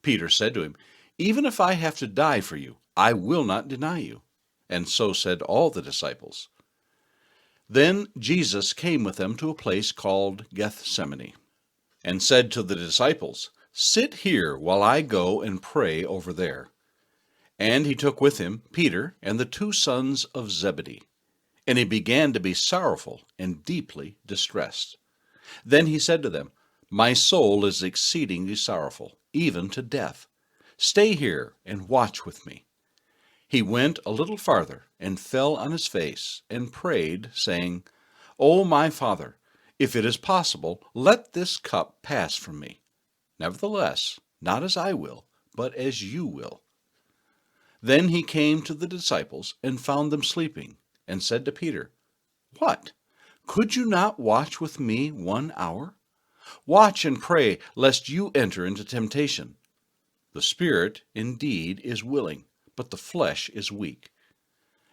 Peter said to him, "Even if I have to die for you, I will not deny you." And so said all the disciples. Then Jesus came with them to a place called Gethsemane, and said to the disciples, "Sit here while I go and pray over there." And he took with him Peter and the 2 sons of Zebedee. And he began to be sorrowful and deeply distressed. Then he said to them, "My soul is exceedingly sorrowful, even to death. Stay here and watch with me." He went a little farther and fell on his face and prayed, saying, "O my Father, if it is possible, let this cup pass from me. Nevertheless, not as I will, but as you will." Then he came to the disciples and found them sleeping, and said to Peter, "What? Could you not watch with me 1 hour? Watch and pray, lest you enter into temptation. The spirit indeed is willing, but the flesh is weak."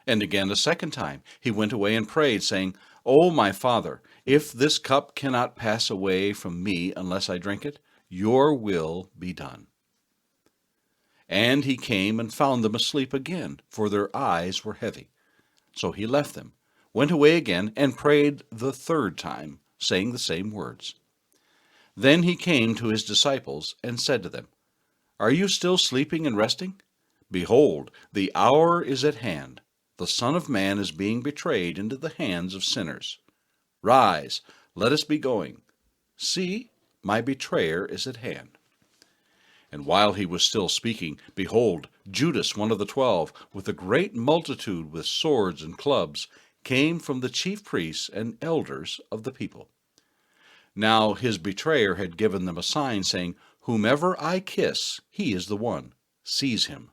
And again a second time he went away and prayed, saying, "O my Father, if this cup cannot pass away from me unless I drink it, your will be done." And he came and found them asleep again, for their eyes were heavy. So he left them, went away again, and prayed the 3rd time, saying the same words. Then he came to his disciples and said to them, "Are you still sleeping and resting? Behold, the hour is at hand. The Son of Man is being betrayed into the hands of sinners. Rise, let us be going. See, my betrayer is at hand." And while he was still speaking, behold, Judas, one of the 12, with a great multitude with swords and clubs, came from the chief priests and elders of the people. Now his betrayer had given them a sign, saying, "Whomever I kiss, he is the one. Seize him."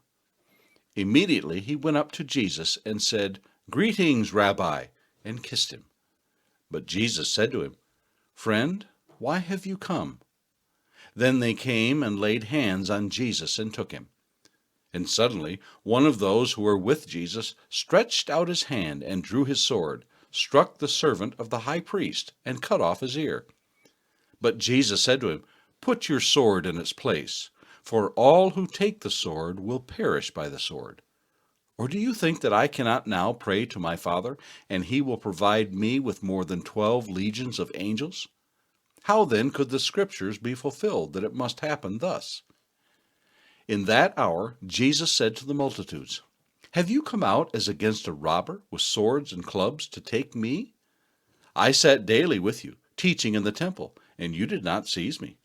Immediately he went up to Jesus and said, "Greetings, Rabbi," and kissed him. But Jesus said to him, "Friend, why have you come?" Then they came and laid hands on Jesus and took him. And suddenly one of those who were with Jesus stretched out his hand and drew his sword, struck the servant of the high priest, and cut off his ear. But Jesus said to him, "Put your sword in its place, for all who take the sword will perish by the sword. Or do you think that I cannot now pray to my Father, and he will provide me with more than 12 legions of angels? How then could the Scriptures be fulfilled that it must happen thus?" In that hour Jesus said to the multitudes, "Have you come out as against a robber with swords and clubs to take me? I sat daily with you, teaching in the temple, and you did not seize me.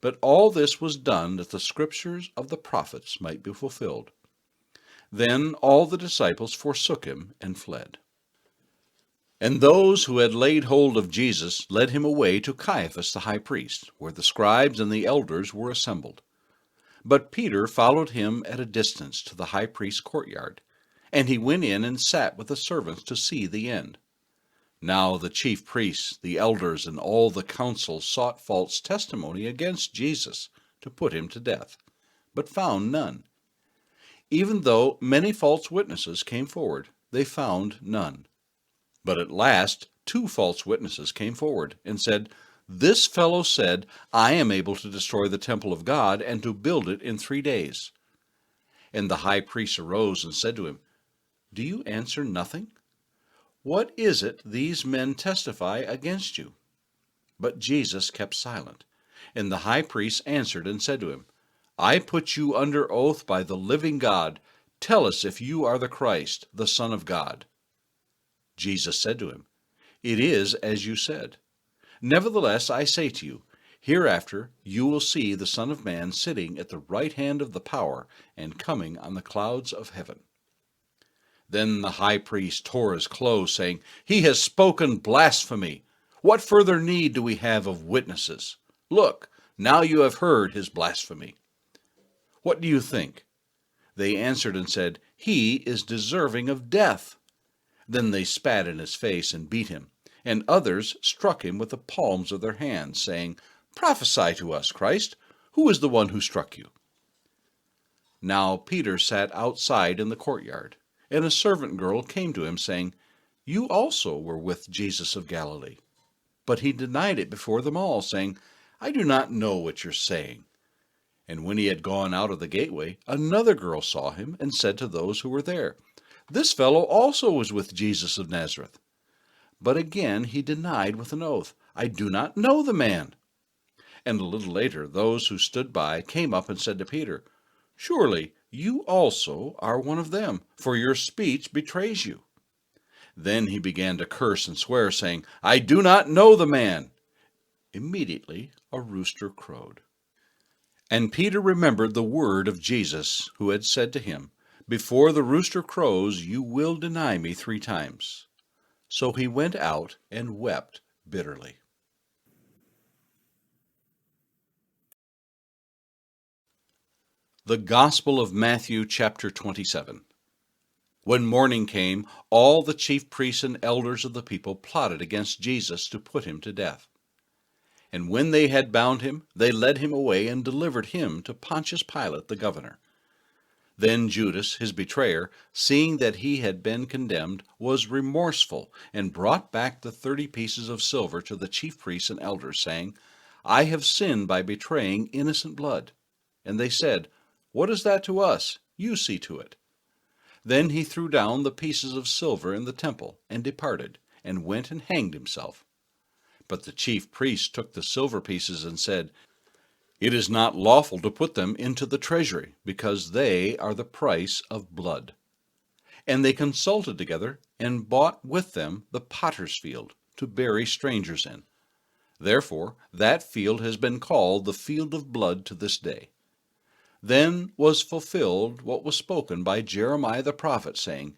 But all this was done that the Scriptures of the prophets might be fulfilled." Then all the disciples forsook him and fled. And those who had laid hold of Jesus led him away to Caiaphas the high priest, where the scribes and the elders were assembled. But Peter followed him at a distance to the high priest's courtyard, and he went in and sat with the servants to see the end. Now the chief priests, the elders, and all the council sought false testimony against Jesus to put him to death, but found none. Even though many false witnesses came forward, they found none. But at last 2 false witnesses came forward and said, "This fellow said, 'I am able to destroy the temple of God and to build it in 3 days.'" And the high priest arose and said to him, "Do you answer nothing? What is it these men testify against you?" But Jesus kept silent. And the high priest answered and said to him, "I put you under oath by the living God. Tell us if you are the Christ, the Son of God." Jesus said to him, "It is as you said. Nevertheless, I say to you, hereafter you will see the Son of Man sitting at the right hand of the power and coming on the clouds of heaven." Then the high priest tore his clothes, saying, "He has spoken blasphemy. What further need do we have of witnesses? Look, now you have heard his blasphemy. What do you think?" They answered and said, "He is deserving of death." Then they spat in his face and beat him, and others struck him with the palms of their hands, saying, "Prophesy to us, Christ. Who is the one who struck you?" Now Peter sat outside in the courtyard, and a servant girl came to him, saying, "You also were with Jesus of Galilee." But he denied it before them all, saying, "I do not know what you're saying." And when he had gone out of the gateway, another girl saw him and said to those who were there, "This fellow also was with Jesus of Nazareth." But again he denied with an oath, "I do not know the man." And a little later those who stood by came up and said to Peter, "Surely you also are one of them, for your speech betrays you." Then he began to curse and swear, saying, "I do not know the man." Immediately a rooster crowed. And Peter remembered the word of Jesus, who had said to him, "Before the rooster crows, you will deny me 3 times." So he went out and wept bitterly. The Gospel of Matthew, chapter 27. When morning came, all the chief priests and elders of the people plotted against Jesus to put him to death. And when they had bound him, they led him away and delivered him to Pontius Pilate the governor. Then Judas, his betrayer, seeing that he had been condemned, was remorseful, and brought back the 30 pieces of silver to the chief priests and elders, saying, "I have sinned by betraying innocent blood." And they said, "What is that to us? You see to it." Then he threw down the pieces of silver in the temple, and departed, and went and hanged himself. But the chief priests took the silver pieces and said, "It is not lawful to put them into the treasury, because they are the price of blood." And they consulted together, and bought with them the potter's field, to bury strangers in. Therefore that field has been called the field of blood to this day. Then was fulfilled what was spoken by Jeremiah the prophet, saying,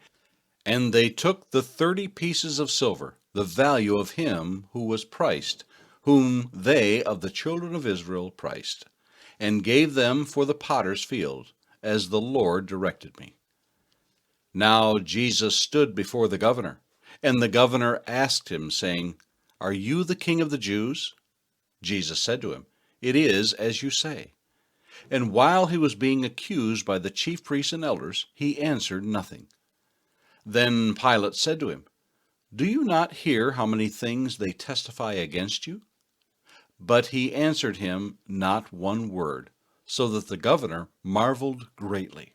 "And they took the 30 pieces of silver, the value of him who was priced, whom they of the children of Israel priced, and gave them for the potter's field, as the Lord directed me." Now Jesus stood before the governor, and the governor asked him, saying, "Are you the king of the Jews?" Jesus said to him, "It is as you say." And while he was being accused by the chief priests and elders, he answered nothing. Then Pilate said to him, "Do you not hear how many things they testify against you?" But he answered him not one word, so that the governor marveled greatly.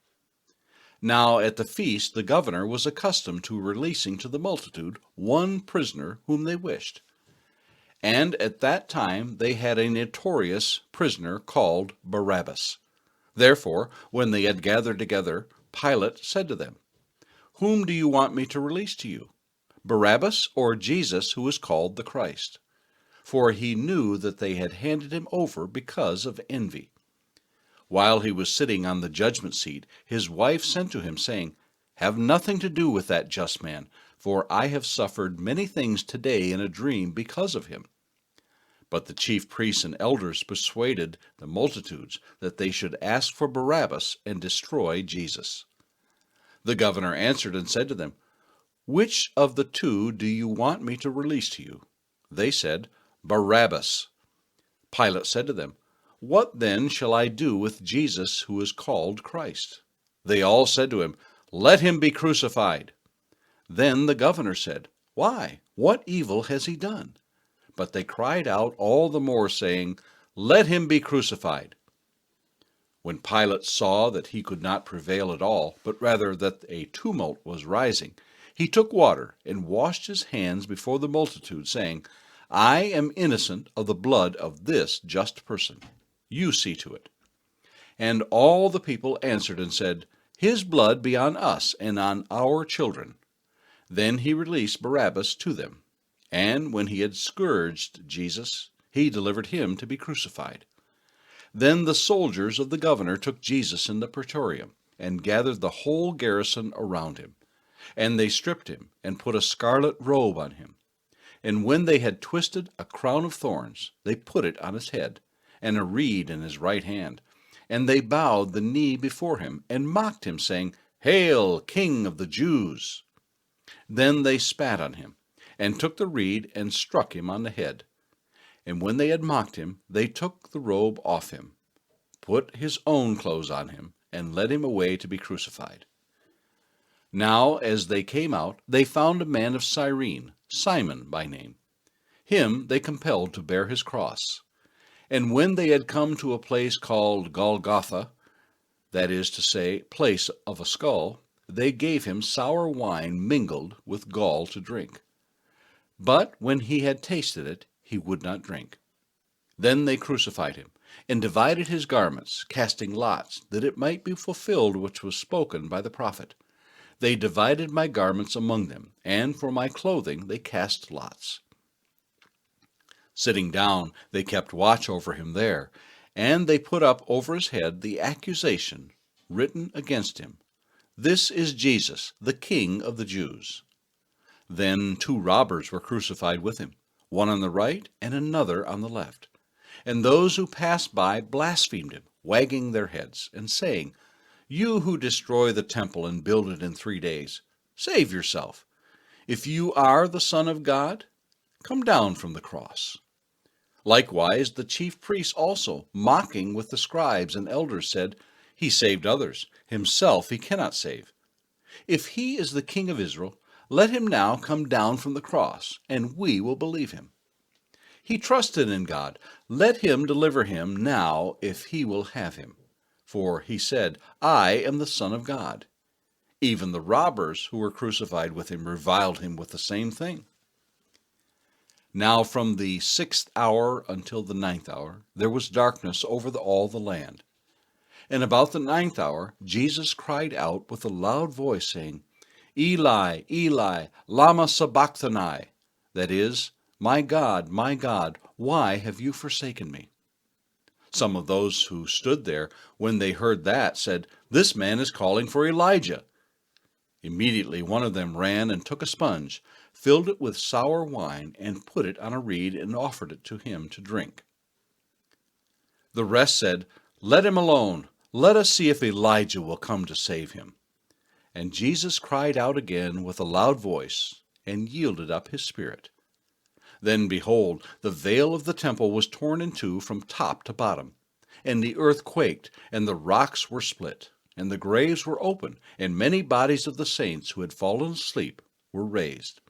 Now at the feast the governor was accustomed to releasing to the multitude one prisoner whom they wished. And at that time they had a notorious prisoner called Barabbas. Therefore, when they had gathered together, Pilate said to them, "Whom do you want me to release to you, Barabbas or Jesus, who is called the Christ?" For he knew that they had handed him over because of envy. While he was sitting on the judgment seat, his wife sent to him, saying, "Have nothing to do with that just man, for I have suffered many things today in a dream because of him." But the chief priests and elders persuaded the multitudes that they should ask for Barabbas and destroy Jesus. The governor answered and said to them, "Which of the 2 do you want me to release to you?" They said, "Barabbas." Pilate said to them, "What then shall I do with Jesus, who is called Christ?" They all said to him, "Let him be crucified." Then the governor said, "Why, what evil has he done?" But they cried out all the more, saying, "Let him be crucified." When Pilate saw that he could not prevail at all, but rather that a tumult was rising, he took water and washed his hands before the multitude, saying, "I am innocent of the blood of this just person. You see to it." And all the people answered and said, "His blood be on us and on our children." Then he released Barabbas to them. And when he had scourged Jesus, he delivered him to be crucified. Then the soldiers of the governor took Jesus in the praetorium, and gathered the whole garrison around him. And they stripped him, and put a scarlet robe on him. And when they had twisted a crown of thorns, they put it on his head, and a reed in his right hand. And they bowed the knee before him, and mocked him, saying, "Hail, King of the Jews!" Then they spat on him, and took the reed, and struck him on the head. And when they had mocked him, they took the robe off him, put his own clothes on him, and led him away to be crucified. Now as they came out, they found a man of Cyrene, Simon by name. Him they compelled to bear his cross. And when they had come to a place called Golgotha, that is to say, place of a skull, they gave him sour wine mingled with gall to drink. But when he had tasted it, he would not drink. Then they crucified him, and divided his garments, casting lots, that it might be fulfilled which was spoken by the prophet. They divided my garments among them, and for my clothing they cast lots. Sitting down, they kept watch over him there, and they put up over his head the accusation written against him, "This is Jesus, the King of the Jews." Then 2 robbers were crucified with him, one on the right and another on the left. And those who passed by blasphemed him, wagging their heads, and saying, "You who destroy the temple and build it in 3 days, save yourself. If you are the Son of God, come down from the cross." Likewise the chief priests also, mocking with the scribes and elders, said, "He saved others, himself he cannot save. If he is the King of Israel, let him now come down from the cross, and we will believe him. He trusted in God. Let him deliver him now if he will have him. For he said, 'I am the Son of God.'" Even the robbers who were crucified with him reviled him with the same thing. Now from the 6th hour until the 9th hour there was darkness over all the land. And about the 9th hour Jesus cried out with a loud voice, saying, "Eli, Eli, lama sabachthani," that is, my God, why have you forsaken me?" Some of those who stood there, when they heard that, said, "This man is calling for Elijah." Immediately one of them ran and took a sponge, filled it with sour wine, and put it on a reed, and offered it to him to drink. The rest said, "Let him alone. Let us see if Elijah will come to save him." And Jesus cried out again with a loud voice, and yielded up his spirit. Then, behold, the veil of the temple was torn in two from top to bottom, and the earth quaked, and the rocks were split, and the graves were opened, and many bodies of the saints who had fallen asleep were raised.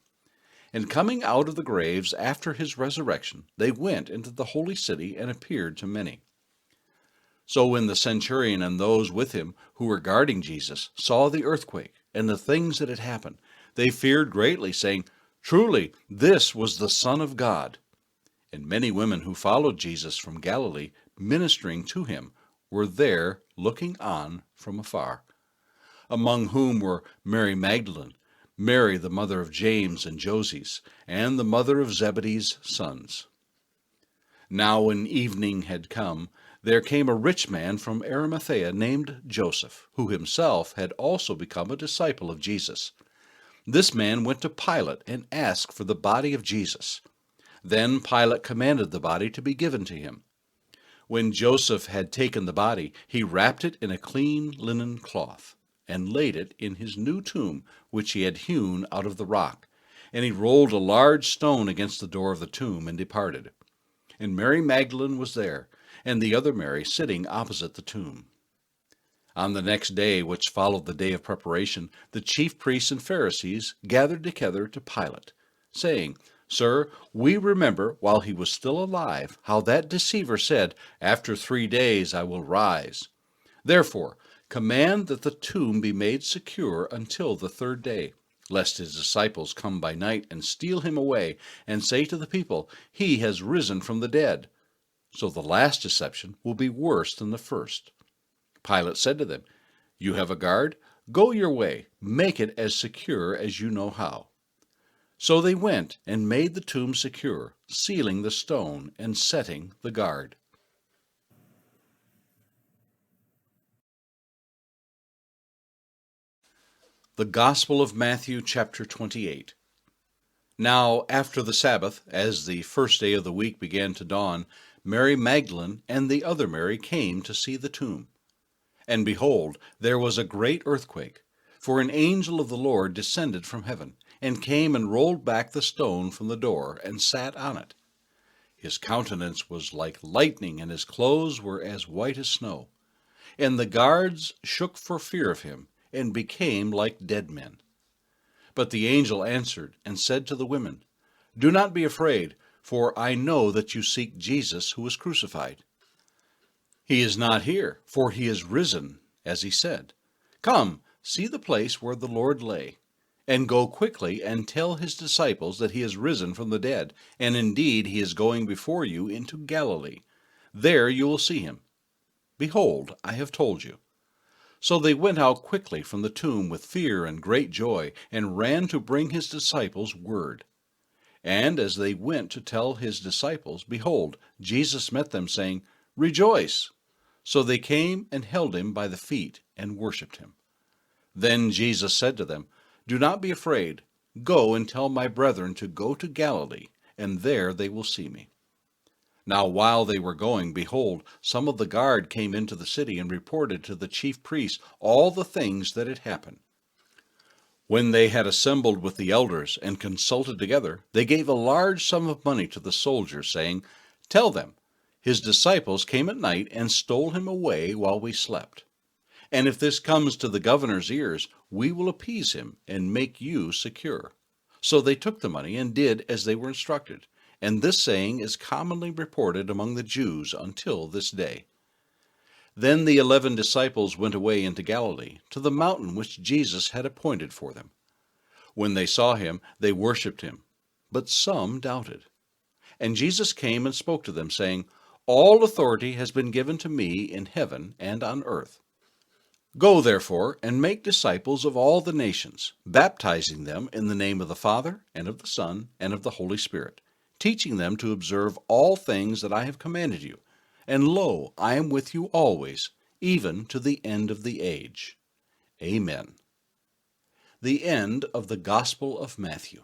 And coming out of the graves after his resurrection, they went into the holy city and appeared to many. So when the centurion and those with him who were guarding Jesus saw the earthquake and the things that had happened, they feared greatly, saying, "Truly, this was the Son of God." And many women who followed Jesus from Galilee, ministering to him, were there looking on from afar, among whom were Mary Magdalene, Mary the mother of James and Joses, and the mother of Zebedee's sons. Now when evening had come, there came a rich man from Arimathea named Joseph, who himself had also become a disciple of Jesus. This man went to Pilate and asked for the body of Jesus. Then Pilate commanded the body to be given to him. When Joseph had taken the body, he wrapped it in a clean linen cloth, and laid it in his new tomb, which he had hewn out of the rock. And he rolled a large stone against the door of the tomb, and departed. And Mary Magdalene was there, and the other Mary sitting opposite the tomb. On the next day, which followed the day of preparation, the chief priests and Pharisees gathered together to Pilate, saying, Sir, we remember, while he was still alive, how that deceiver said, After 3 days I will rise. Therefore, command that the tomb be made secure until the 3rd day, lest his disciples come by night and steal him away, and say to the people, He has risen from the dead. So the last deception will be worse than the first. Pilate said to them, You have a guard? Go your way, make it as secure as you know how. So they went and made the tomb secure, sealing the stone and setting the guard. The Gospel of Matthew, chapter 28. Now, after the Sabbath, as the first day of the week began to dawn, Mary Magdalene and the other Mary came to see the tomb. And behold, there was a great earthquake, for an angel of the Lord descended from heaven, and came and rolled back the stone from the door, and sat on it. His countenance was like lightning, and his clothes were as white as snow. And the guards shook for fear of him, and became like dead men. But the angel answered and said to the women, Do not be afraid, for I know that you seek Jesus who was crucified. He is not here, for he is risen, as he said. Come, see the place where the Lord lay, and go quickly and tell his disciples that he is risen from the dead, and indeed he is going before you into Galilee. There you will see him. Behold, I have told you. So they went out quickly from the tomb with fear and great joy, and ran to bring his disciples word. And as they went to tell his disciples, behold, Jesus met them, saying, Rejoice! So they came and held him by the feet and worshipped him. Then Jesus said to them, Do not be afraid. Go and tell my brethren to go to Galilee, and there they will see me. Now while they were going, behold, some of the guard came into the city and reported to the chief priests all the things that had happened. When they had assembled with the elders and consulted together, they gave a large sum of money to the soldiers, saying, Tell them, his disciples came at night and stole him away while we slept. And if this comes to the governor's ears, we will appease him and make you secure. So they took the money and did as they were instructed. And this saying is commonly reported among the Jews until this day. Then the 11 disciples went away into Galilee, to the mountain which Jesus had appointed for them. When they saw him, they worshipped him, but some doubted. And Jesus came and spoke to them, saying, All authority has been given to me in heaven and on earth. Go, therefore, and make disciples of all the nations, baptizing them in the name of the Father, and of the Son, and of the Holy Spirit, teaching them to observe all things that I have commanded you. And lo, I am with you always, even to the end of the age. Amen. The end of the Gospel of Matthew.